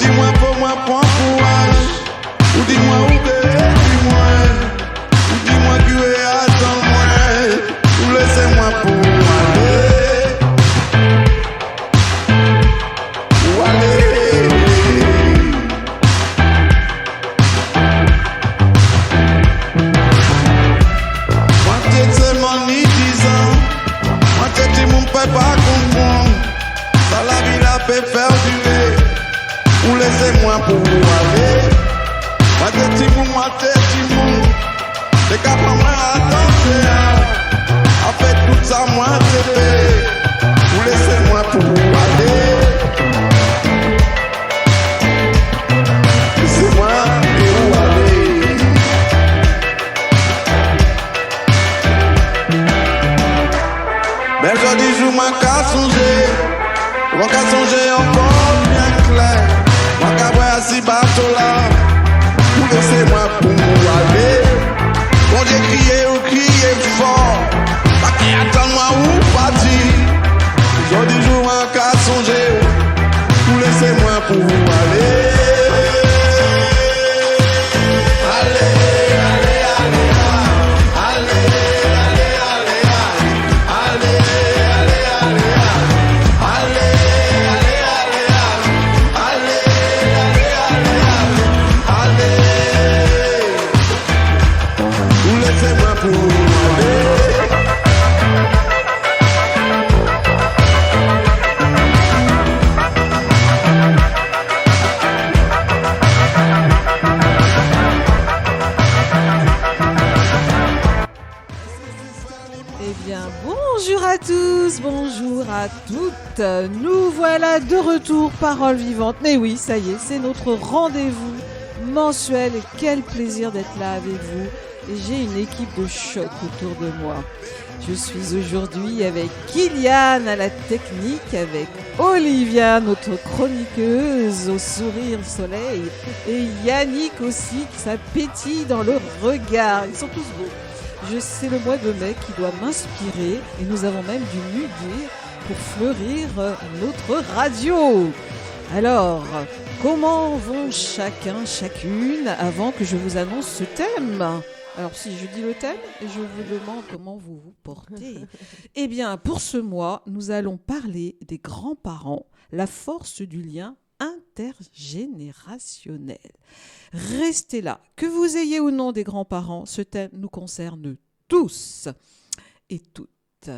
dis-moi pour moi, prends courage. Ou dis-moi où que dis-moi. Ou dis-moi que tu es à temps moi. Ou laissez-moi pour aller. Ou aller. Moi t'es seulement ni 10 ans. Moi t'es dit mon père pas comprendre. Ça la vie la peut faire durer. Ou laissez-moi pour aller. Moi t'es dit moi t'es dit mon. Les gars pour moi attention. A fait tout ça moi t'es fait. Ou laissez-moi pour aller. Laissez-moi et où aller. Mais je dis je m'en qu'à songer. Je m'en qu'à songer encore bien clair. Moi qu'à voir si bateau là. Ou laissez-moi pour aller. Bon j'ai crié ou crié fort. Pas qui attend-moi ou pas dit. Je dis je m'en qu'à songer. Ou laissez-moi pour aller. Allez, allez, allez, allez, allez, allez, allez, allez, allez, allez, ou laissez-moi pour aller. Eh bien, bonjour à tous, bonjour à toutes. Nous voilà de retour, Parole Vivante. Mais oui, ça y est, c'est notre rendez-vous mensuel. Et quel plaisir d'être là avec vous. Et j'ai une équipe de choc autour de moi. Je suis aujourd'hui avec Kylian à la technique, avec Olivia, notre chroniqueuse au sourire soleil, et Yannick aussi, qui ça pétille dans le regard. Ils sont tous beaux. C'est le mois de mai qui doit m'inspirer et nous avons même du muguet pour fleurir notre radio. Alors, comment vont chacune avant que je vous annonce ce thème ? Alors, si je dis le thème, je vous demande comment vous vous portez. Eh bien, pour ce mois, nous allons parler des grands-parents, la force du lien intergénérationnel. Restez là. Que vous ayez ou non des grands-parents, ce thème nous concerne tous et toutes.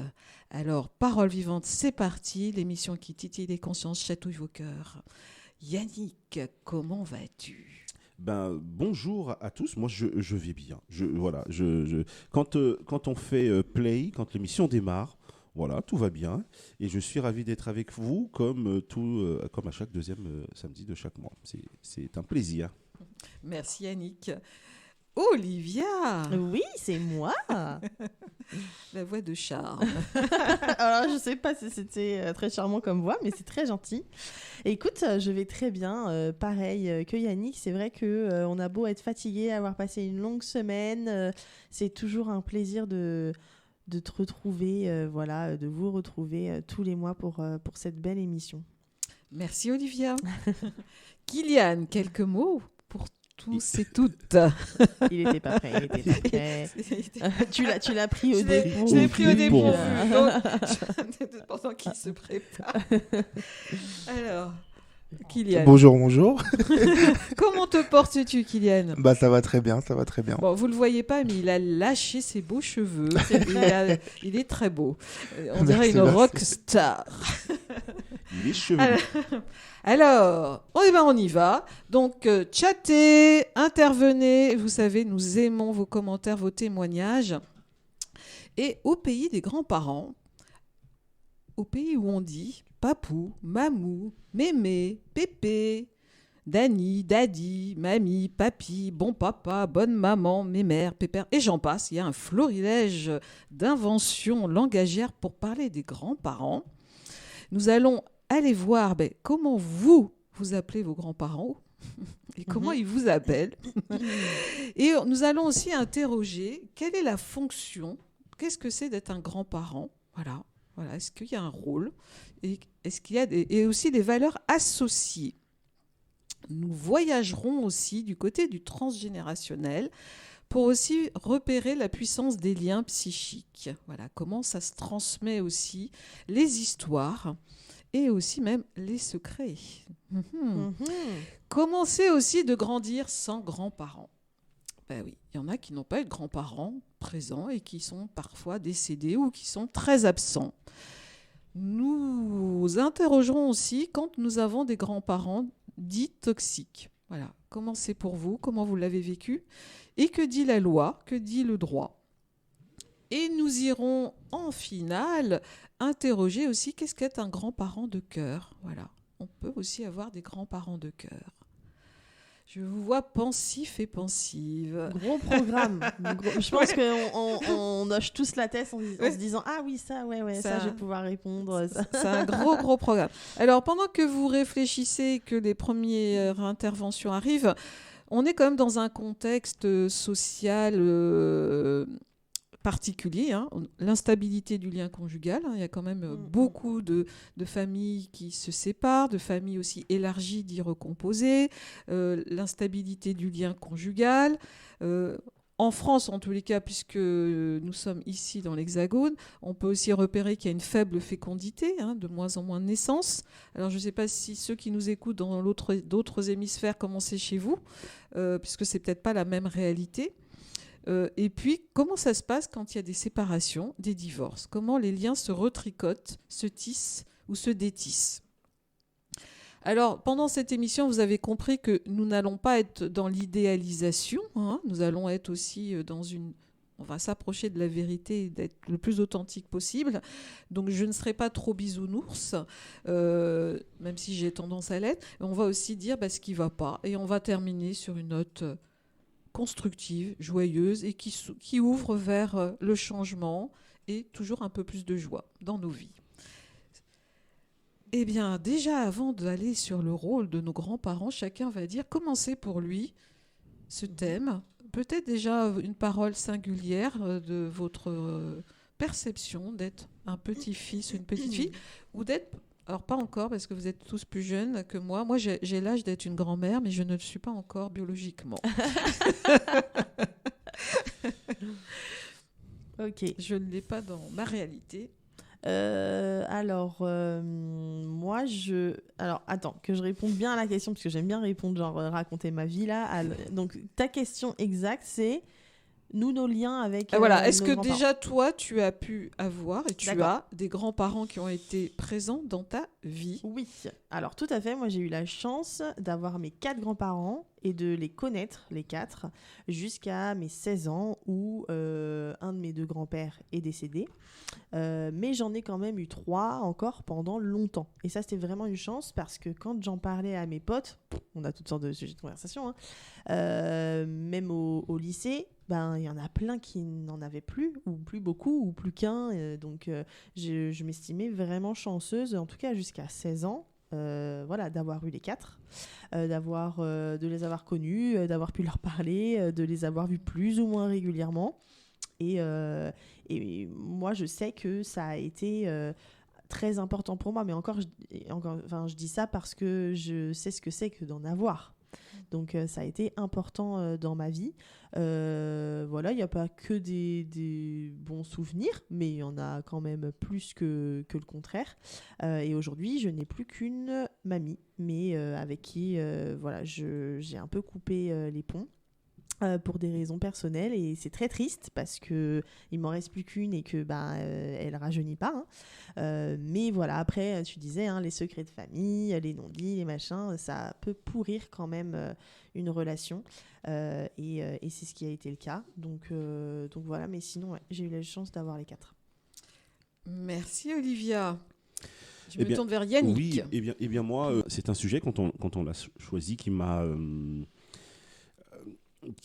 Alors, Parole Vivante, c'est parti. L'émission qui titille les consciences, chatouille vos cœurs. Yannick, comment vas-tu ? Bonjour à tous. Moi, je vais bien. Quand on fait play, quand l'émission démarre, voilà, tout va bien. Et je suis ravi d'être avec vous comme à chaque deuxième samedi de chaque mois. C'est un plaisir. Merci Yannick. Olivia. Oui, c'est moi. La voix de charme. Alors, je sais pas si c'était très charmant comme voix, mais c'est très gentil. Et écoute, je vais très bien. Pareil que Yannick, c'est vrai qu'on a beau être fatigué, avoir passé une longue semaine, c'est toujours un plaisir de te retrouver, de vous retrouver tous les mois pour cette belle émission. Merci Olivia. Kylian, quelques mots pour tous et toutes. Il n'était pas prêt, tu l'as pris au début. Je l'ai pris au début. Pendant qu'il se prépare. Alors, Kylian. Bonjour. Comment te portes-tu, Kylian ? Ça va très bien. Bon, vous le voyez pas, mais il a lâché ses beaux cheveux. Il est très beau. On dirait une rock star. Il est chevelu. Alors, on y va. Donc, chattez, intervenez. Vous savez, nous aimons vos commentaires, vos témoignages. Et au pays des grands-parents, au pays où on dit papou, mamou, mémé, pépé, Dani, Daddy, Mamie, Papy, bon papa, bonne maman, mémère, pépère, et j'en passe. Il y a un florilège d'inventions langagières pour parler des grands-parents. Nous allons aller voir comment vous appelez vos grands-parents et comment ils vous appellent. Et nous allons aussi interroger quelle est la fonction, qu'est-ce que c'est d'être un grand-parent. Voilà. Est-ce qu'il y a un rôle et est-ce qu'il y a et aussi des valeurs associées. Nous voyagerons aussi du côté du transgénérationnel pour aussi repérer la puissance des liens psychiques. Voilà, comment ça se transmet aussi, les histoires et aussi même les secrets. Comment c'est aussi de grandir sans grands-parents? Ben oui, il y en a qui n'ont pas eu de grands-parents présents et qui sont parfois décédés ou qui sont très absents. Nous interrogerons aussi quand nous avons des grands-parents dits toxiques. Voilà, comment c'est pour vous, comment vous l'avez vécu, et que dit la loi, que dit le droit. Et nous irons en finale interroger aussi qu'est-ce qu'est un grand-parent de cœur. Voilà, on peut aussi avoir des grands-parents de cœur. Je vous vois pensif et pensive. Gros programme. Je pense qu'on hoche tous la tête en se disant ah oui ça je vais pouvoir répondre. Ça. C'est un gros programme. Alors pendant que vous réfléchissez, que les premières interventions arrivent, on est quand même dans un contexte social particulier, hein. L'instabilité du lien conjugal, hein. Il y a quand même beaucoup de familles qui se séparent, de familles aussi élargies d'y recomposer, l'instabilité du lien conjugal. En France, en tous les cas, puisque nous sommes ici dans l'Hexagone, on peut aussi repérer qu'il y a une faible fécondité, hein, de moins en moins de naissances. Alors, je ne sais pas si ceux qui nous écoutent dans d'autres hémisphères, comment c'est chez vous, puisque ce n'est peut-être pas la même réalité. Et puis, comment ça se passe quand il y a des séparations, des divorces? Comment les liens se retricotent, se tissent ou se détissent? Alors, pendant cette émission, vous avez compris que nous n'allons pas être dans l'idéalisation, hein. Nous allons être aussi on va s'approcher de la vérité et d'être le plus authentique possible. Donc, je ne serai pas trop bisounours, même si j'ai tendance à l'être. On va aussi dire ce qui ne va pas. Et on va terminer sur une note constructive, joyeuse et qui ouvre vers le changement et toujours un peu plus de joie dans nos vies. Eh bien, déjà, avant d'aller sur le rôle de nos grands-parents, chacun va dire comment c'est pour lui ce thème. Peut-être déjà une parole singulière de votre perception d'être un petit-fils ou une petite-fille, ou d'être... Alors, pas encore, parce que vous êtes tous plus jeunes que moi. Moi, j'ai l'âge d'être une grand-mère, mais je ne le suis pas encore biologiquement. Ok. Je ne l'ai pas dans ma réalité. Moi, Alors, attends, que je réponde bien à la question, parce que j'aime bien répondre, genre raconter ma vie, là. Donc, ta question exacte, c'est... nos liens avec voilà. Est-ce nos que grands-parents. déjà, toi, tu as pu avoir et tu D'accord. as des grands-parents qui ont été présents dans ta vie? Oui, alors tout à fait. Moi, j'ai eu la chance d'avoir mes 4 grands-parents et de les connaître, les 4, jusqu'à mes 16 ans où un de mes 2 grands-pères est décédé. Mais j'en ai quand même eu 3 encore pendant longtemps. Et ça, c'était vraiment une chance parce que quand j'en parlais à mes potes, on a toutes sortes de sujets de conversation, hein, même au lycée, il y en a plein qui n'en avaient plus, ou plus beaucoup, ou plus qu'un. Donc, je m'estimais vraiment chanceuse, en tout cas jusqu'à 16 ans, d'avoir eu les 4, de les avoir connus, d'avoir pu leur parler, de les avoir vus plus ou moins régulièrement. Et moi, je sais que ça a été très important pour moi, mais je dis ça parce que je sais ce que c'est que d'en avoir. Donc ça a été important dans ma vie. Il n'y a pas que des bons souvenirs, mais il y en a quand même plus que le contraire. Et aujourd'hui, je n'ai plus qu'une mamie, mais avec qui j'ai un peu coupé les ponts. Pour des raisons personnelles, et c'est très triste parce que il m'en reste plus qu'une et que elle rajeunit pas, hein. Mais voilà, après tu disais, hein, les secrets de famille, les non-dits, les machins, ça peut pourrir quand même une relation, et c'est ce qui a été le cas, donc voilà. Mais sinon j'ai eu la chance d'avoir les 4. Merci Olivia. Je me tourne vers Yannick. Oui, eh bien moi, c'est un sujet quand on l'a choisi qui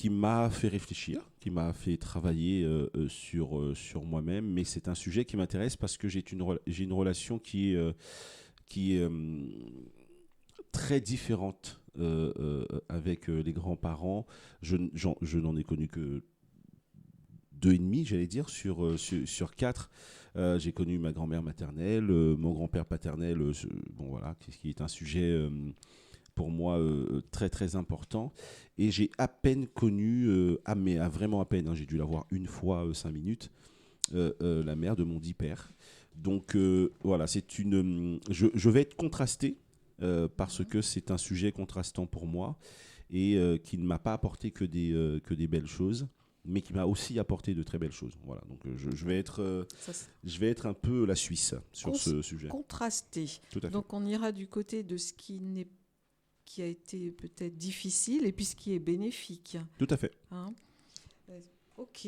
m'a fait réfléchir, qui m'a fait travailler sur moi-même, mais c'est un sujet qui m'intéresse parce que j'ai une relation qui est très différente avec les grands-parents. Je n'en ai connu que 2,5, j'allais dire, sur 4. J'ai connu ma grand-mère maternelle, mon grand-père paternel, qui est un sujet pour moi très très important. Et j'ai à peine connu, mais vraiment à peine, hein, j'ai dû la voir une fois 5 minutes, la mère de mon dit père. Donc voilà, je vais être contrasté parce que c'est un sujet contrastant pour moi et qui ne m'a pas apporté que des belles choses, mais qui m'a aussi apporté de très belles choses. Voilà, donc je vais être un peu la Suisse sur ce sujet. Contrasté. Tout à fait. Donc on ira du côté de ce qui a été peut-être difficile et puis ce qui est bénéfique. Tout à fait. Hein. Ok.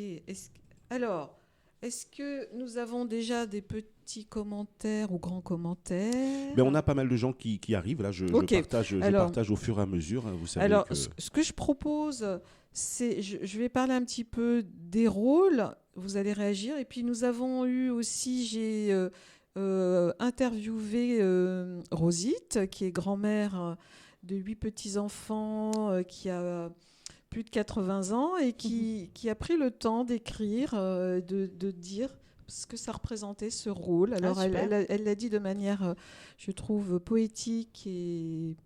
Alors, est-ce que nous avons déjà des petits commentaires ou grands commentaires? On a pas mal de gens qui arrivent. Là, je partage au fur et à mesure. Hein, vous savez alors, que... ce que je propose, c'est, je vais parler un petit peu des rôles. Vous allez réagir. Et puis, nous avons eu aussi, j'ai interviewé Rosite, qui est grand-mère de 8 petits-enfants, qui a plus de 80 ans et qui a pris le temps d'écrire, de dire ce que ça représentait, ce rôle. Alors, elle l'a dit de manière, je trouve, poétique et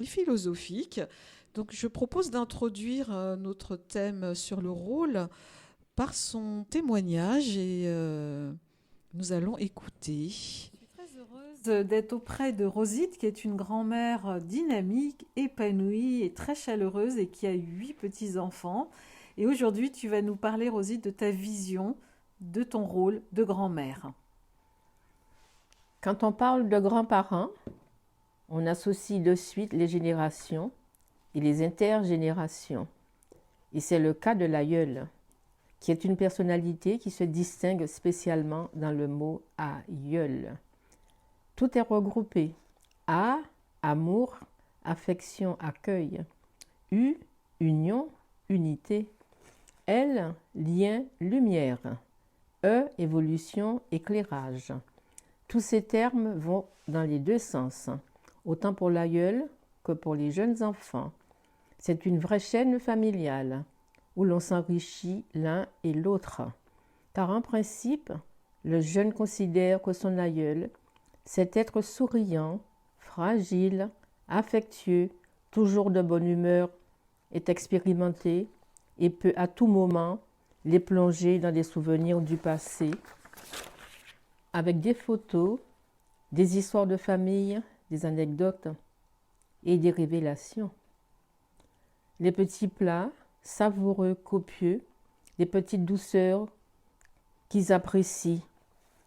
philosophique. Donc, je propose d'introduire notre thème sur le rôle par son témoignage et nous allons écouter. Je suis très heureuse d'être auprès de Rosite, qui est une grand-mère dynamique, épanouie et très chaleureuse et qui a 8 petits-enfants. Et aujourd'hui, tu vas nous parler, Rosite, de ta vision de ton rôle de grand-mère. Quand on parle de grands-parents, on associe de suite les générations et les intergénérations. Et c'est le cas de l'aïeul, qui est une personnalité qui se distingue spécialement dans le mot aïeul. Tout est regroupé. A, amour, affection, accueil. U, union, unité. L, lien, lumière. E, évolution, éclairage. Tous ces termes vont dans les deux sens, autant pour l'aïeul que pour les jeunes enfants. C'est une vraie chaîne familiale où l'on s'enrichit l'un et l'autre. Car en principe, le jeune considère que son aïeul, cet être souriant, fragile, affectueux, toujours de bonne humeur, est expérimenté et peut à tout moment les plonger dans des souvenirs du passé, avec des photos, des histoires de famille, des anecdotes et des révélations. Les petits plats, savoureux, copieux, des petites douceurs qu'ils apprécient,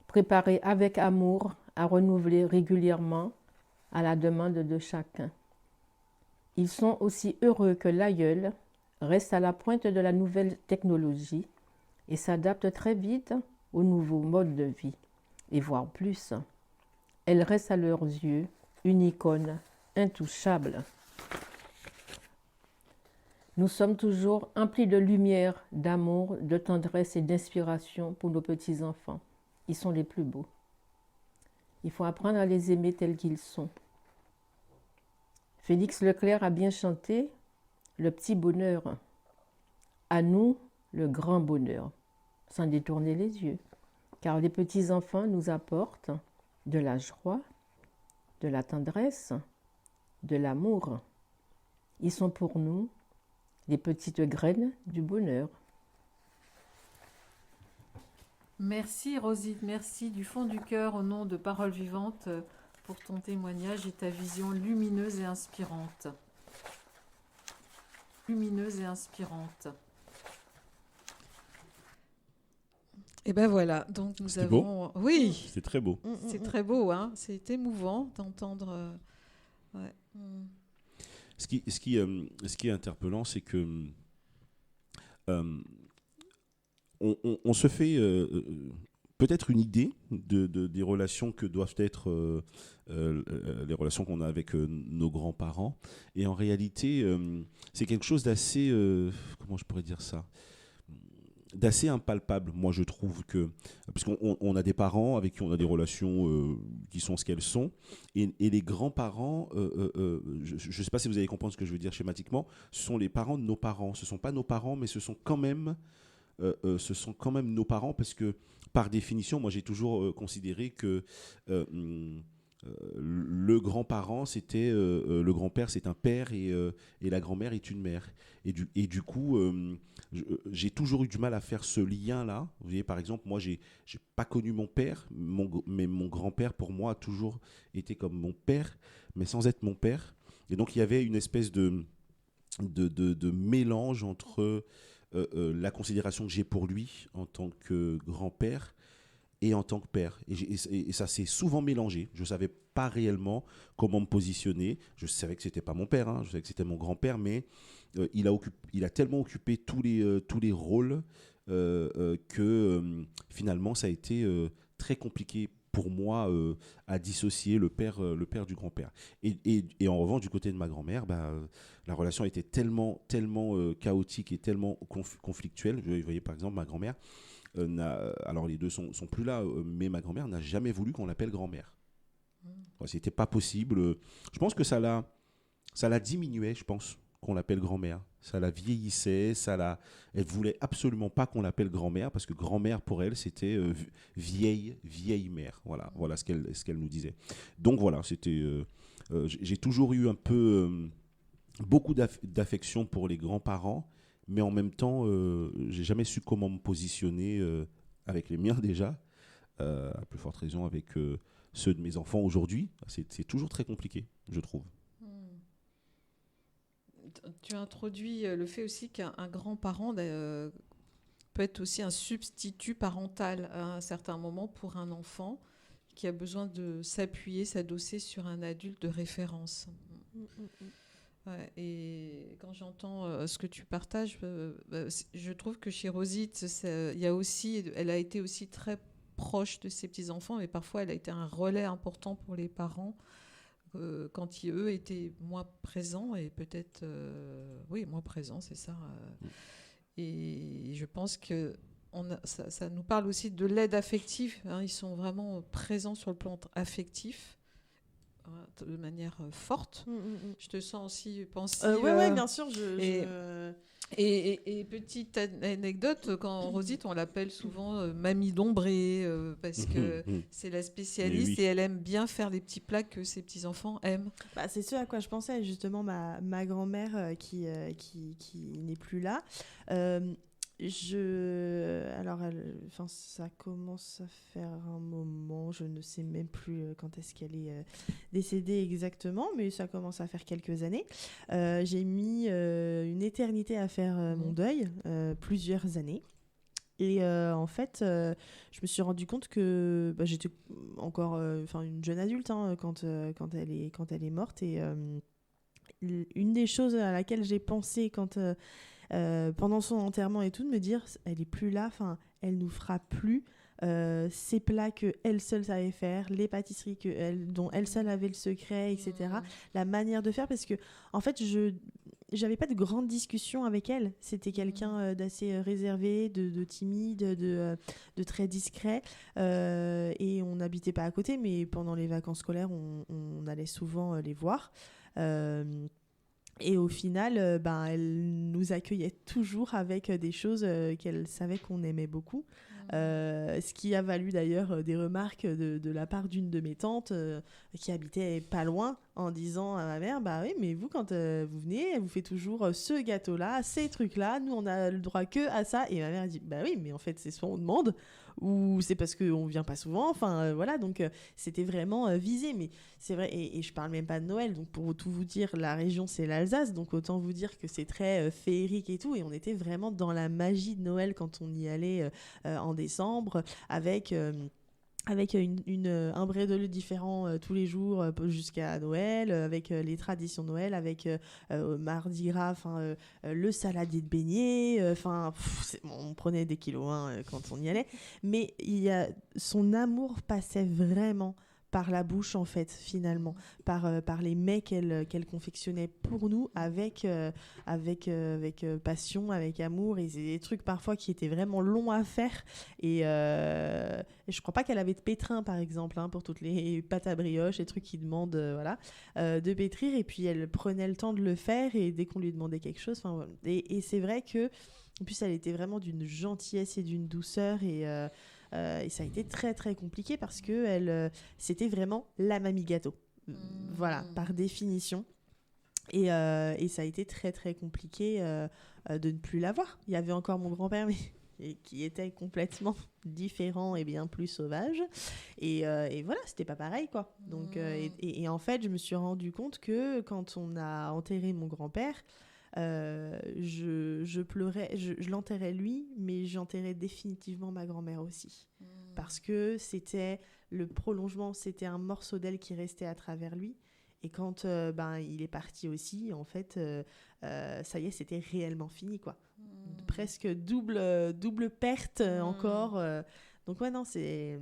préparés avec amour, à renouveler régulièrement à la demande de chacun. Ils sont aussi heureux que l'aïeul reste à la pointe de la nouvelle technologie et s'adapte très vite aux nouveaux modes de vie, et voire plus. Elle reste à leurs yeux une icône intouchable. Nous sommes toujours emplis de lumière, d'amour, de tendresse et d'inspiration pour nos petits-enfants. Ils sont les plus beaux. Il faut apprendre à les aimer tels qu'ils sont. Félix Leclerc a bien chanté « Le petit bonheur ». À nous, le grand bonheur, sans détourner les yeux, car les petits-enfants nous apportent de la joie, de la tendresse, de l'amour. Ils sont pour nous les petites graines du bonheur. Merci Rosite, merci du fond du cœur au nom de Paroles Vivantes pour ton témoignage et ta vision lumineuse et inspirante. Lumineuse et inspirante. Et ben voilà, donc nous avons... Beau. Oui, C'est très beau. c'est très beau, hein. C'est émouvant d'entendre... Ouais. Ce qui est interpellant, c'est que on se fait peut-être une idée des relations que doivent être les relations qu'on a avec nos grands-parents. Et en réalité, c'est quelque chose d'assez... comment je pourrais dire ça ? D'assez impalpable, moi je trouve que... Parce qu'on a des parents avec qui on a des relations qui sont ce qu'elles sont. Et les grands-parents, je ne sais pas si vous allez comprendre ce que je veux dire schématiquement, ce sont les parents de nos parents. Ce ne sont pas nos parents, mais ce sont quand même nos parents, parce que par définition, moi j'ai toujours considéré que le grand-parent, c'était le grand-père, c'est un père et la grand-mère est une mère. Et du coup, j'ai toujours eu du mal à faire ce lien-là. Vous voyez, par exemple, moi, j'ai pas connu mon père, mais mon grand-père, pour moi, a toujours été comme mon père, mais sans être mon père. Et donc, il y avait une espèce de mélange entre la considération que j'ai pour lui en tant que grand-père et en tant que père. Et ça s'est souvent mélangé. Je ne savais pas réellement comment me positionner. Je savais que ce n'était pas mon père, hein. Je savais que c'était mon grand-père, mais il a tellement occupé tous les rôles que finalement, ça a été très compliqué pour moi à dissocier le père du grand-père. Et en revanche, du côté de ma grand-mère, la relation était tellement chaotique et tellement conflictuelle. Vous voyez, par exemple, ma grand-mère, alors les deux sont plus là, mais ma grand-mère n'a jamais voulu qu'on l'appelle grand-mère. C'était pas possible. Je pense que ça la diminuait, je pense, qu'on l'appelle grand-mère. Ça la vieillissait, elle voulait absolument pas qu'on l'appelle grand-mère, parce que grand-mère pour elle, c'était vieille mère. Voilà ce qu'elle nous disait. Donc voilà, j'ai toujours eu un peu beaucoup d'affection pour les grands-parents, mais en même temps, j'ai jamais su comment me positionner avec les miens déjà, à plus forte raison avec ceux de mes enfants aujourd'hui. C'est toujours très compliqué, je trouve. Tu as introduit le fait aussi qu'un grand-parent peut être aussi un substitut parental à un certain moment pour un enfant qui a besoin de s'appuyer, s'adosser sur un adulte de référence. Ouais, et quand j'entends ce que tu partages, je trouve que chez Rosite, elle a été aussi très proche de ses petits-enfants, mais parfois elle a été un relais important pour les parents quand eux étaient moins présents, et peut-être, moins présents, c'est ça. Et je pense que ça nous parle aussi de l'aide affective, hein, ils sont vraiment présents sur le plan affectif, de manière forte. Je te sens aussi pensive. Oui, bien sûr. Et petite anecdote, quand Rosite, on l'appelle souvent Mamie Dombré, parce que c'est la spécialiste, et elle aime bien faire des petits plats que ses petits-enfants aiment. C'est ce à quoi je pensais, justement, ma grand-mère qui n'est plus là. Ça commence à faire un moment, je ne sais même plus quand est-ce qu'elle est décédée exactement, mais ça commence à faire quelques années. J'ai mis une éternité à faire mon deuil, plusieurs années. Et en fait, je me suis rendu compte que j'étais encore une jeune adulte quand elle est morte. Et une des choses à laquelle j'ai pensé pendant son enterrement et tout, de me dire, elle est plus là, elle nous fera plus ces plats qu'elle seule savait faire, les pâtisseries dont elle seule avait le secret, etc. La manière de faire, parce que en fait, j'avais pas de grandes discussions avec elle. C'était quelqu'un d'assez réservé, de timide, de très discret, et on n'habitait pas à côté, mais pendant les vacances scolaires, on allait souvent les voir. Et au final, elle nous accueillait toujours avec des choses qu'elle savait qu'on aimait beaucoup. Ce qui a valu d'ailleurs des remarques de la part d'une de mes tantes qui habitait pas loin, en disant à ma mère, oui, mais vous, quand vous venez, elle vous fait toujours ce gâteau-là, ces trucs-là, nous, on a le droit que à ça. Et ma mère dit, oui, mais en fait, c'est soit on demande, ou c'est parce qu'on vient pas souvent, voilà, donc c'était vraiment visé. Mais c'est vrai, et je parle même pas de Noël, donc pour tout vous dire, la région, c'est l'Alsace, donc autant vous dire que c'est très féerique et tout, et on était vraiment dans la magie de Noël quand on y allait en décembre, avec un bredel différent tous les jours jusqu'à Noël, avec les traditions de Noël, avec Mardi Gras, le saladier de beignets, on prenait des kilos quand on y allait, mais son amour passait vraiment par la bouche, en fait, finalement, par les mets qu'elle confectionnait pour nous avec passion, avec amour, et c'est des trucs parfois qui étaient vraiment longs à faire, et je crois pas qu'elle avait de pétrin, par exemple, pour toutes les pâtes à brioche, les trucs qui demandent de pétrir, et puis elle prenait le temps de le faire, et dès qu'on lui demandait quelque chose, et c'est vrai que en plus elle était vraiment d'une gentillesse et d'une douceur, et Et ça a été très très compliqué parce que c'était vraiment la mamie gâteau. Voilà, par définition. Et ça a été très très compliqué de ne plus la voir. Il y avait encore mon grand-père, mais qui était complètement différent et bien plus sauvage. Et voilà, c'était pas pareil, quoi. Donc, et en fait, je me suis rendu compte que quand on a enterré mon grand-père, je pleurais, je l'enterrais lui, mais j'enterrais définitivement ma grand-mère aussi. Parce que c'était le prolongement, c'était un morceau d'elle qui restait à travers lui. Et quand il est parti aussi, en fait, ça y est, c'était réellement fini, quoi. Presque double perte encore. Donc ouais, non, c'était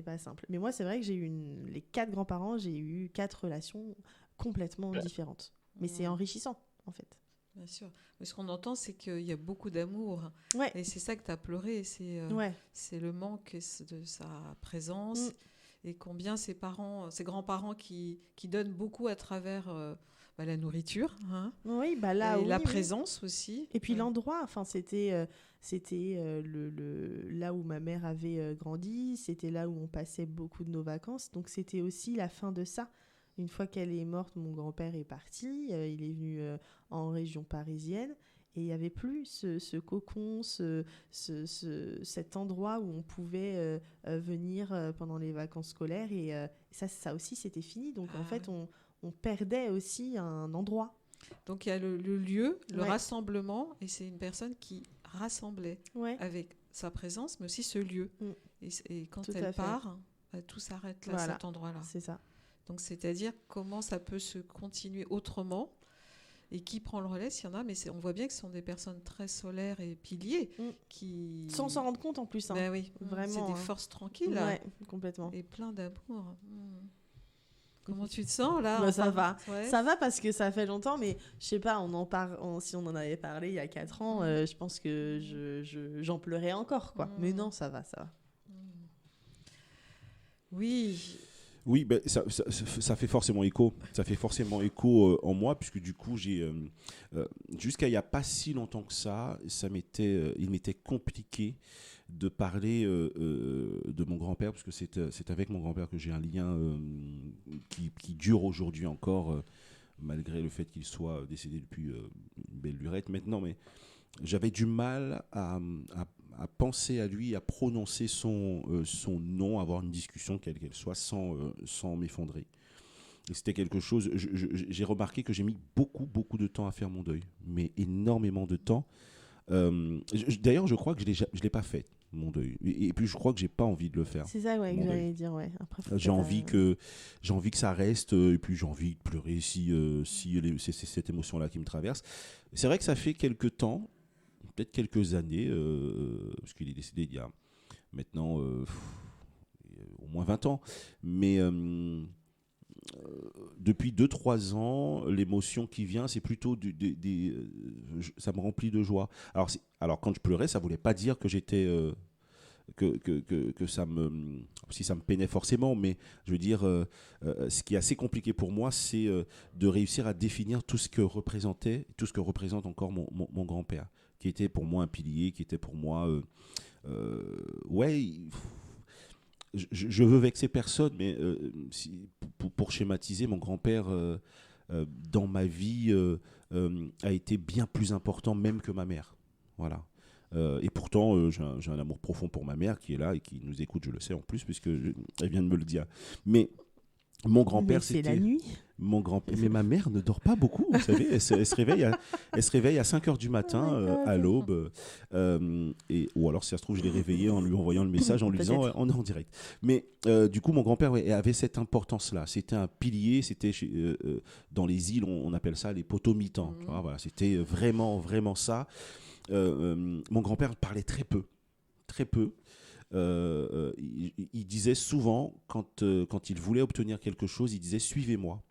pas simple. Mais moi, c'est vrai que j'ai eu les 4 grands-parents, j'ai eu 4 relations complètement différentes. Mais c'est enrichissant, en fait. Bien sûr. Mais ce qu'on entend, c'est qu'il y a beaucoup d'amour. Ouais. Et c'est ça que tu as pleuré. C'est le manque de sa présence. Et combien ses grands-parents qui donnent beaucoup à travers la nourriture. Hein, oui, là, et la présence aussi. Et puis l'endroit, enfin, c'était là où ma mère avait grandi. C'était là où on passait beaucoup de nos vacances. Donc c'était aussi la fin de ça. Une fois qu'elle est morte, mon grand-père est parti. Il est venu en région parisienne. Et il n'y avait plus ce cocon, cet endroit où on pouvait venir pendant les vacances scolaires. Et ça aussi, c'était fini. Donc, en fait, on perdait aussi un endroit. Donc, il y a le lieu, le rassemblement. Et c'est une personne qui rassemblait avec sa présence, mais aussi ce lieu. Et quand elle part, tout s'arrête là, cet endroit-là. C'est ça. Donc, c'est-à-dire comment ça peut se continuer autrement et qui prend le relais s'il y en a, mais on voit bien que ce sont des personnes très solaires et piliers qui... Sans s'en rendre compte en plus. Hein. Ben oui, vraiment. C'est des forces tranquilles. Ouais, complètement. Et plein d'amour. Comment tu te sens là? Ça va. Ouais. Ça va parce que ça fait longtemps, mais je sais pas, si on en avait parlé il y a 4 ans, je pense que j'en pleurais encore, quoi. Mais non, ça va. Oui. Oui, ça fait forcément écho. Ça fait forcément écho en moi, puisque du coup, jusqu'à il n'y a pas si longtemps que ça, il m'était compliqué de parler de mon grand-père, parce que c'est avec mon grand-père que j'ai un lien qui dure aujourd'hui encore, malgré le fait qu'il soit décédé depuis une belle lurette maintenant. Mais j'avais du mal à penser à lui, à prononcer son nom, avoir une discussion quelle qu'elle soit sans m'effondrer. Et c'était quelque chose, j'ai remarqué que j'ai mis beaucoup de temps à faire mon deuil, mais énormément de temps. D'ailleurs, je crois que je l'ai pas fait, mon deuil. Et puis je crois que j'ai pas envie de le faire. C'est ça, que j'allais dire, ouais. Après, j'ai envie que ça reste, et puis j'ai envie de pleurer si c'est cette émotion-là qui me traverse. C'est vrai que ça fait quelques temps, peut-être quelques années, parce qu'il est décédé il y a maintenant au moins 20 ans, mais depuis 2-3 ans, l'émotion qui vient, c'est plutôt ça me remplit de joie. Alors quand je pleurais, ça ne voulait pas dire que j'étais... que ça si ça me peinait forcément, mais je veux dire, ce qui est assez compliqué pour moi, c'est de réussir à définir tout ce que représente encore mon grand-père, qui était pour moi un pilier, qui était pour moi je veux vexer personne, mais pour schématiser, mon grand-père dans ma vie a été bien plus important même que ma mère, voilà. Et pourtant, j'ai un amour profond pour ma mère qui est là et qui nous écoute, je le sais en plus, puisqu'elle vient de me le dire. Mais mon grand-père, c'était la nuit. Mon grand-père. Mais ma mère ne dort pas beaucoup, vous savez. Elle se réveille à 5h du matin, à l'aube. Ou alors, si ça se trouve, je l'ai réveillée en lui envoyant le message, en lui disant on est en direct. Mais du coup, mon grand-père avait cette importance-là. C'était un pilier. C'était dans les îles, on appelle ça les potomitans. Tu vois, voilà, c'était vraiment, vraiment ça. Mon grand-père parlait très peu. Il disait souvent, quand il voulait obtenir quelque chose, il disait « suivez-moi ».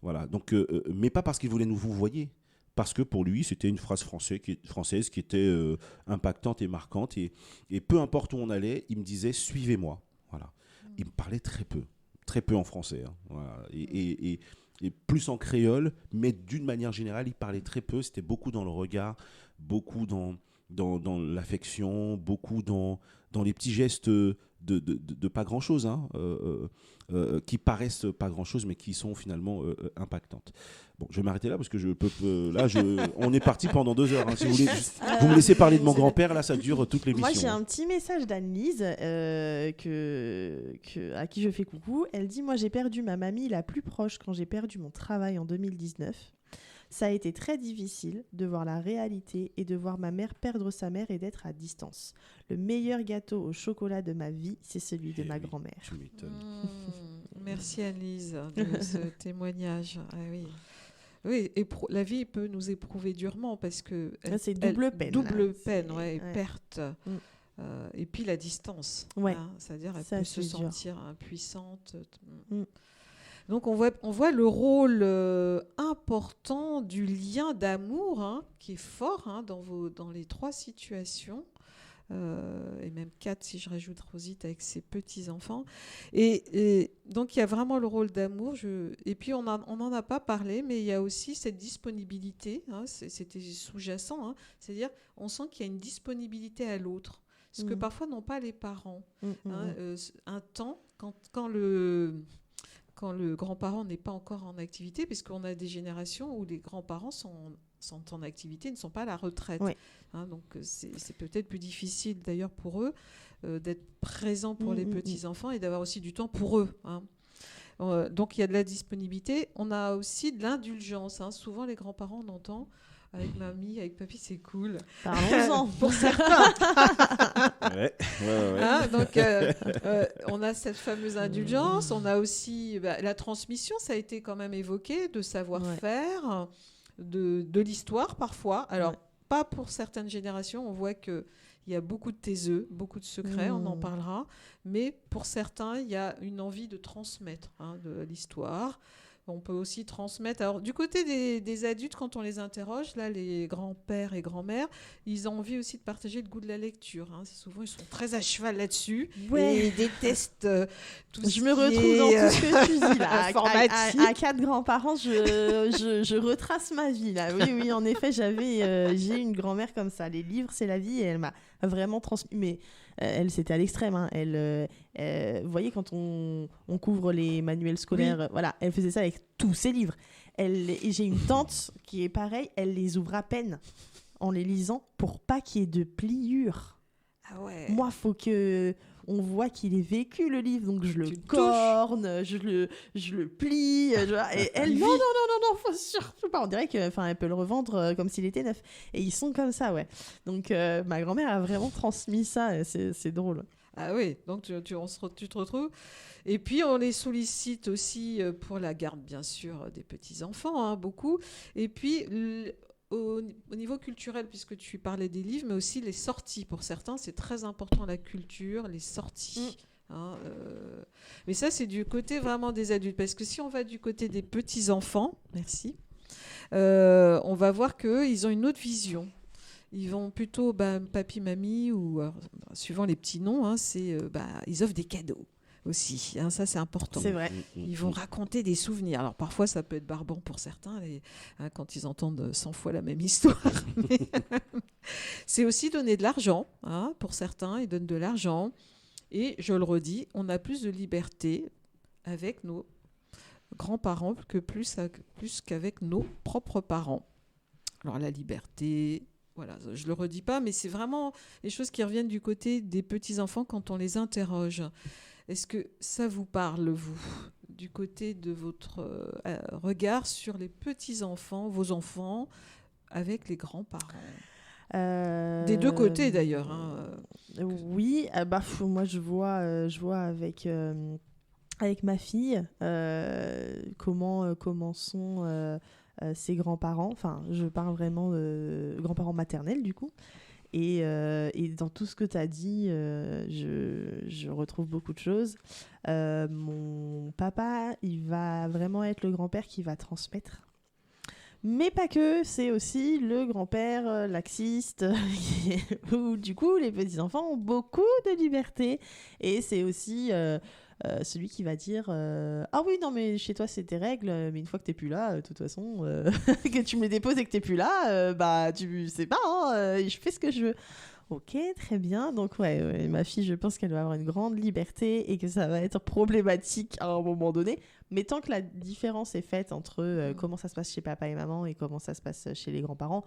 Voilà. Donc, mais pas parce qu'il voulait nous vous voyez, parce que pour lui, c'était une phrase française qui était impactante et marquante. Et peu importe où on allait, il me disait « suivez-moi ». Voilà. Il me parlait très peu en français. Hein. Voilà. Et plus en créole, mais d'une manière générale, il parlait très peu. C'était beaucoup dans le regard, beaucoup dans dans l'affection, beaucoup dans les petits gestes de pas grand-chose, hein, qui paraissent pas grand-chose, mais qui sont finalement impactantes. Bon, je vais m'arrêter là parce que on est parti pendant 2 heures. Hein, si vous voulez, vous me laissez parler de mon grand-père, là, ça dure toute l'émission. Moi, j'ai un petit message d'Anne-Lise à qui je fais coucou. Elle dit « Moi, j'ai perdu ma mamie la plus proche quand j'ai perdu mon travail en 2019. Ça a été très difficile de voir la réalité et de voir ma mère perdre sa mère et d'être à distance. Le meilleur gâteau au chocolat de ma vie, c'est celui de ma grand-mère. » Tu m'étonnes. Merci Annelise de ce témoignage. Ah oui. Oui, la vie peut nous éprouver durement parce que c'est double peine. Double peine, c'est... ouais, et ouais. perte. Et puis la distance. Ouais. Hein, c'est-à-dire elle Ça, peut se c'est dur. sentir impuissante. Mm. Donc on voit le rôle important du lien d'amour, hein, qui est fort, hein, dans les 3 situations. Et même 4 si je rajoute Rosite avec ses petits-enfants. Et donc il y a vraiment le rôle d'amour. Et puis on n'en a pas parlé, mais il y a aussi cette disponibilité. Hein, c'était sous-jacent. Hein, c'est-à-dire on sent qu'il y a une disponibilité à l'autre. Ce que parfois n'ont pas les parents. Hein, un temps, quand le grand-parent n'est pas encore en activité, puisqu'on a des générations où les grands-parents sont en activité, ne sont pas à la retraite. Oui. Hein, donc c'est peut-être plus difficile d'ailleurs pour eux d'être présents pour les petits-enfants et d'avoir aussi du temps pour eux. Hein. Donc il y a de la disponibilité. On a aussi de l'indulgence. Hein. Souvent les grands-parents, on entend avec mamie, avec papy, c'est cool. Parlons-en. Pour certains. Ouais. Hein, donc, on a cette fameuse indulgence. On a aussi la transmission, ça a été quand même évoqué, de savoir-faire, de l'histoire parfois. Alors, pas pour certaines générations. On voit qu'il y a beaucoup de taiseux, beaucoup de secrets, on en parlera. Mais pour certains, il y a une envie de transmettre de l'histoire. On peut aussi transmettre. Alors, du côté des adultes, quand on les interroge, là, les grands-pères et grands-mères, ils ont envie aussi de partager le goût de la lecture. Hein. Souvent, ils sont très à cheval là-dessus. Ouais. Et ils détestent tout ce Je me retrouve dans tout ce que tu dis là. Informatique. À 4 grands-parents, je retrace ma vie là. Oui, en effet, j'ai une grand-mère comme ça. Les livres, c'est la vie, et elle m'a vraiment transmis. Mais elle, c'était à l'extrême. Hein. Vous voyez, quand on couvre les manuels scolaires, voilà, elle faisait ça avec tous ses livres. Et j'ai une tante qui est pareille, elle les ouvre à peine en les lisant pour pas qu'il y ait de pliures. Ah ouais. Moi, faut que on voit qu'il ait vécu le livre, donc je le corne, je le plie, et elle non, faut surtout pas. On dirait elle peut le revendre comme s'il était neuf. Et ils sont comme ça, ouais. Donc ma grand-mère a vraiment transmis ça, c'est drôle. Ah oui, donc tu te retrouves. Et puis on les sollicite aussi pour la garde, bien sûr, des petits-enfants, hein, beaucoup. Et puis au niveau culturel, puisque tu parlais des livres, mais aussi les sorties. Pour certains, c'est très important, la culture, les sorties. Hein, mais ça, c'est du côté vraiment des adultes. Parce que si on va du côté des petits-enfants, merci, on va voir qu'eux, ils ont une autre vision. Ils vont plutôt, papy, mamie, ou suivant les petits noms, hein, ils offrent des cadeaux aussi. Hein, ça, c'est important. C'est vrai. Ils vont raconter des souvenirs. Alors, parfois, ça peut être barbant pour certains, quand ils entendent 100 fois la même histoire. Mais c'est aussi donner de l'argent. Hein, pour certains, ils donnent de l'argent. Et, je le redis, on a plus de liberté avec nos grands-parents que plus qu'avec nos propres parents. Alors, la liberté... Voilà, je ne le redis pas, mais c'est vraiment les choses qui reviennent du côté des petits-enfants quand on les interroge. Est-ce que ça vous parle, vous, du côté de votre regard sur les petits-enfants, vos enfants, avec les grands-parents des deux côtés, d'ailleurs. Hein. Oui, moi, je vois avec ma fille comment sont... ses grands-parents, enfin je parle vraiment de grands-parents maternels du coup, et dans tout ce que tu as dit, je retrouve beaucoup de choses. Mon papa, il va vraiment être le grand-père qui va transmettre, mais pas que, c'est aussi le grand-père laxiste où du coup les petits-enfants ont beaucoup de liberté, et c'est aussi celui qui va dire ah oui, non, mais chez toi, c'est tes règles, mais une fois que t'es plus là, de toute façon, que tu me les déposes et que t'es plus là, bah, tu sais pas, hein, je fais ce que je veux. Ok, très bien. Donc, ouais, ma fille, je pense qu'elle va avoir une grande liberté et que ça va être problématique à un moment donné. Mais tant que la différence est faite entre comment ça se passe chez papa et maman et comment ça se passe chez les grands-parents,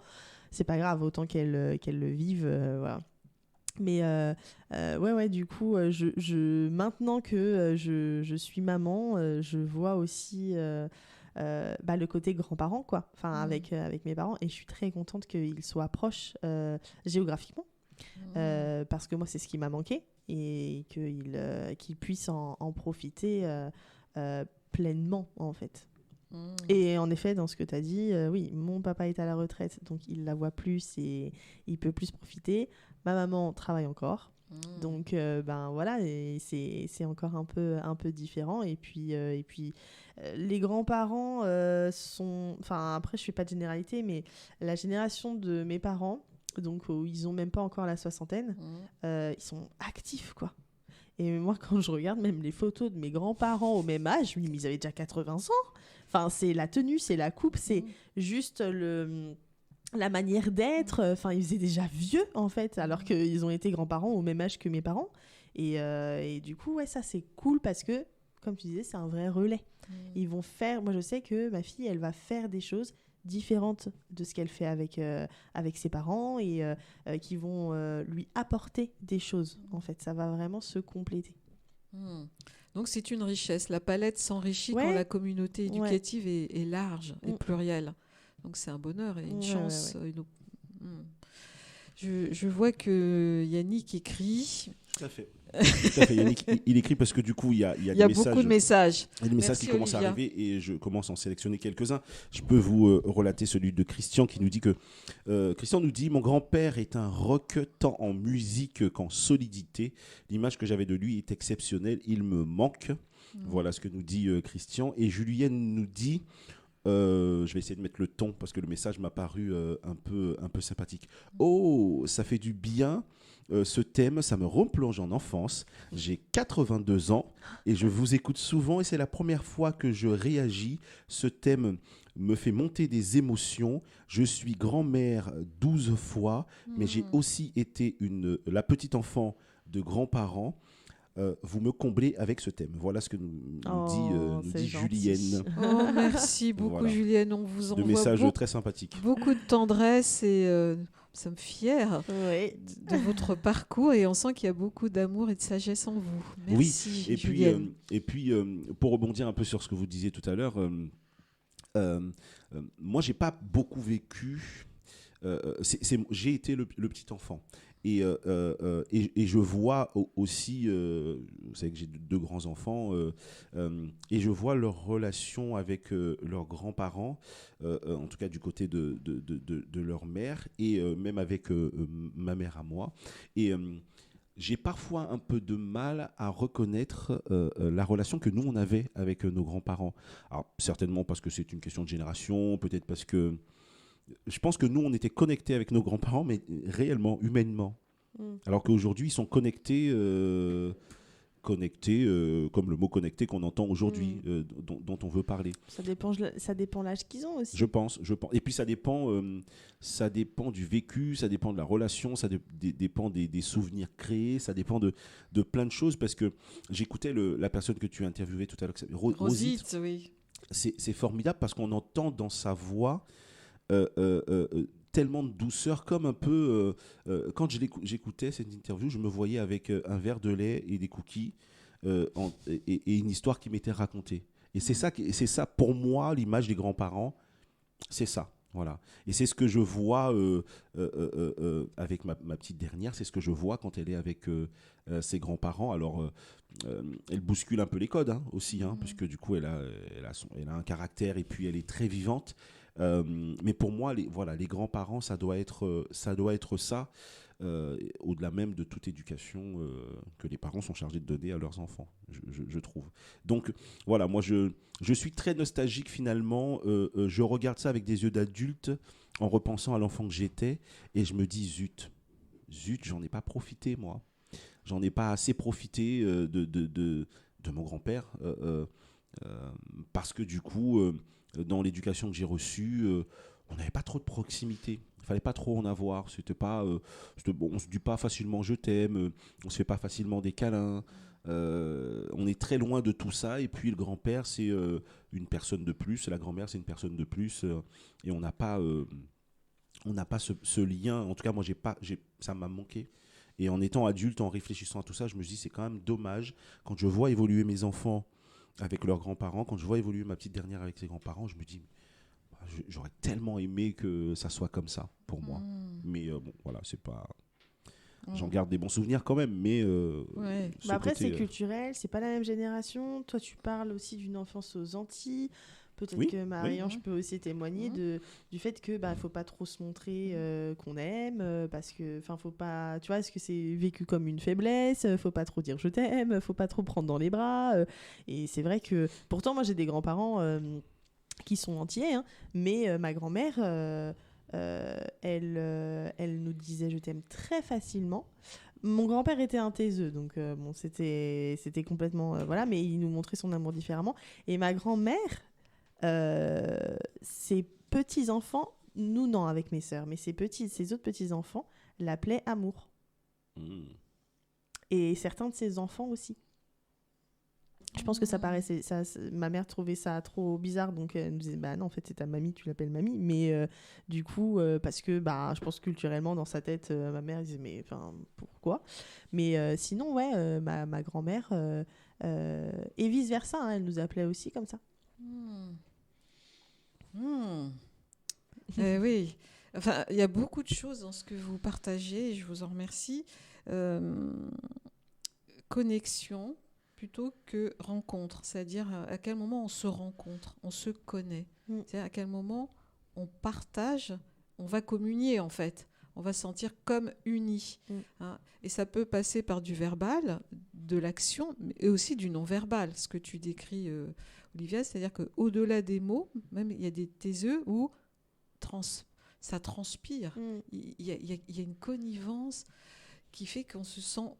c'est pas grave, autant qu'elle le vive. Voilà. Mais ouais, du coup, maintenant que je suis maman, je vois aussi le côté grands-parents, quoi. Enfin, avec mes parents. Et je suis très contente qu'ils soient proches géographiquement. Parce que moi, c'est ce qui m'a manqué. Et qu'ils puissent en profiter pleinement, en fait. Et en effet, dans ce que tu as dit, oui, mon papa est à la retraite, donc il la voit plus et il peut plus profiter. Ma maman travaille encore, donc voilà, et c'est encore un peu différent. Et puis les grands-parents sont, enfin après je fais pas de généralité, mais la génération de mes parents, donc où ils ont même pas encore la soixantaine, ils sont actifs, quoi. Et moi, quand je regarde même les photos de mes grands-parents au même âge, je me dis, mais ils avaient déjà 80 ans. Enfin, c'est la tenue, c'est la coupe, c'est juste la manière d'être. Enfin, ils étaient déjà vieux, en fait, alors qu'ils ont été grands-parents au même âge que mes parents. Et du coup, ouais, ça, c'est cool parce que, comme tu disais, c'est un vrai relais. Ils vont faire... Moi, je sais que ma fille, elle va faire des choses différentes de ce qu'elle fait avec ses parents et qui vont lui apporter des choses, en fait. Ça va vraiment se compléter. Donc c'est une richesse. La palette s'enrichit Ouais. quand la communauté éducative est large et plurielle. Donc c'est un bonheur et une chance. Ouais. Je vois que Yannick écrit. Tout à fait. Tout à fait. Yannick, il écrit parce que du coup, il y a Il y a beaucoup de messages. Il y a des messages Merci, qui commencent à Olivia. arriver et je commence à en sélectionner quelques-uns. Je peux vous relater celui de Christian qui nous dit que... Christian nous dit « Mon grand-père est un rock tant en musique qu'en solidité. L'image que j'avais de lui est exceptionnelle. Il me manque. » Voilà ce que nous dit Christian. Et Julienne nous dit... je vais essayer de mettre le ton parce que le message m'a paru un peu sympathique. Oh, ça fait du bien. Ce thème, ça me replonge en enfance. J'ai 82 ans et je vous écoute souvent et c'est la première fois que je réagis. Ce thème me fait monter des émotions. Je suis grand-mère 12 fois, mais j'ai aussi été la petite enfant de grands-parents. Vous me comblez avec ce thème. Voilà ce que nous dit Julienne. Oh, merci beaucoup, Voilà. Julienne. On vous envoie De messages très sympathiques. beaucoup de tendresse et nous sommes fiers Ouais. de votre parcours et on sent qu'il y a beaucoup d'amour et de sagesse en vous. Merci, oui, Julienne. et puis pour rebondir un peu sur ce que vous disiez tout à l'heure, moi, j'ai pas beaucoup vécu. J'ai été le petit enfant. Et je vois aussi, vous savez que j'ai deux grands-enfants, et je vois leur relation avec leurs grands-parents, en tout cas du côté de leur mère, et même avec ma mère à moi. Et j'ai parfois un peu de mal à reconnaître la relation que nous, on avait avec nos grands-parents. Alors, certainement parce que c'est une question de génération, peut-être parce que... Je pense que nous, on était connectés avec nos grands-parents, mais réellement, humainement. Alors qu'aujourd'hui, ils sont connectés, comme le mot connecté qu'on entend aujourd'hui, dont on veut parler. Ça dépend l'âge qu'ils ont aussi. Je pense. Et puis, ça dépend du vécu, ça dépend de la relation, ça dépend des souvenirs créés, ça dépend de plein de choses. Parce que j'écoutais la personne que tu as interviewée tout à l'heure, Rosite, oui. C'est formidable parce qu'on entend dans sa voix... tellement de douceur, comme un peu quand j'écoutais cette interview, je me voyais avec un verre de lait et des cookies et une histoire qui m'était racontée. Et c'est ça pour moi, l'image des grands-parents, c'est ça. Voilà. Et c'est ce que je vois avec ma petite dernière, c'est ce que je vois quand elle est avec ses grands-parents. Alors, elle bouscule un peu les codes aussi, puisque du coup, elle a un caractère et puis elle est très vivante. Mais pour moi, les grands-parents, ça doit être ça, au-delà même de toute éducation que les parents sont chargés de donner à leurs enfants, je trouve. Donc voilà, moi je suis très nostalgique finalement. Je regarde ça avec des yeux d'adulte en repensant à l'enfant que j'étais et je me dis zut, j'en ai pas profité moi. J'en ai pas assez profité de de mon grand-père, parce que du coup, dans l'éducation que j'ai reçue, on n'avait pas trop de proximité. Il fallait pas trop en avoir. On se dit pas facilement je t'aime, on se fait pas facilement des câlins. On est très loin de tout ça. Et puis le grand-père, c'est une personne de plus. La grand-mère, c'est une personne de plus. Et on n'a pas ce lien. En tout cas, moi, ça m'a manqué. Et en étant adulte, en réfléchissant à tout ça, je me dis c'est quand même dommage quand je vois évoluer mes enfants avec leurs grands-parents, quand je vois évoluer ma petite dernière avec ses grands-parents, je me dis j'aurais tellement aimé que ça soit comme ça pour moi. Mais bon, voilà, c'est pas. J'en garde des bons souvenirs quand même, mais. Ouais. Après, c'est culturel, c'est pas la même génération. Toi, tu parles aussi d'une enfance aux Antilles. Peut-être que Marie-Ange peut aussi témoigner du fait que faut pas trop se montrer qu'on aime, parce que faut pas, tu vois, est-ce que c'est vécu comme une faiblesse, faut pas trop dire je t'aime, faut pas trop prendre dans les bras, et c'est vrai que pourtant moi j'ai des grands-parents qui sont antillais, hein, mais ma grand-mère elle nous disait je t'aime très facilement. Mon grand-père était un taiseux, donc bon, c'était complètement voilà, mais il nous montrait son amour différemment. Et ma grand-mère, ses petits-enfants, nous non avec mes sœurs, mais ses autres petits-enfants l'appelaient Amour. Et certains de ses enfants aussi. Je pense que ça paraissait, ma mère trouvait ça trop bizarre, donc elle nous disait non, en fait c'est ta mamie, tu l'appelles mamie, mais du coup parce que je pense culturellement dans sa tête ma mère disait mais pourquoi, mais sinon ouais, ma grand-mère et vice versa, hein, elle nous appelait aussi comme ça. Oui, enfin il y a beaucoup de choses dans ce que vous partagez et je vous en remercie. Connexion plutôt que rencontre, c'est-à-dire à quel moment on se rencontre, on se connaît, c'est-à-dire à quel moment on partage, on va communier en fait, on va se sentir comme unis. Hein. Et ça peut passer par du verbal, de l'action, mais aussi du non-verbal, ce que tu décris Olivia, c'est-à-dire qu'au-delà des mots, même il y a des taiseux où ça transpire, il y a une connivence qui fait qu'on se sent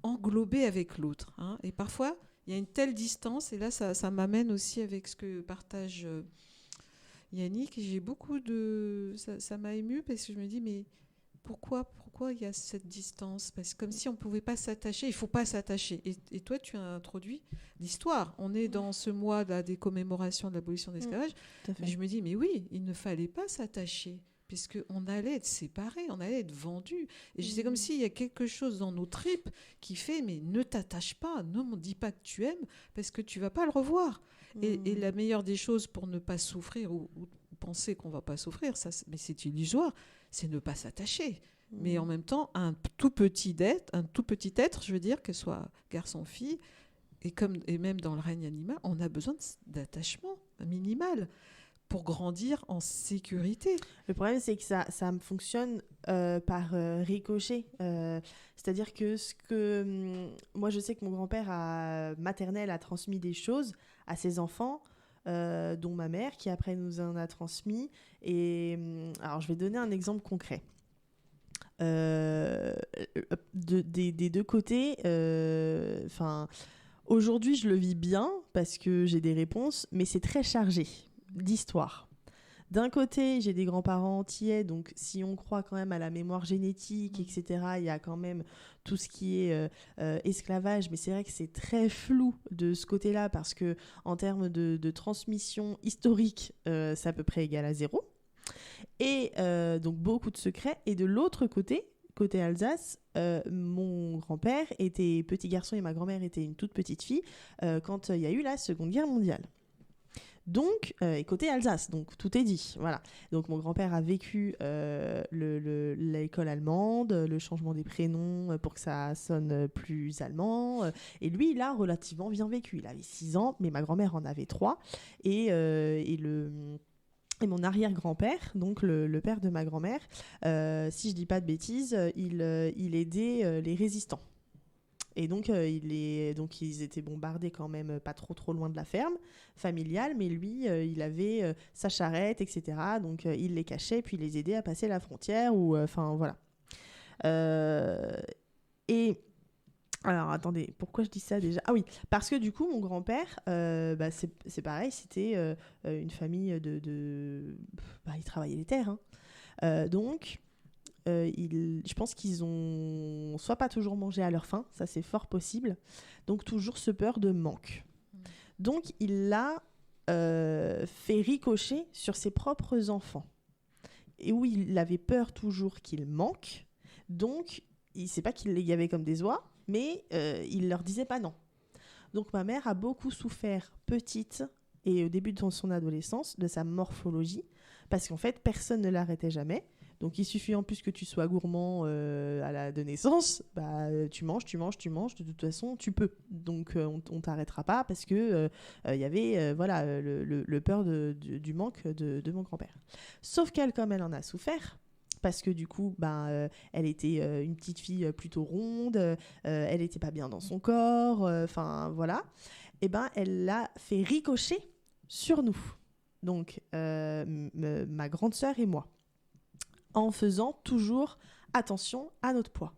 englobé avec l'autre. Hein. Et parfois, il y a une telle distance, et là, ça m'amène aussi avec ce que partage Yannick. J'ai beaucoup de... Ça m'a émue parce que je me dis, mais pourquoi il y a cette distance ? Parce que comme si on ne pouvait pas s'attacher, il ne faut pas s'attacher. Et toi, tu as introduit l'histoire. On est dans ce mois là, des commémorations de l'abolition de l'esclavage. Mais je me dis, mais oui, il ne fallait pas s'attacher. Puisqu'on allait être séparés, on allait être vendus. Et c'est comme s'il y a quelque chose dans nos tripes qui fait, mais ne t'attache pas, ne me dis pas que tu aimes, parce que tu ne vas pas le revoir. Et la meilleure des choses pour ne pas souffrir, ou penser qu'on ne va pas souffrir, mais c'est illusoire, c'est ne pas s'attacher. Mais en même temps, un tout petit être, je veux dire, que ce soit garçon ou fille, et même dans le règne animal, on a besoin d'attachement minimal pour grandir en sécurité. Le problème, c'est que ça fonctionne par ricochet. C'est-à-dire que moi, je sais que mon grand-père maternel a transmis des choses à ses enfants, dont ma mère, qui après nous en a transmis. Et alors, je vais donner un exemple concret. Des deux côtés, aujourd'hui, je le vis bien parce que j'ai des réponses, mais c'est très chargé d'histoire. D'un côté, j'ai des grands-parents antillais, donc si on croit quand même à la mémoire génétique, etc., il y a quand même tout ce qui est esclavage, mais c'est vrai que c'est très flou de ce côté-là, parce que en termes de transmission historique, c'est à peu près égal à 0. Et donc beaucoup de secrets. Et de l'autre côté Alsace, mon grand-père était petit garçon et ma grand-mère était une toute petite fille quand il y a eu la Seconde Guerre mondiale. Donc, et côté Alsace, donc tout est dit. Voilà. Donc mon grand-père a vécu l'école allemande, le changement des prénoms pour que ça sonne plus allemand. Et lui, il a relativement bien vécu. Il avait 6 ans, mais ma grand-mère en avait 3. Et mon arrière-grand-père, donc le père de ma grand-mère, si je dis pas de bêtises, il aidait les résistants. Et donc, ils étaient bombardés quand même pas trop loin de la ferme familiale, mais lui, il avait sa charrette, etc. Donc, il les cachait, puis il les aidait à passer la frontière, ou enfin, voilà. Et Alors attendez, pourquoi je dis ça déjà? Ah oui, parce que du coup mon grand-père, c'est pareil, c'était une famille il travaillait les terres, hein. Donc je pense qu'ils ont soit pas toujours mangé à leur faim, ça c'est fort possible, donc toujours ce peur de manque. Donc il l'a fait ricocher sur ses propres enfants, et où il avait peur toujours qu'ils manquent, donc il sait pas qu'il les gavait comme des oies, mais il leur disait pas non. Donc ma mère a beaucoup souffert petite et au début de son adolescence de sa morphologie, parce qu'en fait personne ne l'arrêtait jamais. Donc il suffit en plus que tu sois gourmand de naissance, tu manges, de toute façon tu peux. Donc on t'arrêtera pas parce que il y avait le peur du manque de mon grand-père. Sauf qu'elle, comme elle en a souffert, parce que du coup, elle était une petite fille plutôt ronde, elle n'était pas bien dans son corps, voilà. Et elle l'a fait ricocher sur nous, donc ma grande sœur et moi, en faisant toujours attention à notre poids.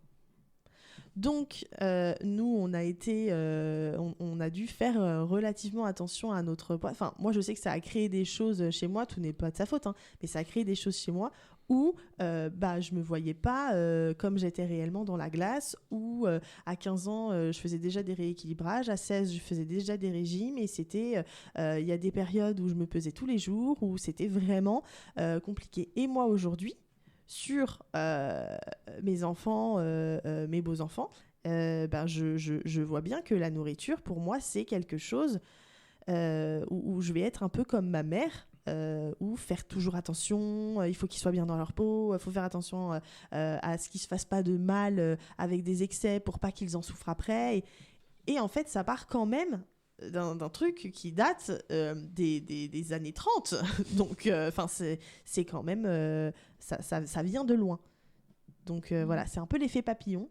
Donc, nous, on a dû faire relativement attention à notre poids. Enfin, moi, je sais que ça a créé des choses chez moi, tout n'est pas de sa faute, hein, mais ça a créé des choses chez moi où je me voyais pas comme j'étais réellement dans la glace, où à 15 ans, je faisais déjà des rééquilibrages, à 16, je faisais déjà des régimes, et c'était, il y a des périodes où je me pesais tous les jours, où c'était vraiment compliqué. Et moi, aujourd'hui, sur mes enfants, mes beaux-enfants, je vois bien que la nourriture, pour moi, c'est quelque chose où je vais être un peu comme ma mère, ou faire toujours attention, il faut qu'ils soient bien dans leur peau, il faut faire attention à ce qu'ils ne se fassent pas de mal avec des excès pour pas qu'ils en souffrent après. Et en fait, ça part quand même d'un truc qui date des années 30. Donc, c'est quand même... ça vient de loin. Donc, voilà, c'est un peu l'effet papillon.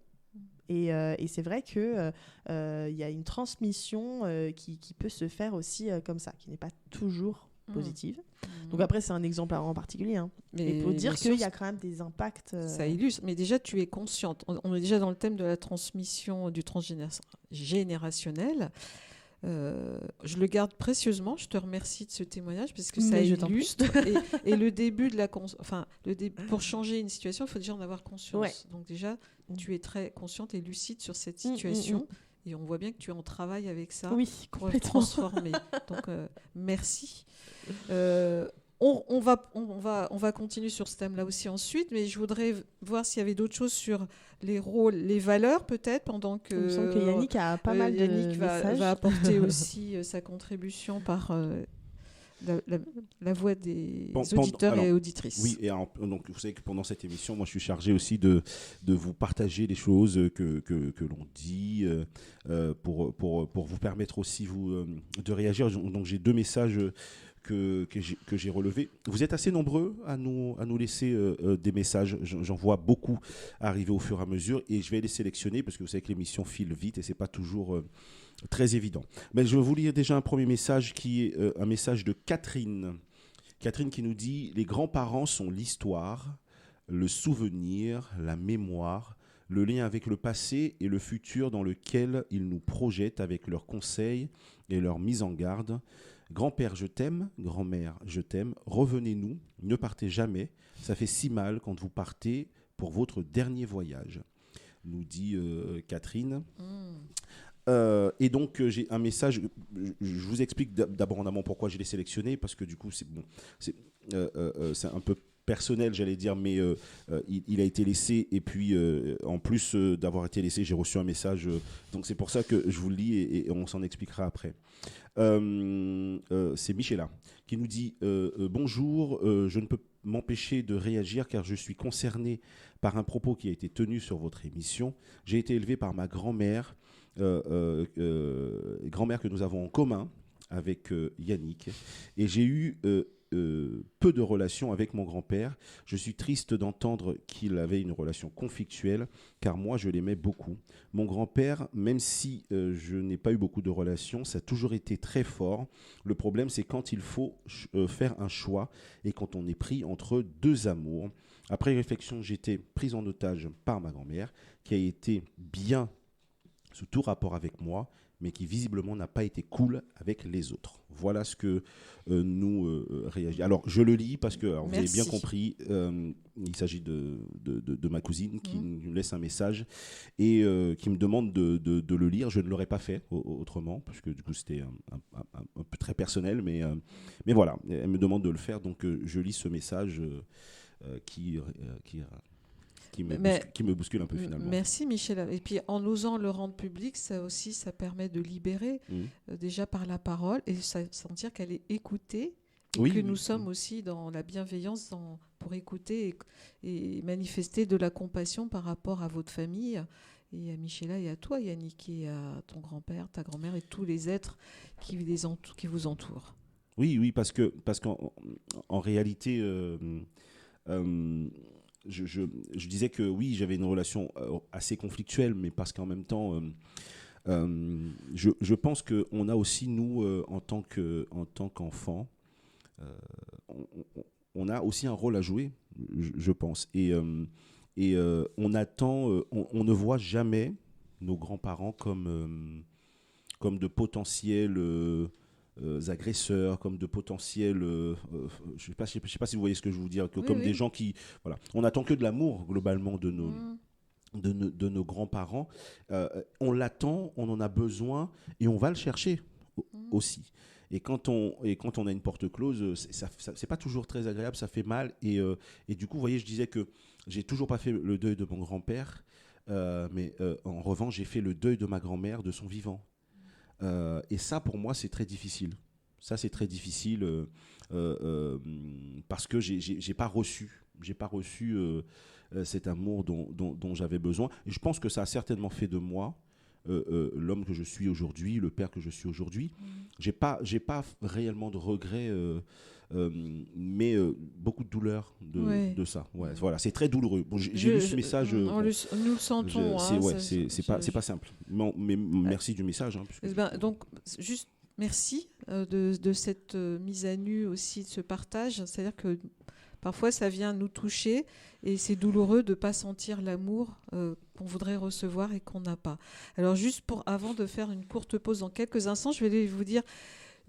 Et c'est vrai qu'il y a une transmission qui peut se faire aussi comme ça, qui n'est pas toujours positive. Donc après, c'est un exemple en particulier. Hein. Mais pour dire qu'il y a quand même des impacts... Ça illustre. Mais déjà, tu es consciente. On est déjà dans le thème de la transmission du transgénérationnel. Je le garde précieusement. Je te remercie de ce témoignage parce que ça illustre. et le début de pour changer une situation, il faut déjà en avoir conscience. Ouais. Donc déjà, tu es très consciente et lucide sur cette situation. Et on voit bien que tu es en travail avec ça pour le transformer. Donc, merci. On va continuer sur ce thème-là aussi ensuite, mais je voudrais voir s'il y avait d'autres choses sur les rôles, les valeurs peut-être, pendant que... Il me semble que Yannick a pas mal de messages. Va apporter aussi sa contribution par la voix des auditeurs et auditrices. Oui, et donc vous savez que pendant cette émission, moi je suis chargé aussi de vous partager les choses que l'on dit pour vous permettre aussi de réagir. Donc j'ai 2 messages que j'ai relevés. Vous êtes assez nombreux à nous laisser des messages. J'en vois beaucoup arriver au fur et à mesure et je vais les sélectionner parce que vous savez que l'émission file vite et c'est pas toujours très évident. Mais je vais vous lire déjà un premier message qui est un message de Catherine. Catherine qui nous dit « Les grands-parents sont l'histoire, le souvenir, la mémoire, le lien avec le passé et le futur dans lequel ils nous projettent avec leurs conseils et leurs mises en garde. Grand-père, je t'aime. Grand-mère, je t'aime. Revenez-nous. Ne partez jamais. Ça fait si mal quand vous partez pour votre dernier voyage. » nous dit Catherine. Et donc, j'ai un message. Je vous explique d'abord en amont pourquoi je l'ai sélectionné, parce que du coup, c'est un peu personnel, j'allais dire, mais il a été laissé. Et puis, en plus d'avoir été laissé, j'ai reçu un message. Donc, c'est pour ça que je vous le lis et on s'en expliquera après. C'est Michela qui nous dit bonjour, je ne peux m'empêcher de réagir car je suis concerné par un propos qui a été tenu sur votre émission. J'ai été élevé par ma grand-mère, grand-mère que nous avons en commun avec Yannick, et j'ai eu peu de relations avec mon grand-père. Je suis triste d'entendre qu'il avait une relation conflictuelle, car moi, je l'aimais beaucoup. Mon grand-père, même si je n'ai pas eu beaucoup de relations, ça a toujours été très fort. Le problème, c'est quand il faut faire un choix et quand on est pris entre 2 amours. Après réflexion, j'ai été prise en otage par ma grand-mère, qui a été bien sous tout rapport avec moi, mais qui visiblement n'a pas été cool avec les autres. Voilà ce que nous réagissons. Alors, je le lis parce que vous avez bien compris, il s'agit de ma cousine qui nous laisse un message et qui me demande de le lire. Je ne l'aurais pas fait autrement, parce que du coup, c'était un peu très personnel, mais voilà, elle me demande de le faire, donc je lis ce message qui me bouscule un peu finalement. Merci Michel. Et puis en osant le rendre public, ça aussi, ça permet de libérer déjà par la parole et sentir qu'elle est écoutée. Et que nous sommes aussi dans la bienveillance pour écouter et manifester de la compassion par rapport à votre famille et à Michela et à toi Yannick et à ton grand-père, ta grand-mère et tous les êtres qui vous entourent. Oui, parce qu'en réalité, je disais que oui, j'avais une relation assez conflictuelle, mais parce qu'en même temps, je pense qu'on a aussi, nous, en tant qu'enfants, on a aussi un rôle à jouer, je pense. Et on attend, on ne voit jamais nos grands-parents comme de potentiels agresseurs, comme de potentiels, je sais pas si vous voyez ce que je veux dire, comme des gens qui, voilà, on n'attend que de l'amour globalement de nos grands-parents. On l'attend, on en a besoin et on va le chercher aussi. Et quand on a une porte close, c'est pas toujours très agréable, ça fait mal. Et du coup, vous voyez, je disais que j'ai toujours pas fait le deuil de mon grand-père, mais en revanche, j'ai fait le deuil de ma grand-mère de son vivant. Et ça, pour moi, c'est très difficile. Ça, c'est très difficile parce que j'ai pas reçu cet amour dont j'avais besoin. Et je pense que ça a certainement fait de moi l'homme que je suis aujourd'hui, le père que je suis aujourd'hui. J'ai pas réellement de regrets, mais beaucoup de douleur de ça. Ouais, voilà, c'est très douloureux. Bon, j'ai lu ce message. Nous le sentons. C'est pas simple. Mais merci du message. Donc, juste merci de cette mise à nu aussi, de ce partage. C'est-à-dire que parfois, ça vient nous toucher et c'est douloureux de ne pas sentir l'amour qu'on voudrait recevoir et qu'on n'a pas. Alors, juste avant de faire une courte pause dans quelques instants, je vais vous dire,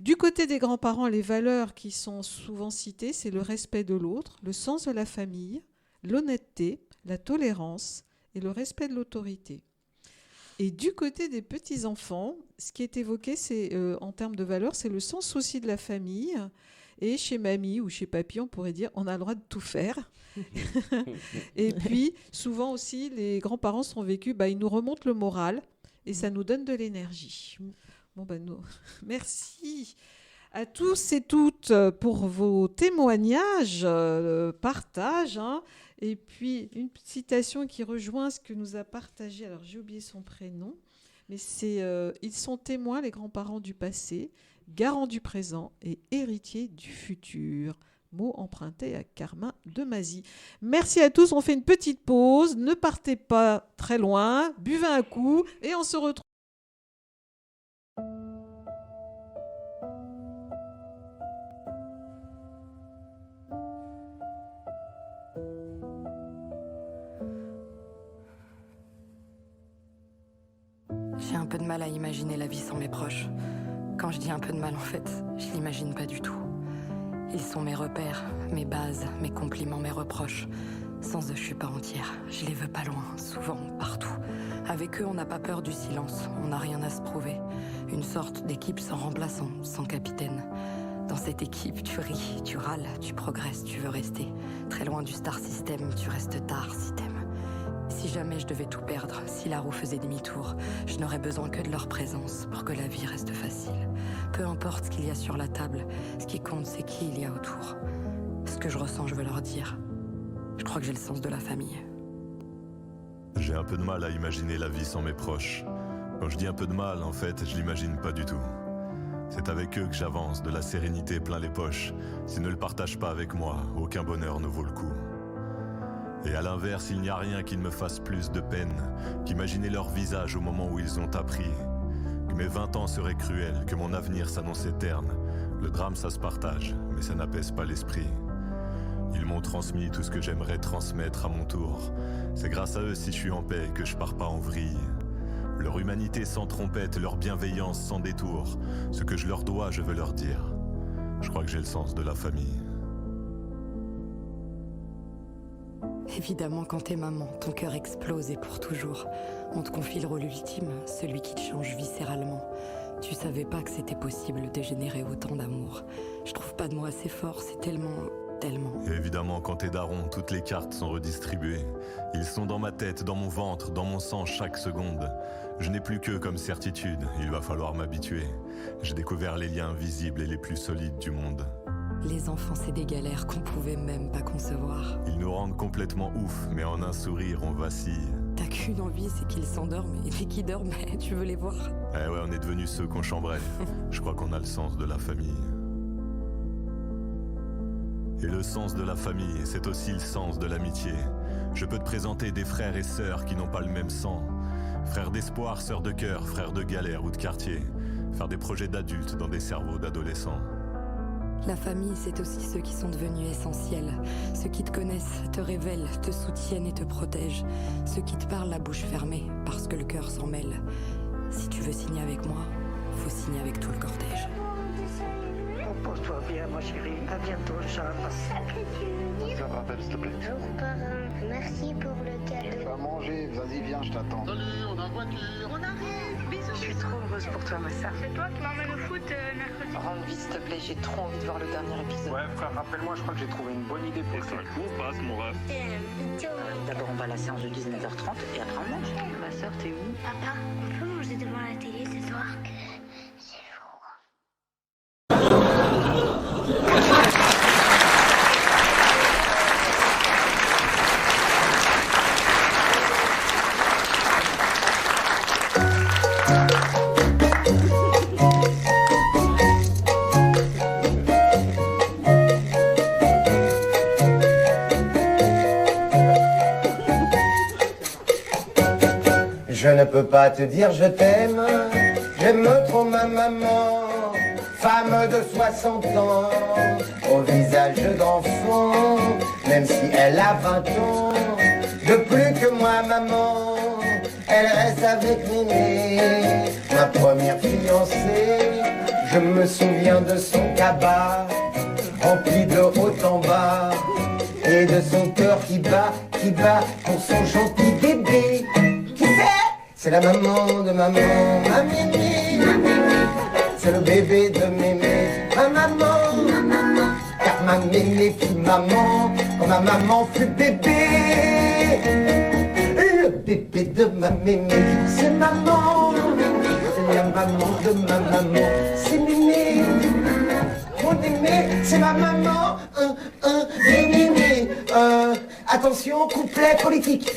du côté des grands-parents, les valeurs qui sont souvent citées, c'est le respect de l'autre, le sens de la famille, l'honnêteté, la tolérance et le respect de l'autorité. Et du côté des petits-enfants, ce qui est évoqué, c'est, en termes de valeurs, c'est le sens aussi de la famille. Et chez mamie ou chez papy, on pourrait dire on a le droit de tout faire. Et puis, souvent aussi, les grands-parents sont vécus, ils nous remontent le moral et ça nous donne de l'énergie. Bon, merci à tous et toutes pour vos témoignages, partages. Et puis, une citation qui rejoint ce que nous a partagé. Alors, j'ai oublié son prénom, mais c'est ils sont témoins, les grands-parents du passé, garants du présent et héritiers du futur. Mot emprunté à Carmin de Mazy. Merci à tous, on fait une petite pause. Ne partez pas très loin, buvez un coup et on se retrouve. J'ai un peu de mal à imaginer la vie sans mes proches. Quand je dis un peu de mal, en fait, je l'imagine pas du tout. Ils sont mes repères, mes bases, mes compliments, mes reproches. Sans eux, je suis pas entière. Je les veux pas loin, souvent, partout. Avec eux, on n'a pas peur du silence. On n'a rien à se prouver. Une sorte d'équipe sans remplaçant, sans capitaine. Dans cette équipe, tu ris, tu râles, tu progresses, tu veux rester. Très loin du star system, tu restes tard si t'aimes. Si jamais je devais tout perdre, si la roue faisait demi-tour, je n'aurais besoin que de leur présence pour que la vie reste facile. Peu importe ce qu'il y a sur la table, ce qui compte, c'est qui il y a autour. Ce que je ressens, je veux leur dire. Je crois que j'ai le sens de la famille. J'ai un peu de mal à imaginer la vie sans mes proches. Quand je dis un peu de mal, en fait, je l'imagine pas du tout. C'est avec eux que j'avance, de la sérénité plein les poches. S'ils ne le partagent pas avec moi, aucun bonheur ne vaut le coup. Et à l'inverse, il n'y a rien qui ne me fasse plus de peine qu'imaginer leur visage au moment où ils ont appris que mes 20 ans seraient cruels, que mon avenir s'annonçait terne. Le drame, ça se partage, mais ça n'apaise pas l'esprit. Ils m'ont transmis tout ce que j'aimerais transmettre à mon tour. C'est grâce à eux si je suis en paix que je pars pas en vrille. Leur humanité sans trompette, leur bienveillance sans détour. Ce que je leur dois, je veux leur dire. Je crois que j'ai le sens de la famille. Évidemment, quand t'es maman, ton cœur explose et pour toujours. On te confie le rôle ultime, celui qui te change viscéralement. Tu savais pas que c'était possible de générer autant d'amour. Je trouve pas de mots assez forts, c'est tellement... Et évidemment, quand t'es daron, toutes les cartes sont redistribuées. Ils sont dans ma tête, dans mon ventre, dans mon sang chaque seconde. Je n'ai plus qu'eux comme certitude, il va falloir m'habituer. J'ai découvert les liens invisibles et les plus solides du monde. Les enfants, c'est des galères qu'on pouvait même pas concevoir. Ils nous rendent complètement ouf, mais en un sourire, on vacille. T'as qu'une envie, c'est qu'ils s'endorment. Et dès qu'ils dorment, tu veux les voir. Eh ouais, on est devenus ceux qu'on chambrait. Je crois qu'on a le sens de la famille. Et le sens de la famille, c'est aussi le sens de l'amitié. Je peux te présenter des frères et sœurs qui n'ont pas le même sang. Frères d'espoir, sœurs de cœur, frères de galère ou de quartier. Faire des projets d'adultes dans des cerveaux d'adolescents. La famille, c'est aussi ceux qui sont devenus essentiels. Ceux qui te connaissent, te révèlent, te soutiennent et te protègent. Ceux qui te parlent la bouche fermée, parce que le cœur s'en mêle. Si tu veux signer avec moi, faut signer avec tout le cortège. Repose-toi bien, ma chérie. À bientôt, Inch'Allah. Tu me rappelles, s'il te plaît. Bonjour parrain, merci pour le cadeau. Va manger, vas-y, viens, je t'attends. Salut, on a voiture. On arrive, bisous. Je suis trop heureuse pour toi, ma sœur. C'est toi qui m'emmène au foot mercredi. Rentre vite, s'il te plaît, j'ai trop envie de voir le dernier épisode. Ouais, frère, rappelle-moi, je crois que j'ai trouvé une bonne idée pour le film. Où passe mon ref? D'abord, on va à la séance de 19h30 et après, on mange. Ma sœur, t'es où? Papa, on peut manger devant la télé ce soir? Je ne peux pas te dire je t'aime, j'aime trop ma maman, femme de 60 ans, au visage d'enfant, même si elle a 20 ans, de plus que moi maman, elle reste avec Mémé, ma première fiancée, je me souviens de son cabas, rempli de haut en bas, et de son cœur qui bat pour son gentil bébé. Qui c'est la maman de maman, ma Mémé. C'est le bébé de Mémé, ma maman. Car ma Mémé fut maman, quand ma maman fut bébé. Le bébé de ma Mémé, c'est maman. C'est la maman de ma maman, c'est Mémé. Mon Mémé, c'est ma maman. Mémé. Attention, couplet politique.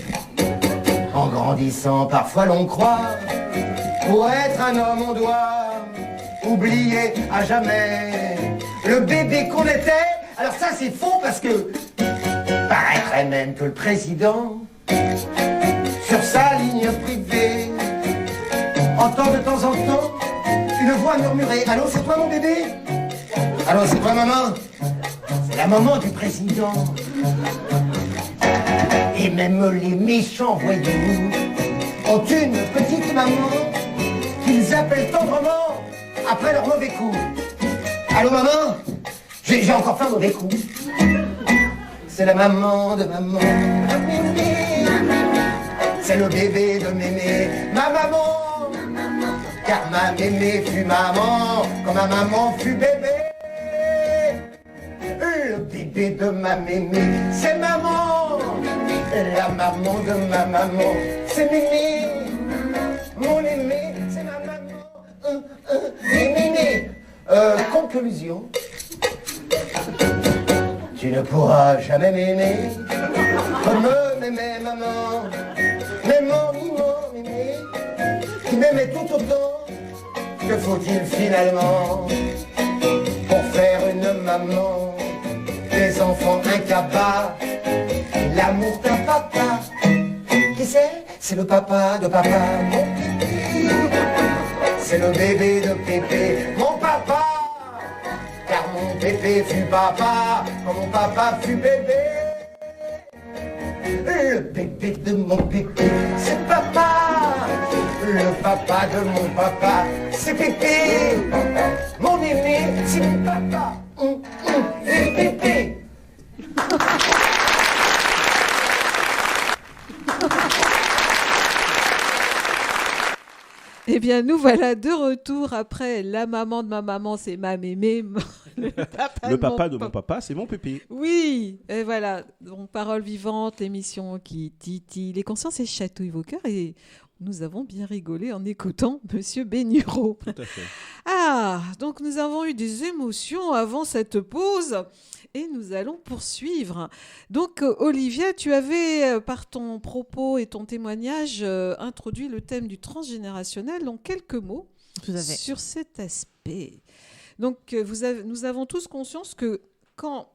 En grandissant, parfois l'on croit, pour être un homme on doit oublier à jamais le bébé qu'on était. Alors ça c'est faux parce que paraîtrait même que le président, sur sa ligne privée, entend de temps en temps une voix murmurer: allô, c'est toi mon bébé? Allô, c'est toi maman? C'est la maman du président. Et même les méchants voyous ont une petite maman qu'ils appellent tendrement après leur mauvais coup. Allô maman? J'ai encore fait un mauvais coup. C'est la maman de maman, c'est le bébé de Mémé, ma maman. Car ma Mémé fut maman quand ma maman fut bébé. Le bébé de ma Mémé, c'est maman. La maman de ma maman, c'est Mémé. Mon aimé, c'est ma maman. Mémé. Conclusion. Tu ne pourras jamais m'aimer comme m'aimait maman. Maman, Mémé, qui m'aimait tout autant. Que faut-il finalement pour faire une maman? Des enfants, un cabas, l'amour d'un papa. Qui c'est le papa de papa, mon pépé. C'est le bébé de Pépé, mon papa. Car mon bébé fut papa, quand mon papa fut bébé. Le bébé de mon bébé, c'est papa. Le papa de mon papa, c'est Pépé. Mon aîné, c'est mon papa. C'est Pépé. Eh bien, nous voilà de retour après la maman de ma maman, c'est ma mémé. Le papa, de mon papa, c'est mon pépé. Oui, et voilà. Donc, Parole vivante, l'émission qui titille les consciences et chatouille vos cœurs. Et nous avons bien rigolé en écoutant Monsieur Bénureau. Tout à fait. Ah, donc nous avons eu des émotions avant cette pause. Et nous allons poursuivre. Donc, Olivia, tu avais, par ton propos et ton témoignage, introduit le thème du transgénérationnel. Donc, quelques mots sur cet aspect. Donc, nous avons tous conscience que quand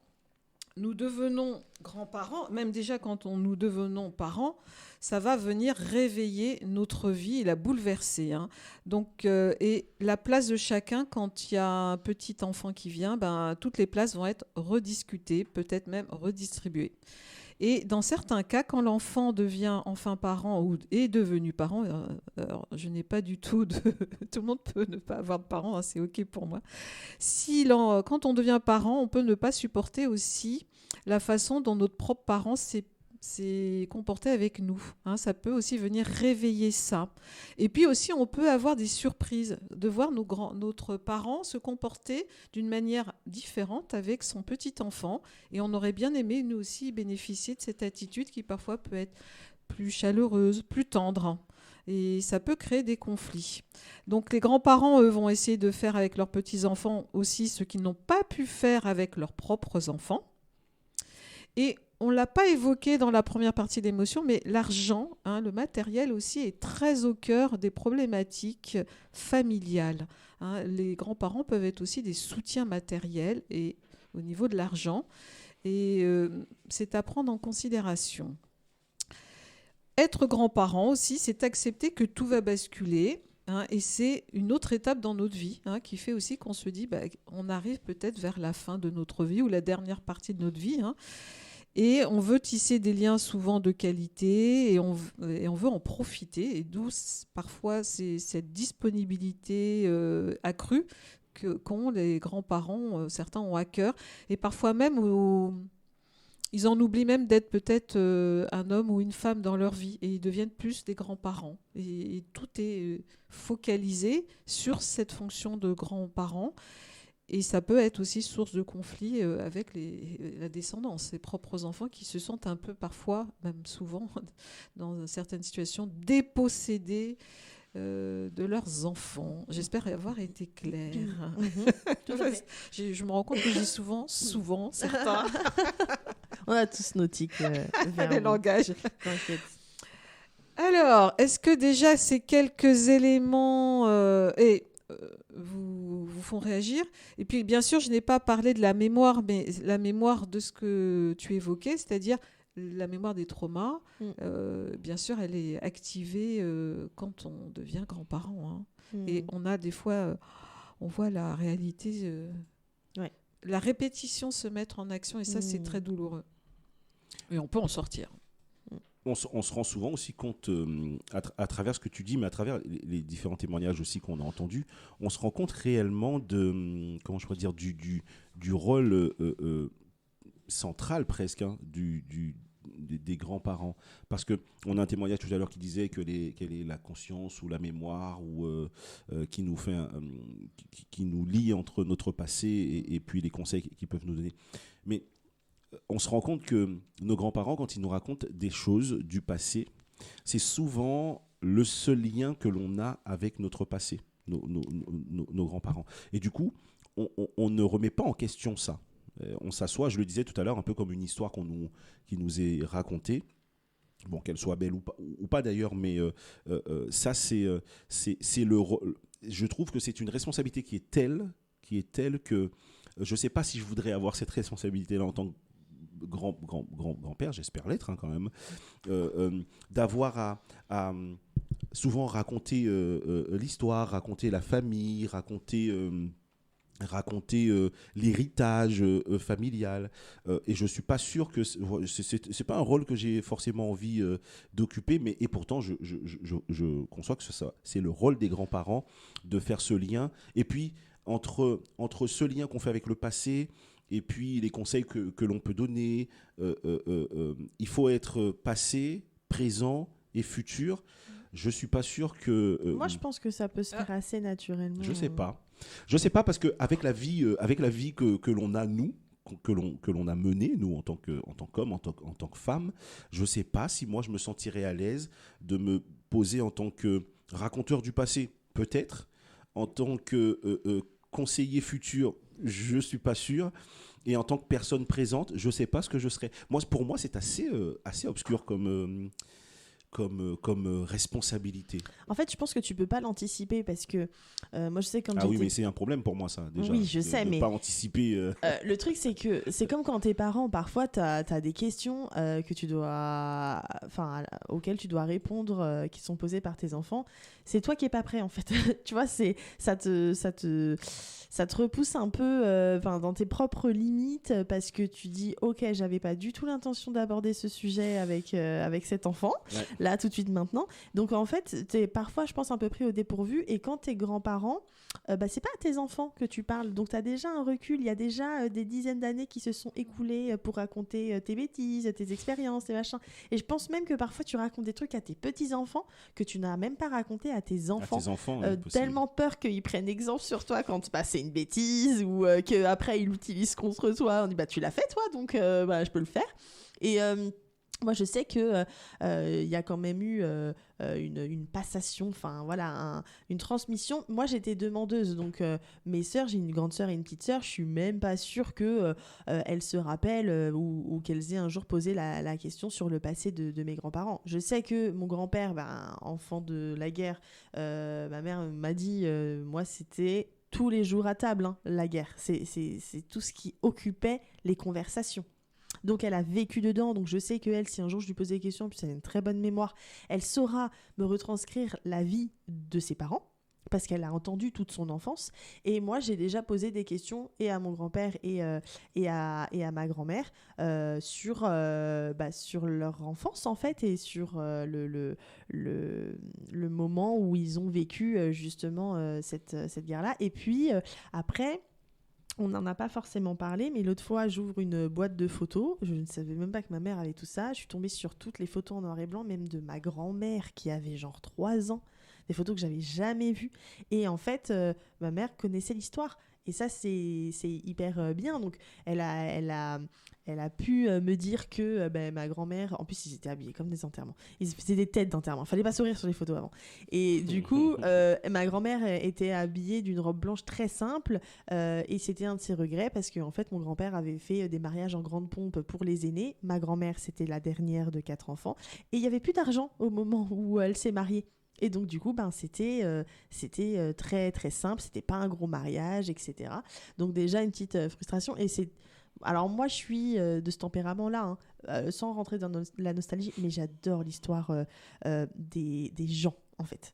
nous devenons grands-parents, même déjà quand nous devenons parents, ça va venir réveiller notre vie et la bouleverser. Hein. Donc, et la place de chacun, quand il y a un petit enfant qui vient, toutes les places vont être rediscutées, peut-être même redistribuées. Et dans certains cas, quand l'enfant devient enfin parent ou est devenu parent, alors je n'ai pas du tout de... Tout le monde peut ne pas avoir de parents, hein, c'est OK pour moi. Quand on devient parent, on peut ne pas supporter aussi la façon dont notre propre parent s'est comporté avec nous. Hein, ça peut aussi venir réveiller ça. Et puis aussi, on peut avoir des surprises de voir notre parent se comporter d'une manière différente avec son petit enfant. Et on aurait bien aimé, nous aussi, bénéficier de cette attitude qui parfois peut être plus chaleureuse, plus tendre. Et ça peut créer des conflits. Donc les grands-parents, eux, vont essayer de faire avec leurs petits-enfants aussi ce qu'ils n'ont pas pu faire avec leurs propres enfants. Et on ne l'a pas évoqué dans la première partie de l'émotion, mais l'argent, le matériel aussi, est très au cœur des problématiques familiales. Hein. Les grands-parents peuvent être aussi des soutiens matériels et au niveau de l'argent. Et c'est à prendre en considération. Être grand-parent aussi, c'est accepter que tout va basculer. Hein, et c'est une autre étape dans notre vie qui fait aussi qu'on se dit on arrive peut-être vers la fin de notre vie ou la dernière partie de notre vie. Et on veut tisser des liens souvent de qualité et on veut en profiter. Et d'où parfois c'est cette disponibilité accrue qu'ont les grands-parents, certains ont à cœur. Et parfois même, ils en oublient même d'être peut-être un homme ou une femme dans leur vie. Et ils deviennent plus des grands-parents. Et tout est focalisé sur cette fonction de grands-parents. Et ça peut être aussi source de conflit avec la descendance, les propres enfants qui se sentent un peu parfois, même souvent, dans certaines situations, dépossédés de leurs enfants. J'espère avoir été claire. Tout à fait. Je me rends compte que je dis souvent, certains. On a tous nos tics des langages. Alors, est-ce que déjà ces quelques éléments vous font réagir? Et puis, bien sûr, je n'ai pas parlé de la mémoire, mais la mémoire de ce que tu évoquais, c'est-à-dire la mémoire des traumas. Bien sûr, elle est activée quand on devient grand-parent. Et on a des fois, on voit la réalité, la répétition se mettre en action, et ça, c'est très douloureux. Et on peut en sortir. On se rend souvent aussi compte, à travers ce que tu dis, mais à travers les différents témoignages aussi qu'on a entendus, on se rend compte réellement de, comment je pourrais dire, du rôle central presque des grands-parents. Parce qu'on a un témoignage tout à l'heure qui disait quelle est la conscience ou la mémoire ou, qui nous fait qui nous lie entre notre passé et puis les conseils qu'ils peuvent nous donner. Mais on se rend compte que nos grands-parents, quand ils nous racontent des choses du passé, c'est souvent le seul lien que l'on a avec notre passé, nos grands-parents. Et du coup, on ne remet pas en question ça. On s'assoit, je le disais tout à l'heure, un peu comme une histoire qui nous est racontée, bon, qu'elle soit belle ou pas d'ailleurs, mais ça, c'est je trouve que c'est une responsabilité qui est telle que je ne sais pas si je voudrais avoir cette responsabilité-là en tant que grand-père, j'espère l'être quand même, d'avoir à souvent raconter l'histoire, raconter la famille, raconter raconter l'héritage familial, et je suis pas sûr que c'est pas un rôle que j'ai forcément envie d'occuper, mais et pourtant je conçois que c'est le rôle des grands-parents de faire ce lien, et puis entre ce lien qu'on fait avec le passé et puis les conseils que l'on peut donner, il faut être passé, présent et futur. Je suis pas sûr que Moi, je pense que ça peut se faire assez naturellement. je sais pas parce que avec la vie que l'on a nous, que l'on a menée nous en tant qu'homme, en tant que femme, je sais pas si moi je me sentirais à l'aise de me poser en tant que raconteur du passé, peut-être, en tant que conseiller futur, je suis pas sûr, et en tant que personne présente, je sais pas ce que je serais. Pour moi c'est assez obscur comme responsabilité. En fait, je pense que tu peux pas l'anticiper parce que moi, je sais quand oui, mais c'est un problème pour moi, ça, déjà. Oui, je sais, mais... pas anticiper... le truc, c'est que c'est comme quand t'es parent, parfois, t'as des questions que tu dois... Enfin, auxquelles tu dois répondre, qui sont posées par tes enfants. C'est toi qui es pas prêt, en fait. Tu vois, ça te repousse un peu dans tes propres limites parce que tu dis, ok, j'avais pas du tout l'intention d'aborder ce sujet avec cet enfant. Ouais. Là, tout de suite, maintenant. Donc, en fait, t'es parfois, je pense, un peu pris au dépourvu. Et quand t'es grand-parent, c'est pas à tes enfants que tu parles. Donc, t'as déjà un recul. Il y a déjà des dizaines d'années qui se sont écoulées pour raconter tes bêtises, tes expériences, tes machins. Et je pense même que parfois, tu racontes des trucs à tes petits-enfants que tu n'as même pas raconté à tes enfants. Tellement peur qu'ils prennent exemple sur toi quand c'est une bêtise ou qu'après, ils l'utilisent contre toi. On dit, tu l'as fait, toi, donc je peux le faire. Et... moi, je sais que y a quand même eu une passation, enfin voilà, une transmission. Moi, j'étais demandeuse, donc mes sœurs, j'ai une grande sœur et une petite sœur, je suis même pas sûre que elles se rappellent ou qu'elles aient un jour posé la question sur le passé de mes grands-parents. Je sais que mon grand-père, enfant de la guerre, ma mère m'a dit, moi, c'était tous les jours à table, hein, la guerre. C'est tout ce qui occupait les conversations. Donc elle a vécu dedans, donc je sais qu'elle, si un jour je lui posais des questions, puis elle a une très bonne mémoire, elle saura me retranscrire la vie de ses parents, parce qu'elle a entendu toute son enfance. Et moi, j'ai déjà posé des questions et à mon grand-père et à ma grand-mère sur leur enfance, en fait, et sur le moment où ils ont vécu justement cette guerre-là. Et puis après... On n'en a pas forcément parlé, mais l'autre fois, j'ouvre une boîte de photos. Je ne savais même pas que ma mère avait tout ça. Je suis tombée sur toutes les photos en noir et blanc, même de ma grand-mère qui avait genre 3 ans. Des photos que j'avais jamais vues. Et en fait, ma mère connaissait l'histoire. Et ça, c'est hyper bien. Donc, elle a pu me dire que ma grand-mère... En plus, ils étaient habillés comme des enterrements. Ils faisaient des têtes d'enterrement. Il fallait pas sourire sur les photos avant. Et du coup, ma grand-mère était habillée d'une robe blanche très simple. Et c'était un de ses regrets parce qu'en fait, mon grand-père avait fait des mariages en grande pompe pour les aînés. Ma grand-mère, c'était la dernière de 4 enfants. Et il n'y avait plus d'argent au moment où elle s'est mariée. Et donc, du coup, c'était très, très simple. C'était pas un gros mariage, etc. Donc, déjà, une petite frustration. Et c'est... Alors, moi, je suis de ce tempérament-là, hein, sans rentrer dans la nostalgie, mais j'adore l'histoire des gens, en fait.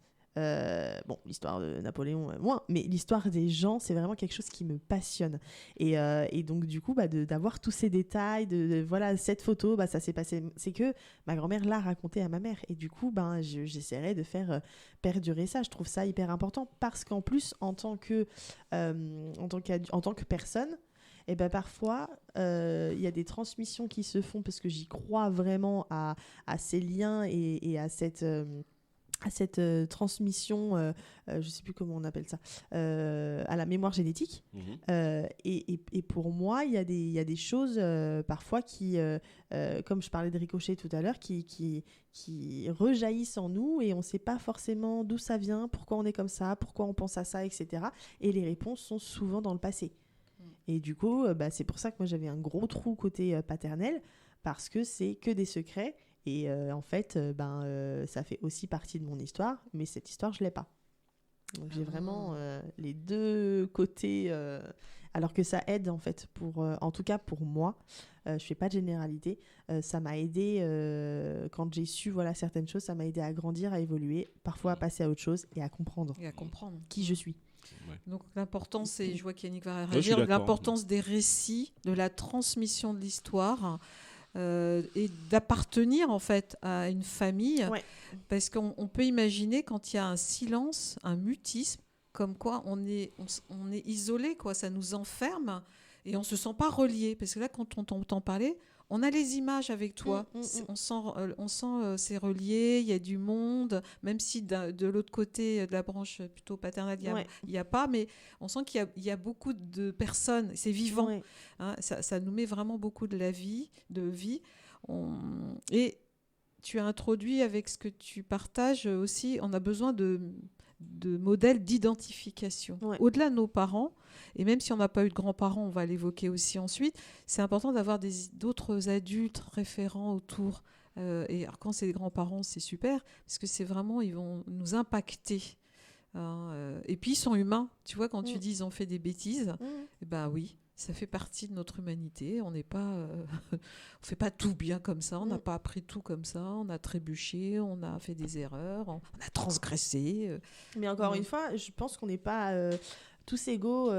L'histoire de Napoléon, moins, mais l'histoire des gens, c'est vraiment quelque chose qui me passionne. Et donc, du coup, d'avoir tous ces détails, voilà, cette photo, ça s'est passé. C'est que ma grand-mère l'a raconté à ma mère. Et du coup, j'essaierai de faire perdurer ça. Je trouve ça hyper important parce qu'en plus, en tant que personne, et parfois, il y a des transmissions qui se font parce que j'y crois vraiment à ces liens et à cette transmission, je sais plus comment on appelle ça, à la mémoire génétique. Et pour moi, il y a des choses parfois qui, comme je parlais de ricochet tout à l'heure, qui rejaillissent en nous et on ne sait pas forcément d'où ça vient, pourquoi on est comme ça, pourquoi on pense à ça, etc. Et les réponses sont souvent dans le passé. Et du coup, c'est pour ça que moi j'avais un gros trou côté paternel, parce que c'est que des secrets. Et en fait, ça fait aussi partie de mon histoire, mais cette histoire, je ne l'ai pas. Donc, j'ai vraiment les deux côtés, alors que ça aide, en fait, en tout cas pour moi. Je ne fais pas de généralité. Ça m'a aidé, quand j'ai su certaines choses, ça m'a aidé à grandir, à évoluer, parfois à passer à autre chose et à comprendre, qui je suis. Donc l'importance, c'est, je vois qu'Yannick va je suis réagir, d'accord. l'importance des récits, de la transmission de l'histoire et d'appartenir en fait à une famille. Ouais. Parce qu'on peut imaginer quand il y a un silence, un mutisme, comme quoi on est isolé, quoi, ça nous enferme et on se sent pas relié. Parce que là, quand on t'entend parler, on a les images avec toi. On sent c'est relié, il y a du monde, même si de l'autre côté de la branche plutôt paternelle, il y a pas, mais on sent qu'il y a beaucoup de personnes, c'est vivant. Ouais. Hein, ça nous met vraiment beaucoup de vie. Et tu as introduit avec ce que tu partages aussi, on a besoin de modèles d'identification. Ouais. Au-delà de nos parents, et même si on n'a pas eu de grands-parents, on va l'évoquer aussi ensuite, c'est important d'avoir d'autres adultes référents autour. Et alors quand c'est des grands-parents, c'est super, parce que c'est vraiment, ils vont nous impacter. Et puis ils sont humains. Tu vois, quand tu dis ils ont fait des bêtises, eh ben oui, ça fait partie de notre humanité. On n'est pas, on fait pas tout bien comme ça. On n'a pas appris tout comme ça. On a trébuché, on a fait des erreurs, on a transgressé. Mais encore une fois, je pense qu'on n'est pas tous égaux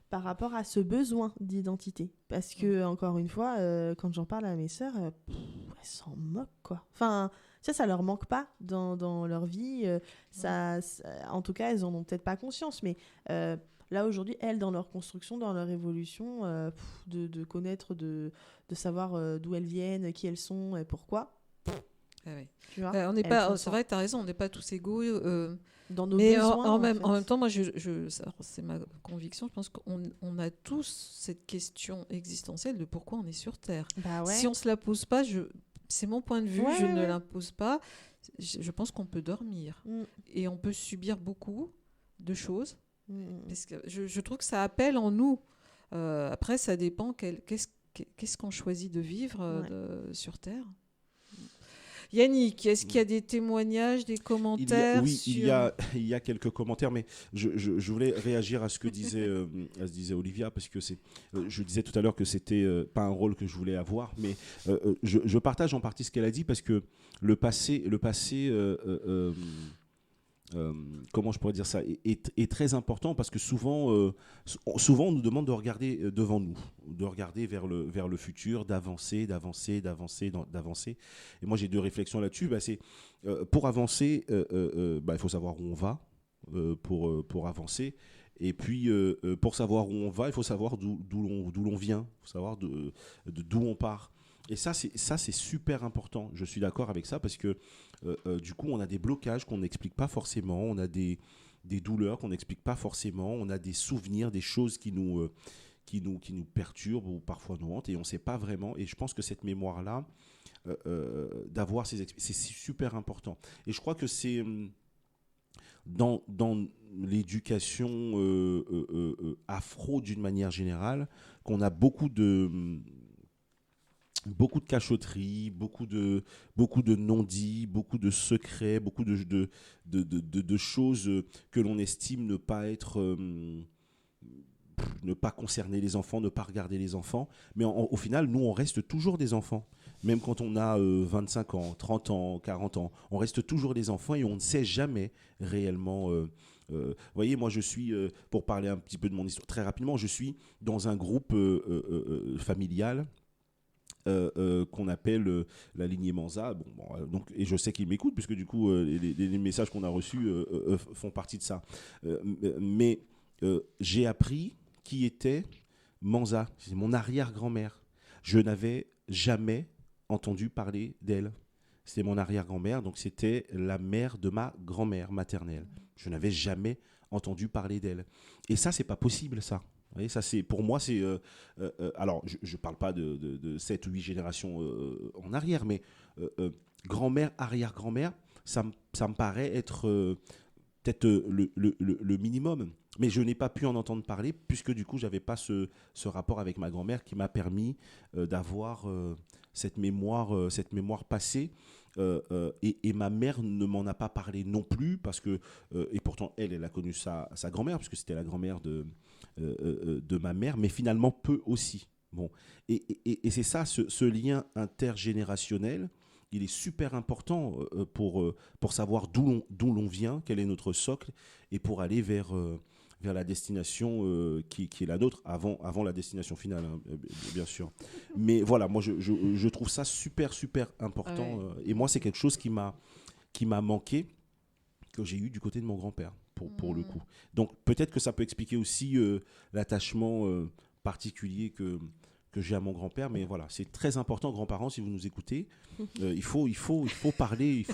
par rapport à ce besoin d'identité. Parce que, encore une fois, quand j'en parle à mes sœurs, elles s'en moquent, quoi. Enfin, ça leur manque pas dans leur vie. En tout cas, elles en ont peut-être pas conscience, mais là, aujourd'hui, elles, dans leur construction, dans leur évolution, de connaître, de savoir d'où elles viennent, qui elles sont et pourquoi. Ah ouais. Tu vois, on n'est pas, c'est vrai, tu as raison, on n'est pas tous égaux. Dans nos mais besoins, en même temps, moi, c'est ma conviction, je pense qu'on a tous cette question existentielle de pourquoi on est sur Terre. Bah ouais. Si on ne se la pose pas, c'est mon point de vue, je ne l'impose pas, je pense qu'on peut dormir. Et on peut subir beaucoup de choses. Parce que je trouve que ça appelle en nous. Après, ça dépend qu'est-ce qu'on choisit de vivre sur Terre. Yannick, est-ce qu'il y a des témoignages, des commentaires il y a quelques commentaires, mais je voulais réagir à ce que disait Olivia, parce que je disais tout à l'heure que c'était pas un rôle que je voulais avoir, mais je partage en partie ce qu'elle a dit, parce que le passé comment je pourrais dire ça, est très important, parce que souvent on nous demande de regarder devant nous, de regarder vers le futur, d'avancer. Et moi j'ai deux réflexions là-dessus. C'est pour avancer, il faut savoir où on va pour avancer. Et puis pour savoir où on va, il faut savoir d'où l'on vient, il faut savoir d'où on part. Et ça, c'est super important. Je suis d'accord avec ça, parce que du coup, on a des blocages qu'on n'explique pas forcément. On a des douleurs qu'on n'explique pas forcément. On a des souvenirs, des choses qui nous perturbent ou parfois nous hantent, et on ne sait pas vraiment. Et je pense que cette mémoire-là, d'avoir c'est super important. Et je crois que c'est dans l'éducation afro d'une manière générale qu'on a beaucoup de cachotteries, beaucoup de non-dits, beaucoup de secrets, beaucoup de choses que l'on estime ne pas concerner les enfants, ne pas regarder les enfants. Mais au final, nous, on reste toujours des enfants. Même quand on a 25 ans, 30 ans, 40 ans, on reste toujours des enfants, et on ne sait jamais réellement... Vous voyez, moi je suis, pour parler un petit peu de mon histoire très rapidement, je suis dans un groupe familial qu'on appelle la lignée Manza. Donc, et je sais qu'ils m'écoutent, puisque du coup les messages qu'on a reçus font partie de ça. Mais j'ai appris qui était Manza. C'est mon arrière-grand-mère. Je n'avais jamais entendu parler d'elle. C'était mon arrière-grand-mère, donc c'était la mère de ma grand-mère maternelle. Je n'avais jamais entendu parler d'elle. Et ça, c'est pas possible, ça. Vous voyez, ça, pour moi, c'est... alors, je ne parle pas de 7 ou 8 générations en arrière, mais grand-mère, arrière-grand-mère, ça me paraît être peut-être le minimum. Mais je n'ai pas pu en entendre parler, puisque du coup, je n'avais pas ce rapport avec ma grand-mère qui m'a permis d'avoir cette mémoire passée. Et ma mère ne m'en a pas parlé non plus, parce que... et pourtant, elle a connu sa grand-mère, puisque c'était la grand-mère de ma mère, mais finalement peu aussi. Bon. Et c'est ça, ce lien intergénérationnel, il est super important pour savoir d'où l'on vient, quel est notre socle, et pour aller vers vers la destination qui est la nôtre, avant la destination finale, hein, bien sûr. Mais voilà, moi je trouve ça super, super important. Et moi, c'est quelque chose qui m'a manqué, que j'ai eu du côté de mon grand-père, pour le coup. Donc peut-être que ça peut expliquer aussi l'attachement particulier que j'ai à mon grand-père, mais voilà, c'est très important, grands-parents, si vous nous écoutez, il faut parler,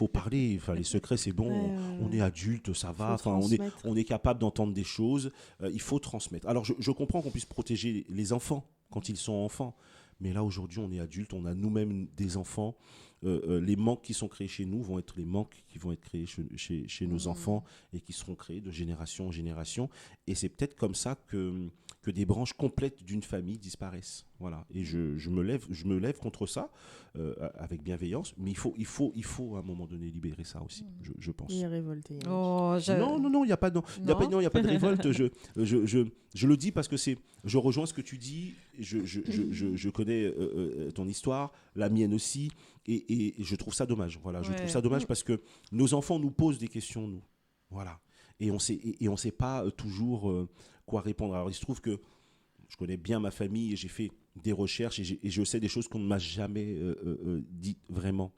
enfin, les secrets c'est bon, on est adulte, ça va, enfin, on est capable d'entendre des choses, il faut transmettre. Alors je comprends qu'on puisse protéger les enfants quand ils sont enfants, mais là aujourd'hui on est adulte, on a nous-mêmes des enfants, les manques qui sont créés chez nous vont être les manques qui vont être créés chez nos enfants et qui seront créés de génération en génération, et c'est peut-être comme ça que des branches complètes d'une famille disparaissent. Voilà. Et je me lève contre ça avec bienveillance, mais il faut à un moment donné libérer ça aussi, je pense. Il est révolté. Non, il n'y a pas de révolte. Je le dis parce que je rejoins ce que tu dis, je connais ton histoire, la mienne aussi, et je trouve ça dommage. Voilà, je trouve ça dommage parce que nos enfants nous posent des questions, nous. Voilà. Et on sait pas toujours quoi répondre. Alors il se trouve que je connais bien ma famille et j'ai fait des recherches et je sais des choses qu'on ne m'a jamais dites vraiment.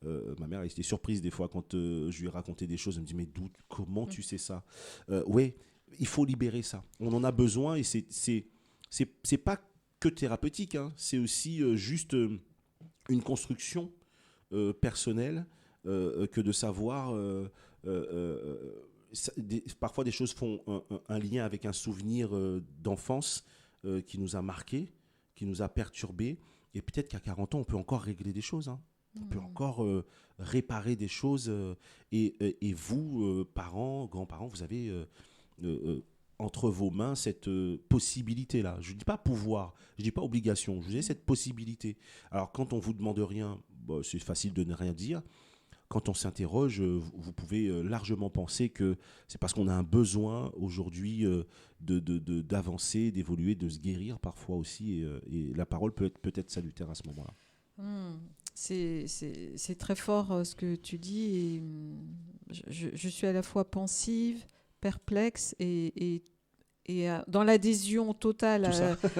Ma mère a été surprise des fois quand je lui ai raconté des choses. Elle me dit mais comment tu sais ça? Ouais, il faut libérer ça. On en a besoin et c'est pas que thérapeutique, hein. C'est aussi juste une construction personnelle que de savoir. Parfois des choses font un lien avec un souvenir d'enfance qui nous a marqué, qui nous a perturbé, et peut-être qu'à 40 ans on peut encore régler des choses, hein. On peut encore réparer des choses, et vous, parents, grands-parents, vous avez entre vos mains cette possibilité-là. Je ne dis pas pouvoir, je ne dis pas obligation, je vous ai cette possibilité. Alors quand on ne vous demande rien, c'est facile de ne rien dire. Quand on s'interroge, vous pouvez largement penser que c'est parce qu'on a un besoin aujourd'hui d'avancer, d'évoluer, de se guérir parfois aussi. Et la parole peut être salutaire à ce moment-là. C'est très fort ce que tu dis. Et, je suis à la fois pensive, perplexe et dans l'adhésion totale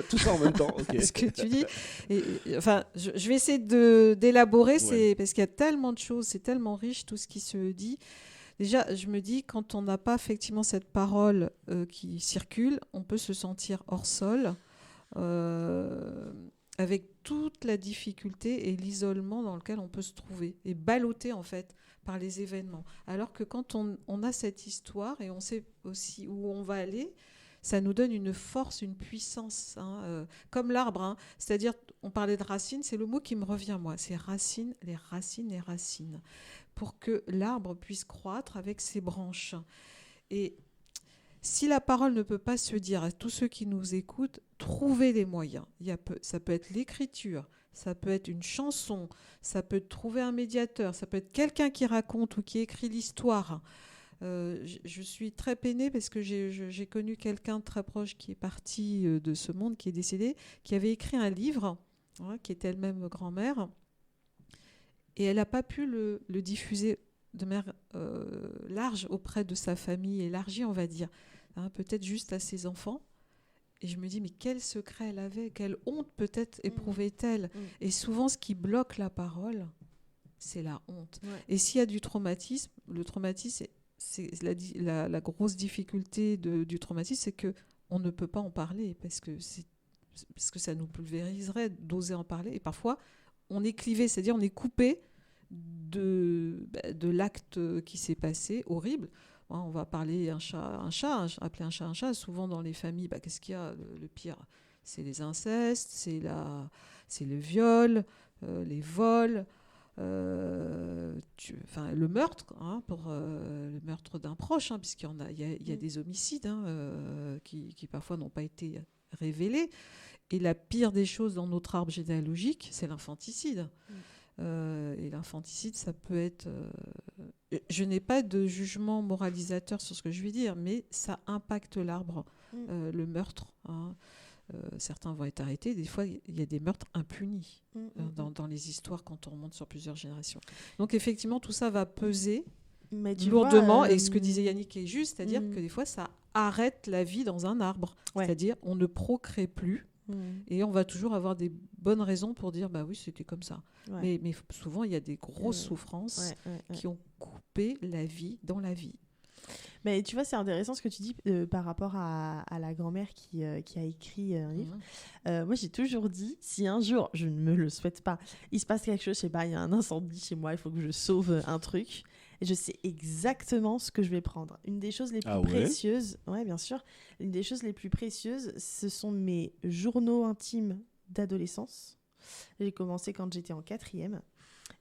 tout ça en même temps. Okay. Ce que tu dis. Enfin, je vais essayer d'élaborer, parce qu'il y a tellement de choses, c'est tellement riche tout ce qui se dit. Déjà, je me dis, quand on n'a pas effectivement cette parole qui circule, on peut se sentir hors sol, avec toute la difficulté et l'isolement dans lequel on peut se trouver, et ballotté en fait par les événements. Alors que quand on a cette histoire et on sait aussi où on va aller, ça nous donne une force, une puissance, hein, comme l'arbre. Hein. C'est-à-dire, on parlait de racines, c'est le mot qui me revient, moi. C'est racines, les racines, pour que l'arbre puisse croître avec ses branches. Et si la parole ne peut pas se dire à tous ceux qui nous écoutent, trouvez des moyens. Ça peut être l'écriture, ça peut être une chanson, ça peut être trouver un médiateur, ça peut être quelqu'un qui raconte ou qui écrit l'histoire. Je suis très peinée parce que j'ai connu quelqu'un de très proche qui est parti de ce monde, qui est décédé, qui avait écrit un livre, qui était elle-même grand-mère, et elle n'a pas pu le diffuser de manière large auprès de sa famille élargie, on va dire, hein, peut-être juste à ses enfants. Et je me dis, mais quel secret elle avait, quelle honte peut-être éprouvait-elle. Et souvent, ce qui bloque la parole, c'est la honte. Ouais. Et s'il y a du traumatisme, le traumatisme, c'est la grosse difficulté du traumatisme, c'est qu'on ne peut pas en parler parce que ça nous pulvériserait d'oser en parler. Et parfois, on est clivé, c'est-à-dire on est coupé de l'acte qui s'est passé, horrible. On va parler appeler un chat. Souvent dans les familles, qu'est-ce qu'il y a le pire? C'est les incestes, c'est le viol, les vols. Le meurtre, hein, pour le meurtre d'un proche, hein, puisqu'il y a des homicides qui parfois n'ont pas été révélés. Et la pire des choses dans notre arbre généalogique, c'est l'infanticide. Et l'infanticide, ça peut être... je n'ai pas de jugement moralisateur sur ce que je vais dire, mais ça impacte l'arbre, le meurtre. Hein. Certains vont être arrêtés. Des fois, il y a des meurtres impunis dans les histoires quand on remonte sur plusieurs générations. Donc, effectivement, tout ça va peser Mais tu lourdement. vois, Et ce que disait Yannick est juste, c'est-à-dire que des fois, ça arrête la vie dans un arbre. C'est-à-dire, on ne procrée plus. Et on va toujours avoir des bonnes raisons pour dire bah oui, c'était comme ça. Mais souvent, il y a des grosses souffrances qui ont coupé la vie dans la vie. Mais tu vois, c'est intéressant ce que tu dis par rapport à la grand-mère qui a écrit un livre. Moi, j'ai toujours dit, si un jour, je ne me le souhaite pas, il se passe quelque chose, je sais pas, il y a un incendie chez moi, il faut que je sauve un truc, et je sais exactement ce que je vais prendre. Une des choses les plus précieuses, bien sûr, une des choses les plus précieuses, ce sont mes journaux intimes d'adolescence. J'ai commencé quand j'étais en 4e,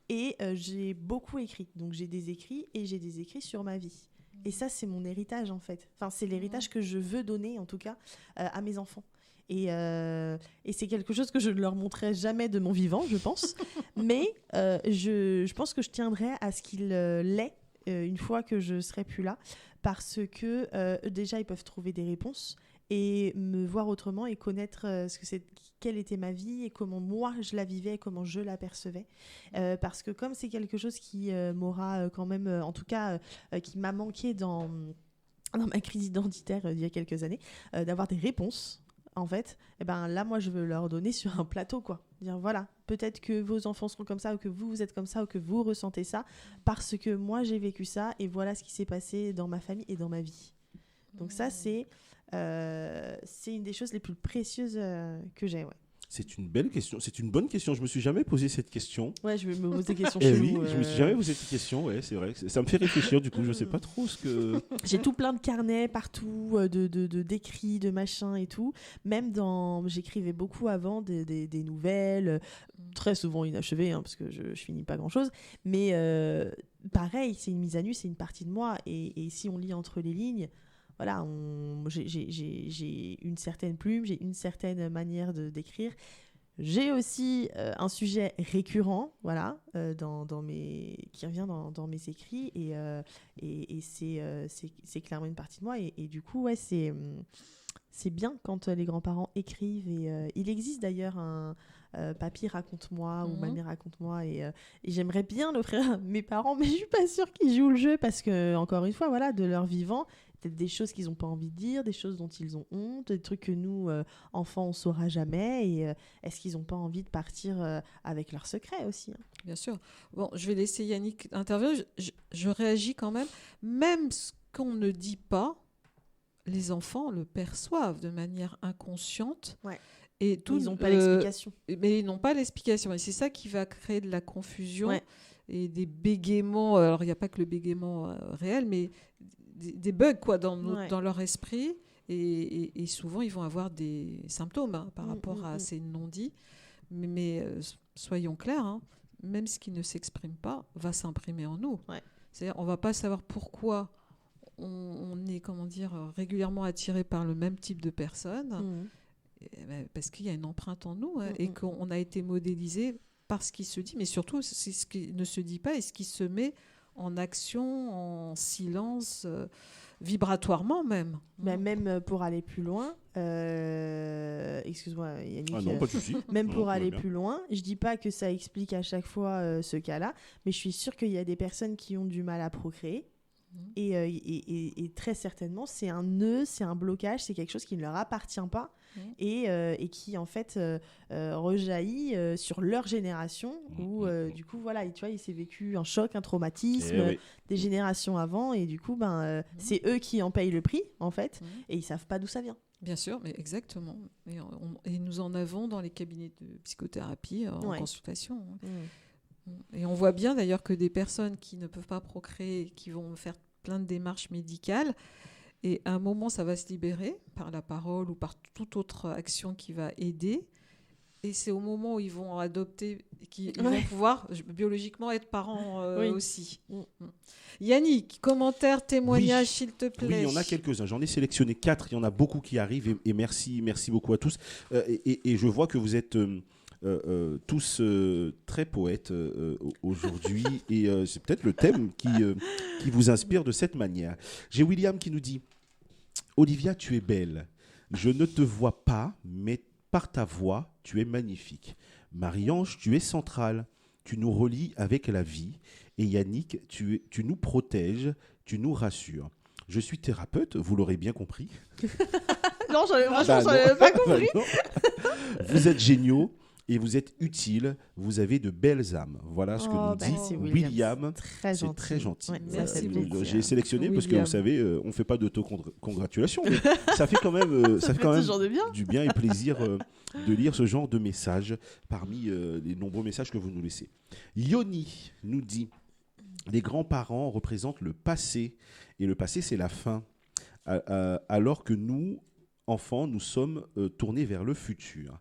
et j'ai beaucoup écrit. Donc, j'ai des écrits, et j'ai des écrits sur ma vie. Et ça, c'est mon héritage, en fait. Enfin, c'est l'héritage que je veux donner, en tout cas, à mes enfants. Et c'est quelque chose que je ne leur montrerai jamais de mon vivant, je pense. Mais je pense que je tiendrai à ce qu'il l'ait une fois que je ne serai plus là. Parce que, déjà, ils peuvent trouver des réponses et me voir autrement et connaître quelle était ma vie et comment moi je la vivais et comment je la percevais. Parce que comme c'est quelque chose qui m'aura quand même, en tout cas, qui m'a manqué dans ma crise identitaire il y a quelques années, d'avoir des réponses, en fait, et ben là, moi, je veux leur donner sur un plateau, quoi. Dire, voilà, peut-être que vos enfants seront comme ça, ou que vous êtes comme ça, ou que vous ressentez ça, parce que moi, j'ai vécu ça, et voilà ce qui s'est passé dans ma famille et dans ma vie. Donc ça, c'est une des choses les plus précieuses que j'ai, C'est une belle question, c'est une bonne question. Je me suis jamais posé cette question. Ouais, je vais me poser des questions chez vous. Je me suis jamais posé cette question. Ouais, c'est vrai. Ça me fait réfléchir. Du coup, je sais pas trop ce que. J'ai tout plein de carnets partout, d'écrits, de machins et tout. Même j'écrivais beaucoup avant des nouvelles, très souvent inachevées, parce que je finis pas grand chose. Mais pareil, c'est une mise à nu, c'est une partie de moi. Et si on lit entre les lignes. Voilà, j'ai une certaine plume, j'ai une certaine manière d'écrire. J'ai aussi un sujet récurrent, voilà, qui revient dans mes écrits, et c'est clairement une partie de moi. Et du coup, ouais, c'est bien quand les grands-parents écrivent. Et il existe d'ailleurs un Papy raconte-moi ou Mamie raconte-moi, et j'aimerais bien l'offrir à mes parents, mais je suis pas sûre qu'ils jouent le jeu parce que, encore une fois, voilà, de leur vivant, peut-être des choses qu'ils n'ont pas envie de dire, des choses dont ils ont honte, des trucs que nous, enfants, on ne saura jamais. Et est-ce qu'ils n'ont pas envie de partir avec leurs secrets aussi, Bien sûr. Bon, je vais laisser Yannick intervenir. Je réagis quand même. Même ce qu'on ne dit pas, les enfants le perçoivent de manière inconsciente. Ouais. Et ils n'ont pas l'explication. Mais ils n'ont pas l'explication. Et c'est ça qui va créer de la confusion et des bégaiements. Alors, il n'y a pas que le bégaiement réel, mais des bugs dans leur esprit. Et souvent, ils vont avoir des symptômes par rapport à ces non-dits. Mais soyons clairs, même ce qui ne s'exprime pas va s'imprimer en nous. Ouais. C'est-à-dire, on ne va pas savoir pourquoi on est, régulièrement attiré par le même type de personnes. Parce qu'il y a une empreinte en nous et qu'on a été modélisé par ce qui se dit, mais surtout c'est ce qui ne se dit pas et ce qui se met en action, en silence, vibratoirement même. Même pour aller plus loin, excuse-moi Yannick, non, pas de souci. Même pour aller plus loin, je dis pas que ça explique à chaque fois ce cas-là, mais je suis sûre qu'il y a des personnes qui ont du mal à procréer. Et très certainement c'est un nœud, c'est un blocage, c'est quelque chose qui ne leur appartient pas et qui en fait rejaillit sur leur génération où du coup voilà, tu vois, il s'est vécu un choc, un traumatisme des générations avant, et du coup c'est eux qui en payent le prix en fait, et ils savent pas d'où ça vient. Bien sûr, mais exactement. Et nous en avons dans les cabinets de psychothérapie en consultation. Et on voit bien d'ailleurs que des personnes qui ne peuvent pas procréer, qui vont faire plein de démarches médicales, et à un moment ça va se libérer par la parole ou par toute autre action qui va aider, et c'est au moment où ils vont adopter qu'ils vont pouvoir biologiquement être parents aussi. Yannick, commentaires, témoignages, s'il te plaît. Oui, il y en a quelques-uns. J'en ai sélectionné 4. Il y en a beaucoup qui arrivent, et merci beaucoup à tous. Et je vois que vous êtes tous très poètes aujourd'hui, et c'est peut-être le thème qui vous inspire de cette manière. J'ai William qui nous dit: Olivia, tu es belle. Je ne te vois pas, mais par ta voix, tu es magnifique. Marie-Ange, tu es centrale. Tu nous relis avec la vie, Et Yannick, tu nous protèges, tu nous rassures. Je suis thérapeute, vous l'aurez bien compris. Non, franchement, Bah j'en avais pas compris. Bah non. Vous êtes géniaux et vous êtes utiles. Vous avez de belles âmes. Voilà ce que nous dit merci, William. Très C'est gentil. très gentil. Ouais, Merci beaucoup. J'ai sélectionné parce que William. vous savez, on ne fait pas d'auto-congratulation. Mais ça fait quand même, ça fait quand même toujours de bien. du bien et plaisir de lire ce genre de messages parmi les nombreux messages que vous nous laissez. Yoni nous dit: les grands-parents représentent le passé et le passé, c'est la fin. Alors que nous, enfants, nous sommes tournés vers le futur.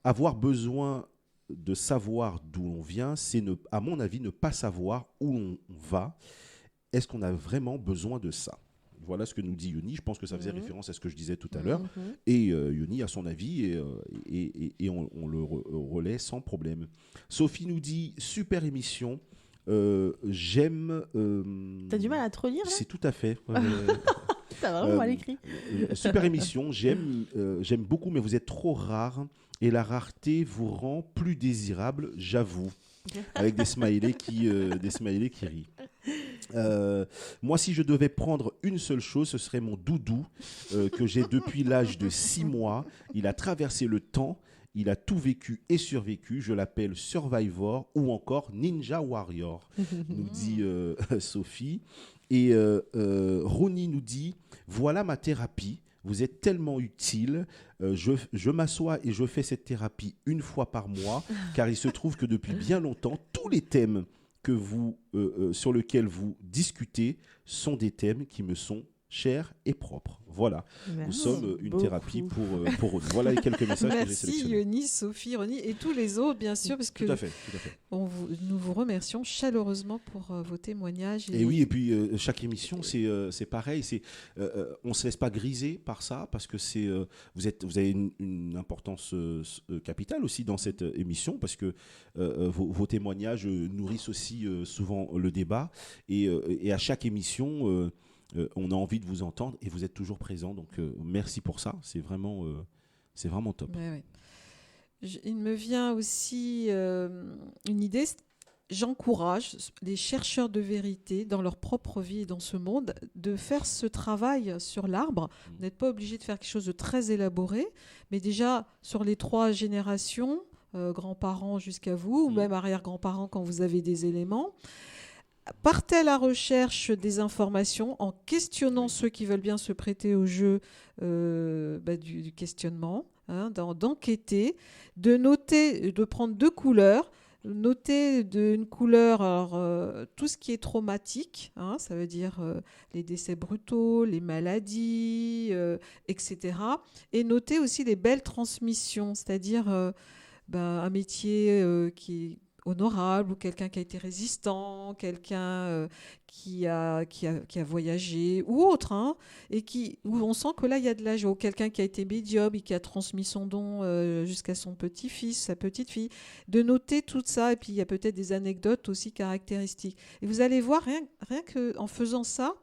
Avoir besoin de savoir d'où on vient, c'est, à mon avis, ne pas savoir où on va. Est-ce qu'on a vraiment besoin de ça ? Voilà ce que nous dit Yoni. Je pense que ça faisait référence à ce que je disais tout à l'heure. Et Yoni a son avis et on le relaie sans problème. Sophie nous dit: super émission. J'aime. T'as du mal à te relire là ? C'est tout à fait. T'as vraiment mal écrit. Super émission. J'aime beaucoup, mais vous êtes trop rare et la rareté vous rend plus désirable, j'avoue. Avec des smileys qui rient. Moi, si je devais prendre une seule chose, ce serait mon doudou que j'ai depuis l'âge de 6 mois. Il a traversé le temps. Il a tout vécu et survécu. Je l'appelle Survivor ou encore Ninja Warrior, nous dit Sophie. Et Ronnie nous dit: voilà ma thérapie. Vous êtes tellement utile. Je m'assois et je fais cette thérapie une fois par mois, car il se trouve que depuis bien longtemps, tous les thèmes sur lesquels vous discutez sont des thèmes qui me sont chers et propres. Voilà, nous sommes une thérapie pour eux. Voilà les quelques messages que j'ai Merci sélectionnés. Yoni, Sophie, Ronnie et tous les autres, bien sûr, parce que Tout à fait. nous vous remercions chaleureusement pour vos témoignages. Et oui, et puis chaque émission, c'est pareil. On ne se laisse pas griser par ça, parce que vous avez une importance capitale aussi dans cette émission, parce que vos témoignages nourrissent aussi souvent le débat. Et à chaque émission, on a envie de vous entendre et vous êtes toujours présents. Donc merci pour ça. C'est vraiment top. Ouais. Il me vient aussi une idée. J'encourage les chercheurs de vérité dans leur propre vie et dans ce monde de faire ce travail sur l'arbre. Vous n'êtes pas obligé de faire quelque chose de très élaboré, mais déjà sur les 3 générations, grands-parents jusqu'à vous, ou même arrière-grands-parents quand vous avez des éléments. Partez à la recherche des informations en questionnant ceux qui veulent bien se prêter au jeu du questionnement, d'enquêter, de noter, de prendre 2 couleurs. Noter d'une couleur tout ce qui est traumatique, ça veut dire les décès brutaux, les maladies, etc. Et noter aussi les belles transmissions, c'est-à-dire un métier qui est honorable, ou quelqu'un qui a été résistant, quelqu'un qui a voyagé, ou autre, et où on sent que là, il y a de la joie, ou quelqu'un qui a été médium et qui a transmis son don jusqu'à son petit-fils, sa petite-fille, de noter tout ça, et puis il y a peut-être des anecdotes aussi caractéristiques. Et vous allez voir, rien qu'en faisant ça,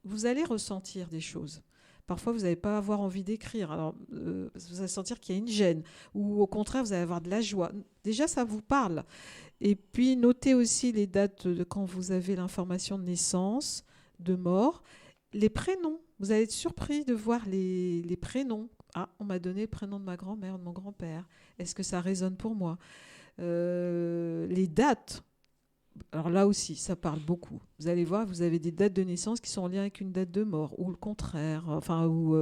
vous allez ressentir des choses. Parfois, vous n'allez pas avoir envie d'écrire. Alors, vous allez sentir qu'il y a une gêne. Ou au contraire, vous allez avoir de la joie. Déjà, ça vous parle. Et puis, notez aussi les dates de quand vous avez l'information de naissance, de mort. Les prénoms. Vous allez être surpris de voir les prénoms. Ah, on m'a donné le prénom de ma grand-mère, de mon grand-père. Est-ce que ça résonne pour moi ? Les dates. Alors là aussi, ça parle beaucoup. Vous allez voir, vous avez des dates de naissance qui sont en lien avec une date de mort, ou le contraire, ou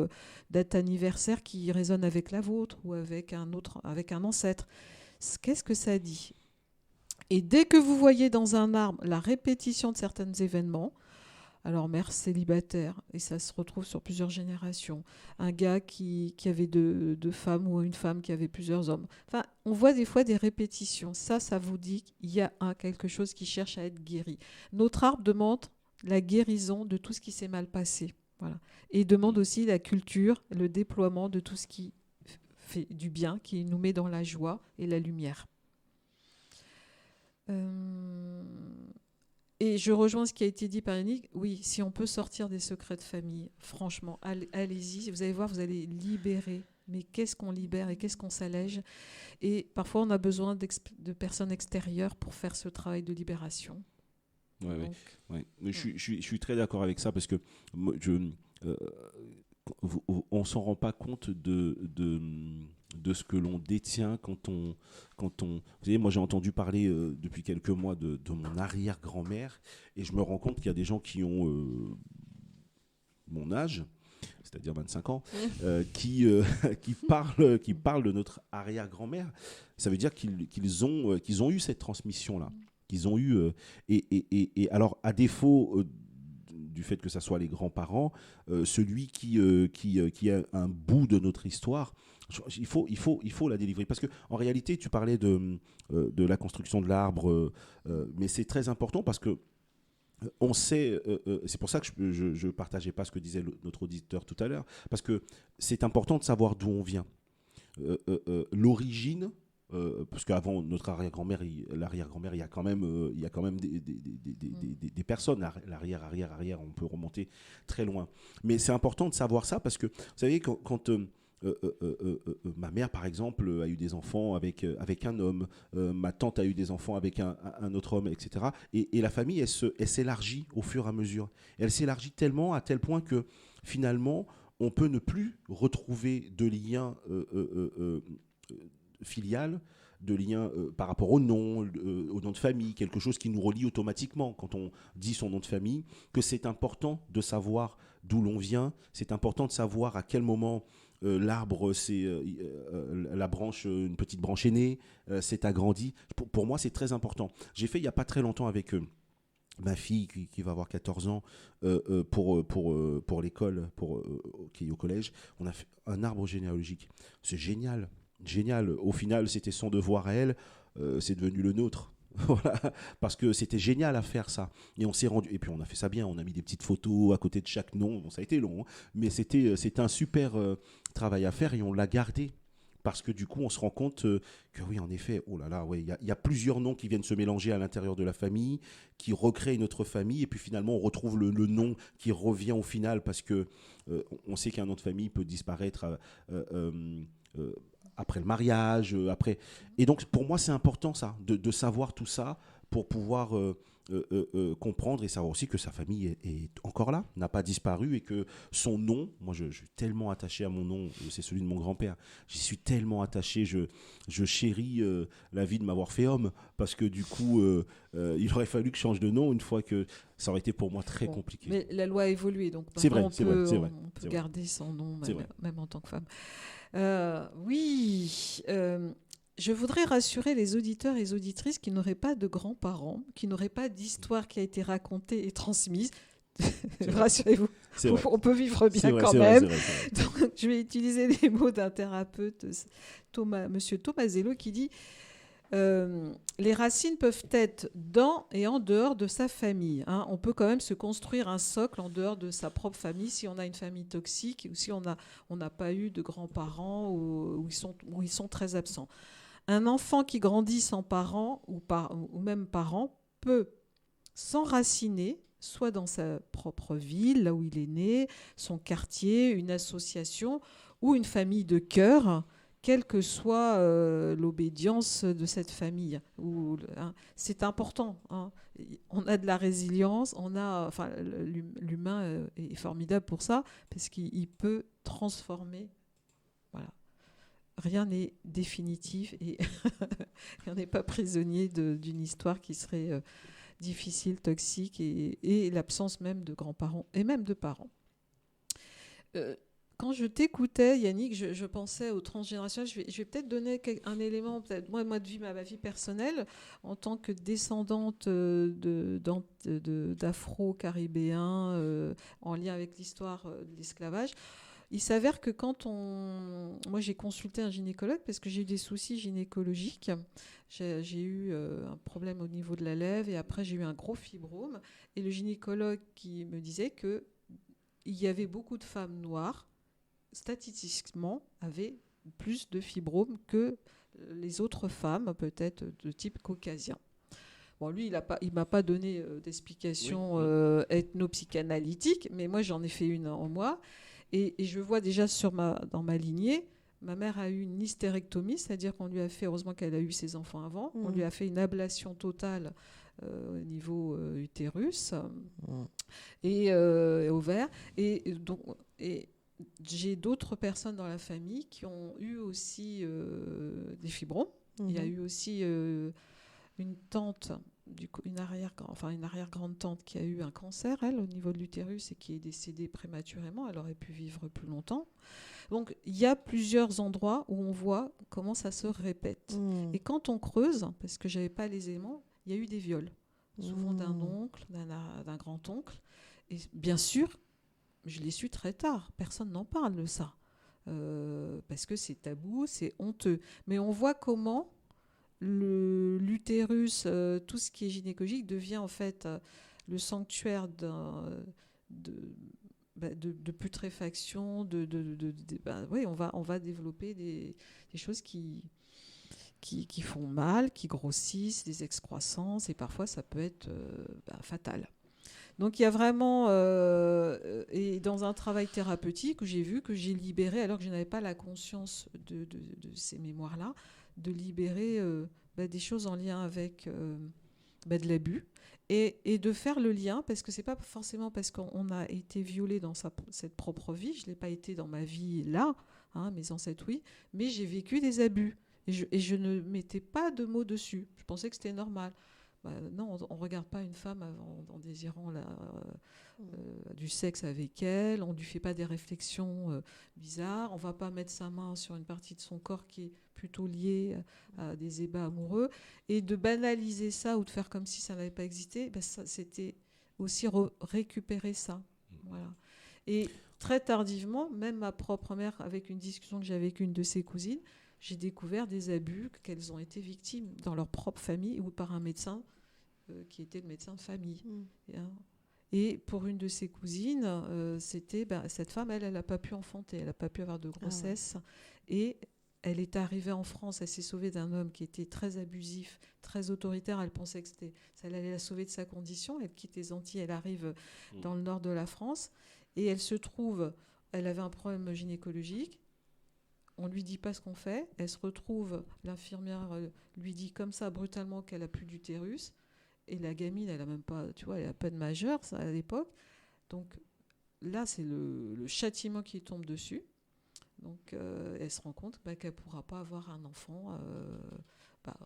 date anniversaire qui résonne avec la vôtre, ou avec un ancêtre. Qu'est-ce que ça dit ? Et dès que vous voyez dans un arbre la répétition de certains événements, alors mère célibataire, et ça se retrouve sur plusieurs générations, un gars qui avait 2 femmes, ou une femme qui avait plusieurs hommes. Enfin, on voit des fois des répétitions. Ça vous dit qu'il y a quelque chose qui cherche à être guéri. Notre arbre demande la guérison de tout ce qui s'est mal passé. Voilà. Et demande aussi la culture, le déploiement de tout ce qui fait du bien, qui nous met dans la joie et la lumière. Et je rejoins ce qui a été dit par Yannick. Oui, si on peut sortir des secrets de famille, franchement, allez-y. Vous allez voir, vous allez libérer Mais qu'est-ce qu'on libère et qu'est-ce qu'on s'allège? Et parfois, on a besoin de personnes extérieures pour faire ce travail de libération. Ouais. Je suis très d'accord avec ça parce que on ne s'en rend pas compte de ce que l'on détient quand on... Vous savez, moi j'ai entendu parler depuis quelques mois de mon arrière-grand-mère et je me rends compte qu'il y a des gens qui ont mon âge, c'est-à-dire 25 ans, qui parlent de notre arrière-grand-mère. Ça veut dire qu'ils ont eu cette transmission-là. Qu'ils ont eu... et alors, à défaut du fait que ce soit les grands-parents, celui qui a un bout de notre histoire, il faut la délivrer. Parce qu'en réalité, tu parlais de la construction de l'arbre, mais c'est très important parce que on sait, c'est pour ça que je ne partageais pas ce que disait notre auditeur tout à l'heure, parce que c'est important de savoir d'où on vient. L'origine, parce qu'avant notre arrière-grand-mère, l'arrière-grand-mère, il y a quand même des personnes, l'arrière, on peut remonter très loin. Mais c'est important de savoir ça parce que, vous savez, quand ma mère, par exemple, a eu des enfants avec un homme, ma tante a eu des enfants avec un autre homme, etc. Et la famille, elle s'élargit au fur et à mesure. Elle s'élargit tellement, à tel point que, finalement, on peut ne plus retrouver de lien filial, de lien par rapport au nom de famille, quelque chose qui nous relie automatiquement quand on dit son nom de famille, que c'est important de savoir d'où l'on vient, c'est important de savoir à quel moment l'arbre, c'est la branche, une petite branche est née, s'est agrandie. Pour moi, c'est très important. J'ai fait il n'y a pas très longtemps avec ma fille qui va avoir 14 ans pour l'école, qui est au collège, on a fait un arbre généalogique. C'est génial. Génial. Au final, c'était son devoir à elle, c'est devenu le nôtre. Voilà, parce que c'était génial à faire ça. Et on s'est rendu. Et puis on a fait ça bien. On a mis des petites photos à côté de chaque nom. Bon, ça a été long, hein, mais c'était un super travail à faire et on l'a gardé. Parce que du coup, on se rend compte que oui, en effet, oh là là, ouais, il y a plusieurs noms qui viennent se mélanger à l'intérieur de la famille, qui recréent notre famille, et puis finalement, on retrouve le nom qui revient au final, parce que on sait qu'un nom de famille peut disparaître après le mariage, après. Et donc, pour moi, c'est important ça, de savoir tout ça pour pouvoir comprendre et savoir aussi que sa famille est encore là, n'a pas disparu et que son nom, moi je suis tellement attaché à mon nom, c'est celui de mon grand-père, j'y suis tellement attaché, je chéris la vie de m'avoir fait homme parce que du coup, il aurait fallu que je change de nom une fois que ça aurait été pour moi très compliqué. Mais la loi a évolué, donc c'est vrai, on c'est peut, vrai, on peut garder son nom, même en tant que femme. Je voudrais rassurer les auditeurs et les auditrices qui n'auraient pas de grands-parents, qui n'auraient pas d'histoire qui a été racontée et transmise. Rassurez-vous, on peut vivre bien quand même. Donc, je vais utiliser les mots d'un thérapeute, Monsieur Tomasello, qui dit les racines peuvent être dans et en dehors de sa famille. Hein. On peut quand même se construire un socle en dehors de sa propre famille si on a une famille toxique ou si on n'a pas eu de grands-parents où ils sont très absents. Un enfant qui grandit sans parents ou même parents peut s'enraciner soit dans sa propre ville, là où il est né, son quartier, une association ou une famille de cœur, quelle que soit l'obédience de cette famille. C'est important. Hein. On a de la résilience, l'humain est formidable pour ça, parce qu'il peut transformer. Voilà. Rien n'est définitif et on n'est pas prisonnier d'une histoire qui serait difficile, toxique et l'absence même de grands-parents et même de parents. Quand je t'écoutais, Yannick, je pensais au transgénérationnel. Je vais peut-être donner un élément, peut-être moi de vie, ma vie personnelle, en tant que descendante d'Afro-Caribéens en lien avec l'histoire de l'esclavage. Il s'avère que moi j'ai consulté un gynécologue parce que j'ai eu des soucis gynécologiques. J'ai eu un problème au niveau de la lèvre et après j'ai eu un gros fibrome. Et le gynécologue qui me disait qu'il y avait beaucoup de femmes noires, statistiquement, avaient plus de fibromes que les autres femmes, peut-être de type caucasien. Bon, lui, il m'a pas donné d'explication ethnopsychanalytique, mais moi j'en ai fait une en moi. Et je vois déjà dans ma lignée Ma mère a eu une hystérectomie, c'est-à-dire qu'on lui a fait, heureusement qu'elle a eu ses enfants avant, on lui a fait une ablation totale au niveau utérus et ovaire. Et j'ai d'autres personnes dans la famille qui ont eu aussi des fibromes. Il y a eu aussi une tante, une arrière-grande tante qui a eu un cancer, elle, au niveau de l'utérus et qui est décédée prématurément. Elle aurait pu vivre plus longtemps. Donc, il y a plusieurs endroits où on voit comment ça se répète. Et quand on creuse, parce que je n'avais pas les éléments, il y a eu des viols. Souvent d'un oncle, d'un grand-oncle. Et bien sûr, je l'ai su très tard. Personne n'en parle de ça. Parce que c'est tabou, c'est honteux. Mais on voit comment l'utérus, tout ce qui est gynécologique, devient en fait le sanctuaire de putréfaction, oui, on va développer des choses qui font mal, qui grossissent, des excroissances, et parfois ça peut être fatal. Donc il y a vraiment, et dans un travail thérapeutique où j'ai vu que j'ai libéré, alors que je n'avais pas la conscience de ces mémoires-là, de libérer des choses en lien avec de l'abus. Et de faire le lien, parce que c'est pas forcément parce qu'on a été violé dans cette propre vie, je l'ai pas été dans ma vie là, mes ancêtres oui, mais j'ai vécu des abus et je ne mettais pas de mots dessus. Je pensais que c'était normal. Non, on regarde pas une femme en désirant du sexe avec elle, on lui fait pas des réflexions bizarres, on va pas mettre sa main sur une partie de son corps qui est plutôt liée à des ébats amoureux, et de banaliser ça ou de faire comme si ça n'avait pas existé, c'était aussi récupérer ça. Voilà. Et très tardivement, même ma propre mère, avec une discussion que j'avais avec une de ses cousines, j'ai découvert des abus qu'elles ont été victimes dans leur propre famille ou par un médecin qui était le médecin de famille. Et pour une de ses cousines, c'était cette femme, elle n'a pas pu enfanter, elle n'a pas pu avoir de grossesse. Et elle est arrivée en France, elle s'est sauvée d'un homme qui était très abusif, très autoritaire. Elle pensait que ça allait la sauver de sa condition. Elle quitte les Antilles, elle arrive dans le nord de la France. Et elle se trouve, elle avait un problème gynécologique. On ne lui dit pas ce qu'on fait. Elle se retrouve, l'infirmière lui dit comme ça brutalement qu'elle n'a plus d'utérus. Et la gamine, elle n'a même pas, elle n'a pas de majeur ça, à l'époque. Donc là, c'est le châtiment qui tombe dessus. Donc elle se rend compte qu'elle ne pourra pas avoir un enfant.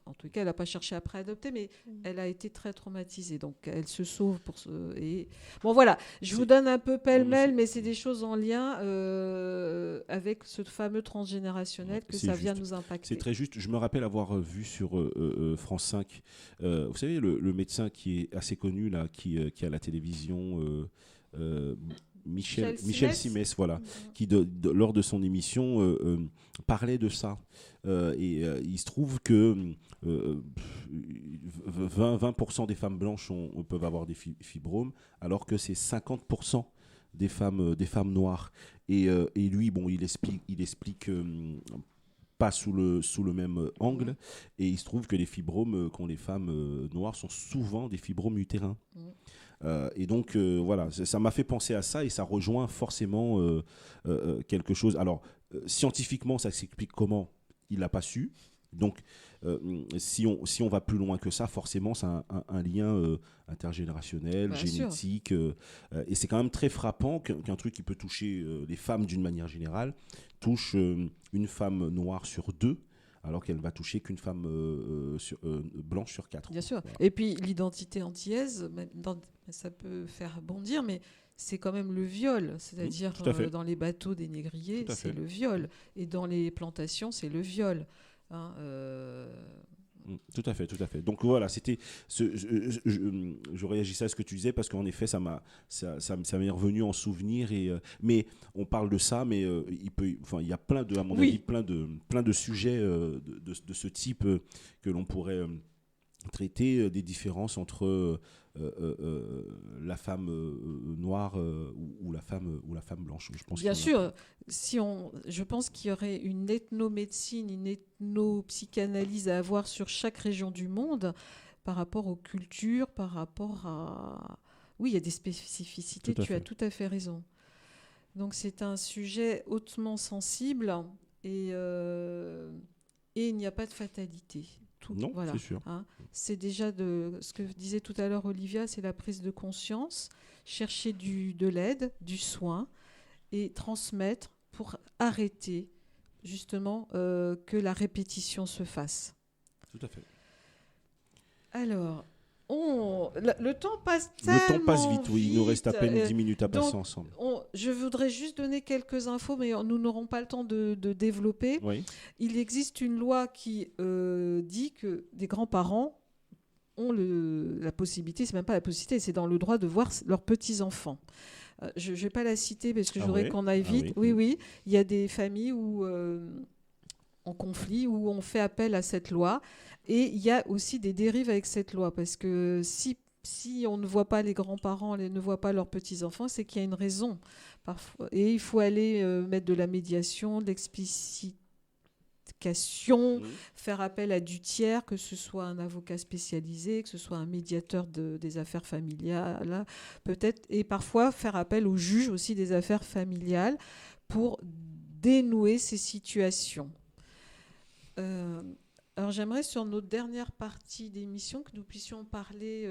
En tout cas, elle n'a pas cherché après à adopter, mais elle a été très traumatisée. Donc elle se sauve pour et bon voilà, je vous donne un peu pêle-mêle, mais c'est des choses en lien avec ce fameux transgénérationnel que ça vient nous impacter. C'est très juste. Je me rappelle avoir vu sur France 5, vous savez, le médecin qui est assez connu là, qui a la télévision. Michel Simès, voilà, qui lors de son émission parlait de ça. Il se trouve que 20% des femmes blanches peuvent avoir des fibromes, alors que c'est 50% des femmes noires. Et lui, il explique pas sous le même angle. Et il se trouve que les fibromes qu'ont les femmes noires sont souvent des fibromes utérins. Et donc voilà, ça m'a fait penser à ça, et ça rejoint forcément quelque chose. Alors scientifiquement, ça s'explique comment, il l'a pas su. Donc si on va plus loin que ça, forcément c'est un lien intergénérationnel, génétique, et c'est quand même très frappant qu'un truc qui peut toucher les femmes d'une manière générale touche une femme noire sur 2, alors qu'elle va toucher qu'une femme blanche sur 4. Bien sûr. Voilà. Et puis l'identité antillaise, ça peut faire bondir, mais c'est quand même le viol. C'est-à-dire dans les bateaux des négriers, c'est le viol. Et dans les plantations, c'est le viol. Tout à fait. Donc voilà, c'était je réagissais à ce que tu disais parce qu'en effet ça m'est revenu en souvenir, mais on parle de ça, mais il y a plein de, à mon avis, plein de sujets de ce type que l'on pourrait traiter, des différences entre la femme noire ou la femme blanche. Je pense bien sûr, je pense qu'il y aurait une ethnomédecine, une ethnopsychanalyse à avoir sur chaque région du monde par rapport aux cultures, par rapport à... Oui, il y a des spécificités, tu as tout à fait raison. Donc c'est un sujet hautement sensible Et il n'y a pas de fatalité. Non, c'est sûr. C'est déjà ce que disait tout à l'heure Olivia, c'est la prise de conscience, chercher de l'aide, du soin et transmettre pour arrêter justement que la répétition se fasse. Tout à fait. Alors, le temps passe tellement Le temps passe vite, oui. Il nous reste à peine 10 minutes à passer donc, ensemble. Je voudrais juste donner quelques infos, mais nous n'aurons pas le temps de développer. Oui. Il existe une loi qui dit que des grands-parents ont la possibilité, c'est même pas la possibilité, c'est dans le droit de voir leurs petits-enfants. Je ne vais pas la citer parce que je voudrais qu'on aille vite. Oui. Il y a des familles où, en conflit où on fait appel à cette loi. Et il y a aussi des dérives avec cette loi parce que si on ne voit pas les grands-parents, ne voient pas leurs petits-enfants, c'est qu'il y a une raison. Parfois. Et il faut aller mettre de la médiation, de l'explicitation, faire appel à du tiers, que ce soit un avocat spécialisé, que ce soit un médiateur des affaires familiales, peut-être, et parfois faire appel au juge aussi des affaires familiales pour dénouer ces situations. Alors j'aimerais sur notre dernière partie d'émission que nous puissions parler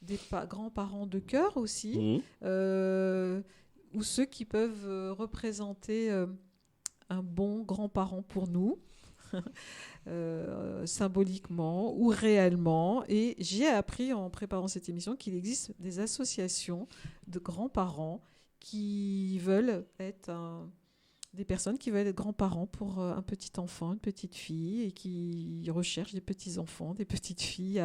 des grands-parents de cœur aussi, ou ceux qui peuvent représenter un bon grand-parent pour nous, symboliquement ou réellement. Et j'ai appris en préparant cette émission qu'il existe des associations de grands-parents qui veulent être des personnes qui veulent être grands-parents pour un petit enfant, une petite fille, et qui recherchent des petits-enfants, des petites filles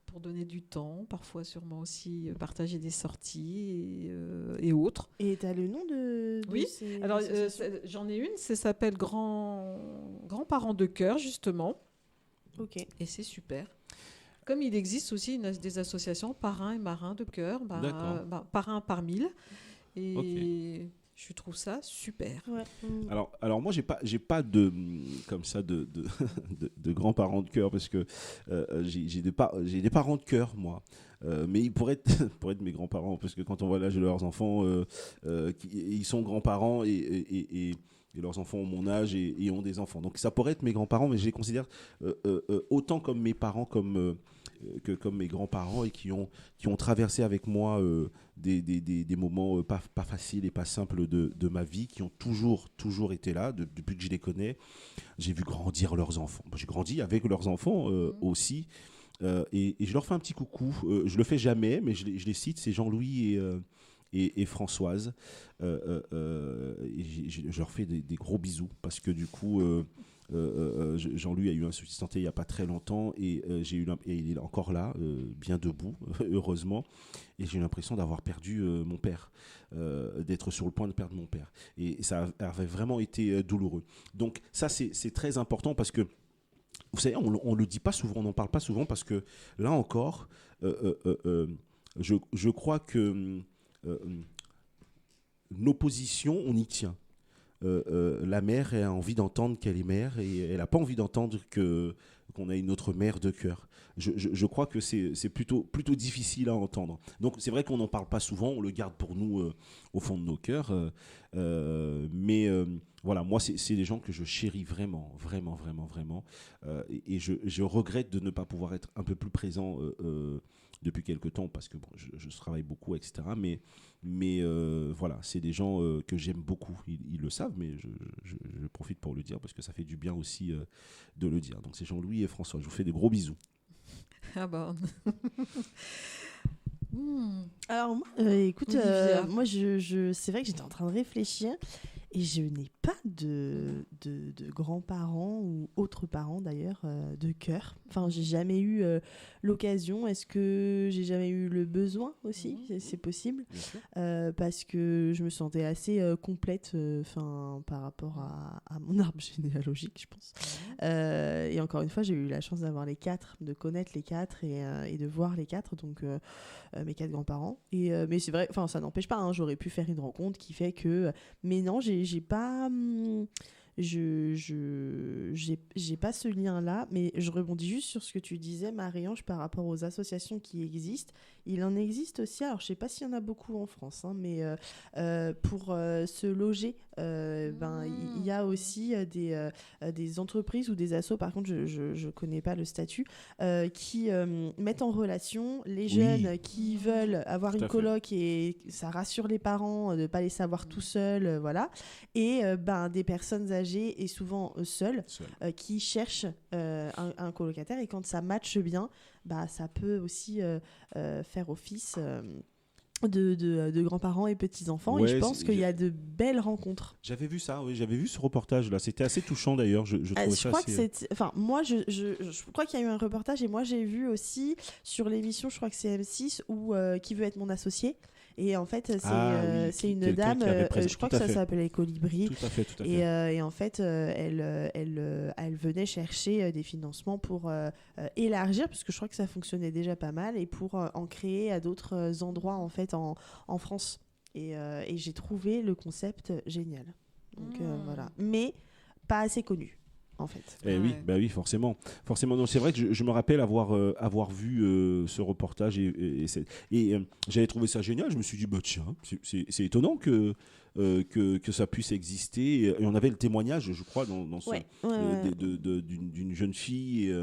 pour donner du temps, parfois sûrement aussi partager des sorties et autres. Et tu as le nom de oui, ces alors associations ? j'en ai une, ça s'appelle Grands-parents de cœur, justement. Ok. Et c'est super. Comme il existe aussi des associations parrains et marrains de cœur, parrains par 1000. Et... Okay. Je trouve ça super. Ouais. Alors moi, j'ai pas de comme ça de grands-parents de cœur parce que j'ai des parents de cœur moi. Mais ils pourraient être mes grands-parents parce que quand on voit l'âge de leurs enfants, ils sont grands-parents et leurs enfants ont mon âge et ont des enfants. Donc ça pourrait être mes grands-parents, mais je les considère autant comme mes parents que comme mes grands-parents et qui ont traversé avec moi des moments pas faciles et pas simples de ma vie, qui ont toujours été là depuis que je les connais. J'ai vu grandir leurs enfants. J'ai grandi avec leurs enfants aussi. Et je leur fais un petit coucou. Je le fais jamais, mais je les cite. C'est Jean-Louis et Françoise. Je leur fais des gros bisous parce que du coup, Jean-Louis a eu un souci de santé il n'y a pas très longtemps et il est encore là, bien debout, heureusement. Et j'ai eu l'impression d'avoir perdu mon père, d'être sur le point de perdre mon père. Et ça avait vraiment été douloureux. Donc ça, c'est très important parce que vous savez, on le dit pas souvent, on n'en parle pas souvent parce que là encore, je crois que nos positions, on y tient. La mère a envie d'entendre qu'elle est mère et elle n'a pas envie d'entendre qu'on a une autre mère de cœur. Je crois que c'est plutôt difficile à entendre. Donc c'est vrai qu'on n'en parle pas souvent, on le garde pour nous au fond de nos cœurs. Mais voilà, moi c'est des gens que je chéris vraiment. Et je regrette de ne pas pouvoir être un peu plus présent depuis quelques temps parce que bon, je travaille beaucoup, etc. Mais voilà, c'est des gens que j'aime beaucoup. Ils le savent, mais je profite pour le dire parce que ça fait du bien aussi de le dire. Donc c'est Jean-Louis et François. Je vous fais des gros bisous. Ah bon. Alors, écoute, moi, c'est vrai que j'étais en train de réfléchir et je n'ai pas de grands-parents ou autres parents d'ailleurs de cœur. Enfin, j'ai jamais eu l'occasion. Est-ce que j'ai jamais eu le besoin aussi ? C'est possible. Parce que je me sentais assez complète par rapport à mon arbre généalogique, je pense. Et encore une fois, j'ai eu la chance d'avoir les 4, de connaître les 4 et de voir les 4, donc mes 4 grands-parents. Mais c'est vrai, ça n'empêche pas, hein, j'aurais pu faire une rencontre qui fait que... Mais non, j'ai pas j'ai pas ce lien-là, mais je rebondis juste sur ce que tu disais, Marie-Ange, par rapport aux associations qui existent. Il en existe aussi, alors je sais pas s'il y en a beaucoup en France, hein, mais pour se loger, il y a aussi des entreprises ou des assos, par contre je connais pas le statut, qui mettent en relation les jeunes qui veulent avoir une coloc, et ça rassure les parents de ne pas les savoir tout seuls, voilà, et des personnes âgées et souvent seules qui cherchent un colocataire, et quand ça matche bien, ça peut aussi faire office de grands-parents et petits-enfants, et je pense qu'il y a de belles rencontres. J'avais vu ça, oui, j'avais vu ce reportage-là, c'était assez touchant d'ailleurs, je trouvais ça crois assez... moi, je crois qu'il y a eu un reportage, et moi j'ai vu aussi sur l'émission, je crois que c'est M6, où Qui veut être mon associé, et en fait c'est une dame, je crois que ça s'appelait Colibri, tout à fait. Et en fait elle venait chercher des financements pour élargir, parce que je crois que ça fonctionnait déjà pas mal, et pour en créer à d'autres endroits en fait en France, et j'ai trouvé le concept génial, donc voilà, mais pas assez connu en fait. Oui, forcément. Non, c'est vrai que je me rappelle avoir vu ce reportage, et j'avais trouvé ça génial. Je me suis dit, tiens, c'est étonnant que ça puisse exister. Et on avait le témoignage, je crois, dans d'une jeune fille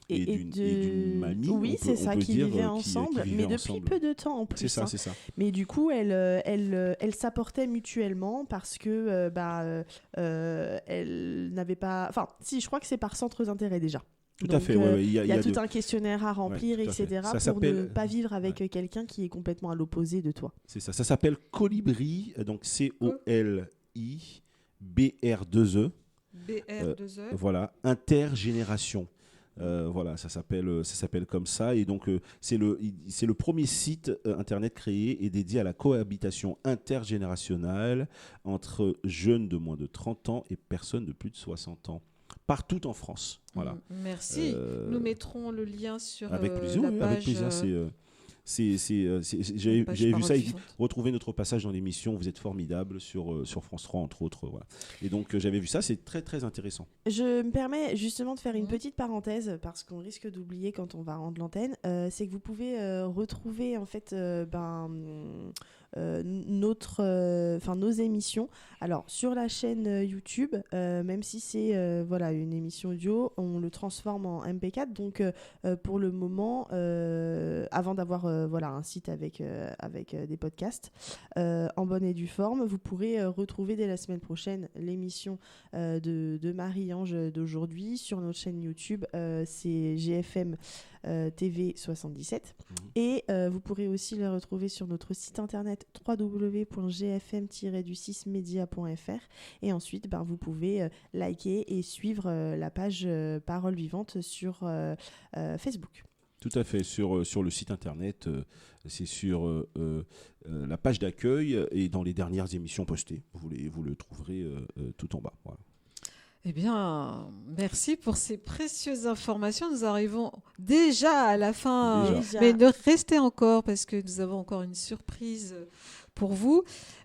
et d'une mamie. Oui, c'est ça, qui vivaient ensemble, mais depuis peu de temps en plus. C'est ça. Mais du coup, elles s'apportaient mutuellement, parce que elles n'avaient pas... Enfin, si, je crois que c'est par centre d'intérêt déjà. Tout à fait, il y a tout un questionnaire à remplir, etc. pour ne pas vivre avec quelqu'un qui est complètement à l'opposé de toi. C'est ça. Ça s'appelle Colibri, donc COLIBR2E. BR2E. Voilà, intergénération. Voilà, ça s'appelle comme ça, et donc c'est le premier site internet créé et dédié à la cohabitation intergénérationnelle entre jeunes de moins de 30 ans et personnes de plus de 60 ans. Partout en France. Voilà. Merci. Nous mettrons le lien sur avec plaisir, la page. Avec plaisir, j'avais vu ça. Retrouvez notre passage dans l'émission. Vous êtes formidables sur France 3, entre autres. Voilà. Et donc, j'avais vu ça. C'est très, très intéressant. Je me permets justement de faire une petite parenthèse, parce qu'on risque d'oublier quand on va rendre l'antenne. C'est que vous pouvez retrouver en fait nos émissions. Alors, sur la chaîne YouTube, même si c'est une émission audio, on le transforme en MP4. Donc, pour le moment, avant d'avoir un site avec des podcasts en bonne et due forme, vous pourrez retrouver dès la semaine prochaine l'émission de Marie-Ange d'aujourd'hui sur notre chaîne YouTube. C'est GFM TV 77. Et vous pourrez aussi le retrouver sur notre site internet www.gfm-du6media.fr, et ensuite vous pouvez liker et suivre la page Parole Vivante sur Facebook. Tout à fait, sur le site internet, c'est sur la page d'accueil, et dans les dernières émissions postées, vous le trouverez tout en bas. Voilà. Eh bien, merci pour ces précieuses informations. Nous arrivons déjà à la fin, mais restez encore, parce que nous avons encore une surprise pour vous.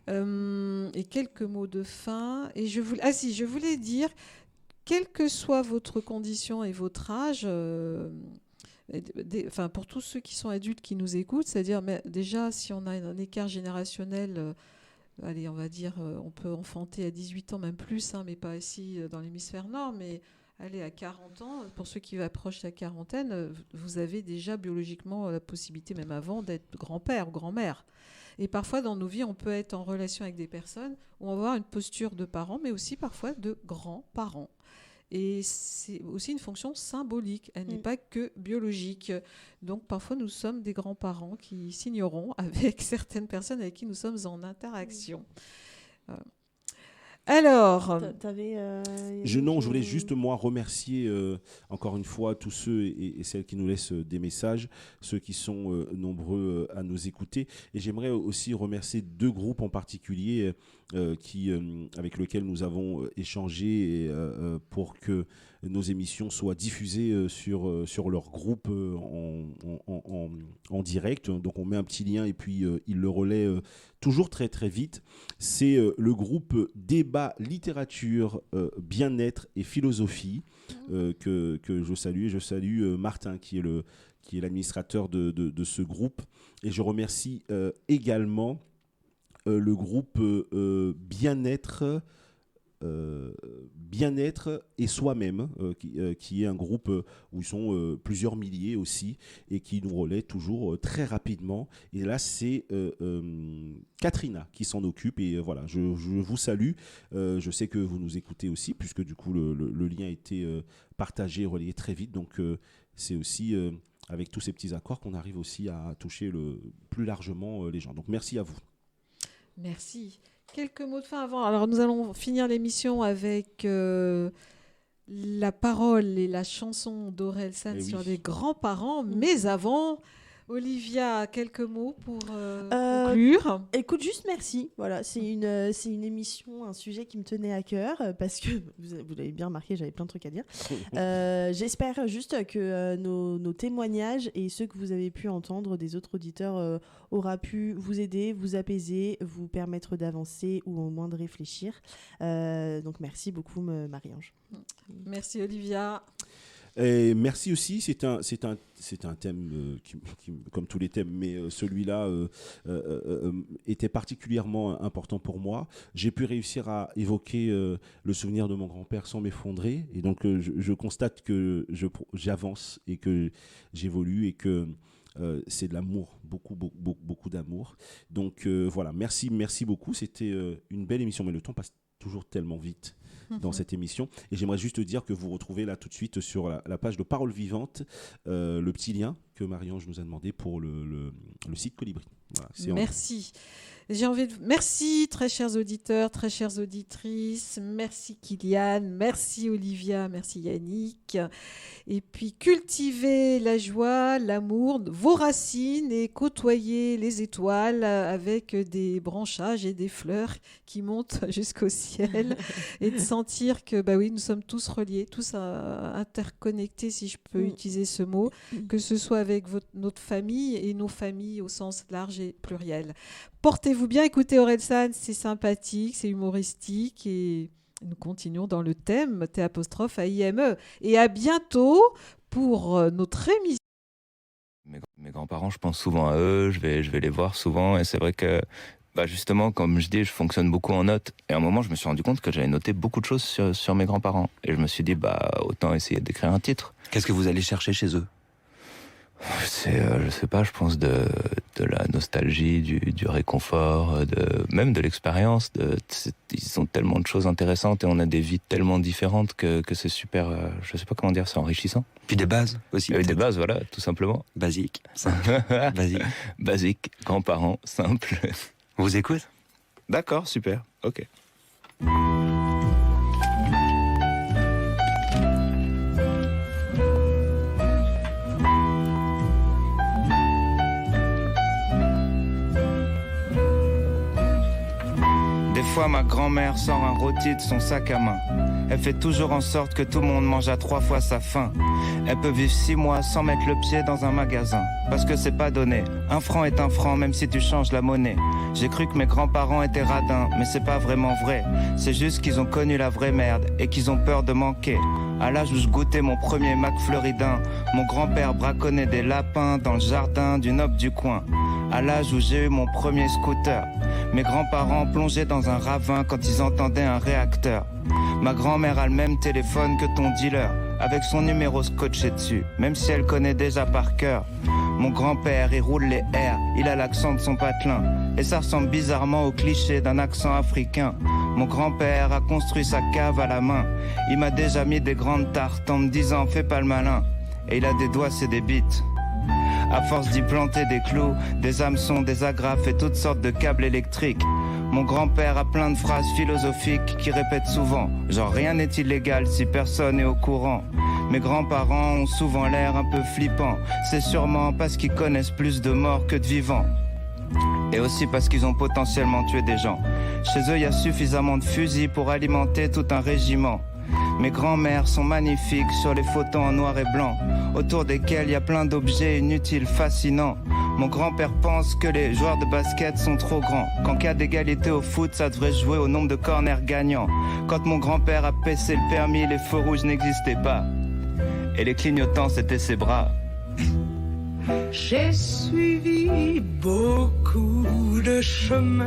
Et quelques mots de fin. Et je voulais dire, quelle que soit votre condition et votre âge, pour tous ceux qui sont adultes qui nous écoutent, c'est-à-dire, mais déjà, si on a un écart générationnel... allez, on va dire, on peut enfanter à 18 ans, même plus, mais pas ici dans l'hémisphère nord, mais allez, à 40 ans, pour ceux qui approchent la quarantaine, vous avez déjà biologiquement la possibilité, même avant, d'être grand-père ou grand-mère. Et parfois, dans nos vies, on peut être en relation avec des personnes où on va avoir une posture de parents, mais aussi parfois de grands-parents. Et c'est aussi une fonction symbolique, elle n'est pas que biologique. Donc parfois nous sommes des grands-parents qui signeront avec certaines personnes avec qui nous sommes en interaction. Alors... je voulais juste moi remercier encore une fois tous ceux et celles qui nous laissent des messages, ceux qui sont nombreux à nous écouter. Et j'aimerais aussi remercier deux groupes en particulier avec lesquels nous avons échangé pour que nos émissions soient diffusées sur leur groupe en direct. Donc on met un petit lien et puis ils le relaient toujours très très vite. C'est le groupe Débat, Littérature, Bien-être et Philosophie que je salue. Et je salue Martin qui est l'administrateur de ce groupe. Et je remercie également le groupe Bien-être et Soi-même, qui est un groupe où ils sont plusieurs milliers aussi et qui nous relaie toujours très rapidement. Et là, c'est Katrina qui s'en occupe. Et voilà, je vous salue. Je sais que vous nous écoutez aussi, puisque du coup, le lien a été partagé et relayé très vite. Donc, c'est aussi avec tous ces petits accords qu'on arrive aussi à toucher plus largement les gens. Donc, merci à vous. Merci. Quelques mots de fin avant. Alors, nous allons finir l'émission avec la parole et la chanson d'Orelsan sur les grands-parents. Mais avant, Olivia, quelques mots pour conclure. Écoute, juste merci. Voilà, c'est une émission, un sujet qui me tenait à cœur parce que vous l'avez bien remarqué, j'avais plein de trucs à dire. J'espère juste que nos témoignages et ceux que vous avez pu entendre des autres auditeurs aura pu vous aider, vous apaiser, vous permettre d'avancer ou au moins de réfléchir. Donc merci beaucoup Marie-Ange. Merci Olivia. Et merci aussi, c'est un thème qui, comme tous les thèmes, mais celui-là était particulièrement important pour moi. J'ai pu réussir à évoquer le souvenir de mon grand-père sans m'effondrer, et donc je constate que j'avance et que j'évolue et que c'est de l'amour, beaucoup d'amour. Donc voilà, merci beaucoup. C'était une belle émission, mais le temps passe toujours tellement vite dans cette émission. Et j'aimerais juste dire que vous retrouvez là tout de suite sur la page de Parole Vivante le petit lien que Marie-Ange nous a demandé pour le site Colibri. Voilà, merci. Merci très chers auditeurs, très chères auditrices. Merci Kylian, merci Olivia, merci Yannick. Et puis cultivez la joie, l'amour, vos racines et côtoyez les étoiles avec des branchages et des fleurs qui montent jusqu'au ciel et de sentir que nous sommes tous reliés, tous interconnectés, si je peux utiliser ce mot, que ce soit avec notre famille et nos familles au sens large et pluriel. Portez-vous bien, écoutez Orelsan, c'est sympathique, c'est humoristique et nous continuons dans le thème T'_AIME. Et à bientôt pour notre émission. Mes grands-parents, je pense souvent à eux, je vais les voir souvent et c'est vrai que justement, comme je dis, je fonctionne beaucoup en notes. Et à un moment, je me suis rendu compte que j'avais noté beaucoup de choses sur mes grands-parents. Et je me suis dit, autant essayer d'écrire un titre. Qu'est-ce que vous allez chercher chez eux ? C'est, je sais pas, je pense de la nostalgie, du réconfort, même de l'expérience. Ils ont tellement de choses intéressantes et on a des vies tellement différentes que c'est super, je sais pas comment dire, c'est enrichissant. Puis des bases aussi. Des bases, voilà, tout simplement. Basique, simple. Basique. Basique, grands-parents, simple. On vous écoute ? D'accord, super, ok. Des fois, ma grand-mère sort un rôti de son sac à main. Elle fait toujours en sorte que tout le monde mange à 3 fois sa faim. Elle peut vivre 6 mois sans mettre le pied dans un magasin. Parce que c'est pas donné. 1 franc est 1 franc, même si tu changes la monnaie. J'ai cru que mes grands-parents étaient radins, mais c'est pas vraiment vrai. C'est juste qu'ils ont connu la vraie merde et qu'ils ont peur de manquer. À l'âge où je goûtais mon premier Mac Fleuridin, mon grand-père braconnait des lapins dans le jardin du noble du coin. À l'âge où j'ai eu mon premier scooter, mes grands-parents plongeaient dans un ravin quand ils entendaient un réacteur. Ma grand-mère a le même téléphone que ton dealer, avec son numéro scotché dessus, même si elle connaît déjà par cœur. Mon grand-père, il roule les airs, il a l'accent de son patelin, et ça ressemble bizarrement au cliché d'un accent africain. Mon grand-père a construit sa cave à la main, il m'a déjà mis des grandes tartes en me disant fais pas le malin, et il a des doigts, c'est des bites. À force d'y planter des clous, des hameçons, des agrafes et toutes sortes de câbles électriques. Mon grand-père a plein de phrases philosophiques qui répète souvent, genre rien n'est illégal si personne n'est au courant. Mes grands-parents ont souvent l'air un peu flippants, c'est sûrement parce qu'ils connaissent plus de morts que de vivants. Et aussi parce qu'ils ont potentiellement tué des gens. Chez eux, il y a suffisamment de fusils pour alimenter tout un régiment. Mes grands-mères sont magnifiques sur les photos en noir et blanc, autour desquels il y a plein d'objets inutiles, fascinants. Mon grand-père pense que les joueurs de basket sont trop grands, qu'en cas d'égalité au foot, ça devrait jouer au nombre de corners gagnants. Quand mon grand-père a passé le permis, les feux rouges n'existaient pas. Et les clignotants, c'était ses bras. J'ai suivi beaucoup de chemins,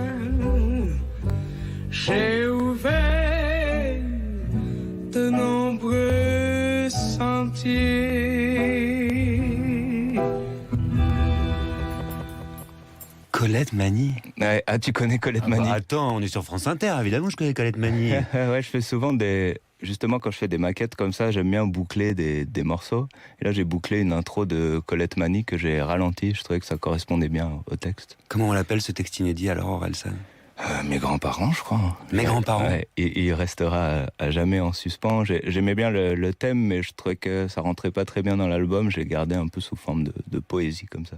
j'ai ouvert de nombreux sentiers. Colette Mani. Ouais, ah, tu connais Colette Mani? Attends, on est sur France Inter, évidemment, je connais Colette Mani. Ouais, je fais souvent des... Justement, quand je fais des maquettes comme ça, j'aime bien boucler des morceaux. Et là, j'ai bouclé une intro de Colette Mani que j'ai ralentie. Je trouvais que ça correspondait bien au texte. Comment on l'appelle ce texte inédit alors, Orelsan? Mes grands-parents, je crois. Mes grands-parents. Ouais, et il restera à jamais en suspens. J'aimais bien le thème, mais je trouvais que ça rentrait pas très bien dans l'album. J'ai gardé un peu sous forme de poésie comme ça.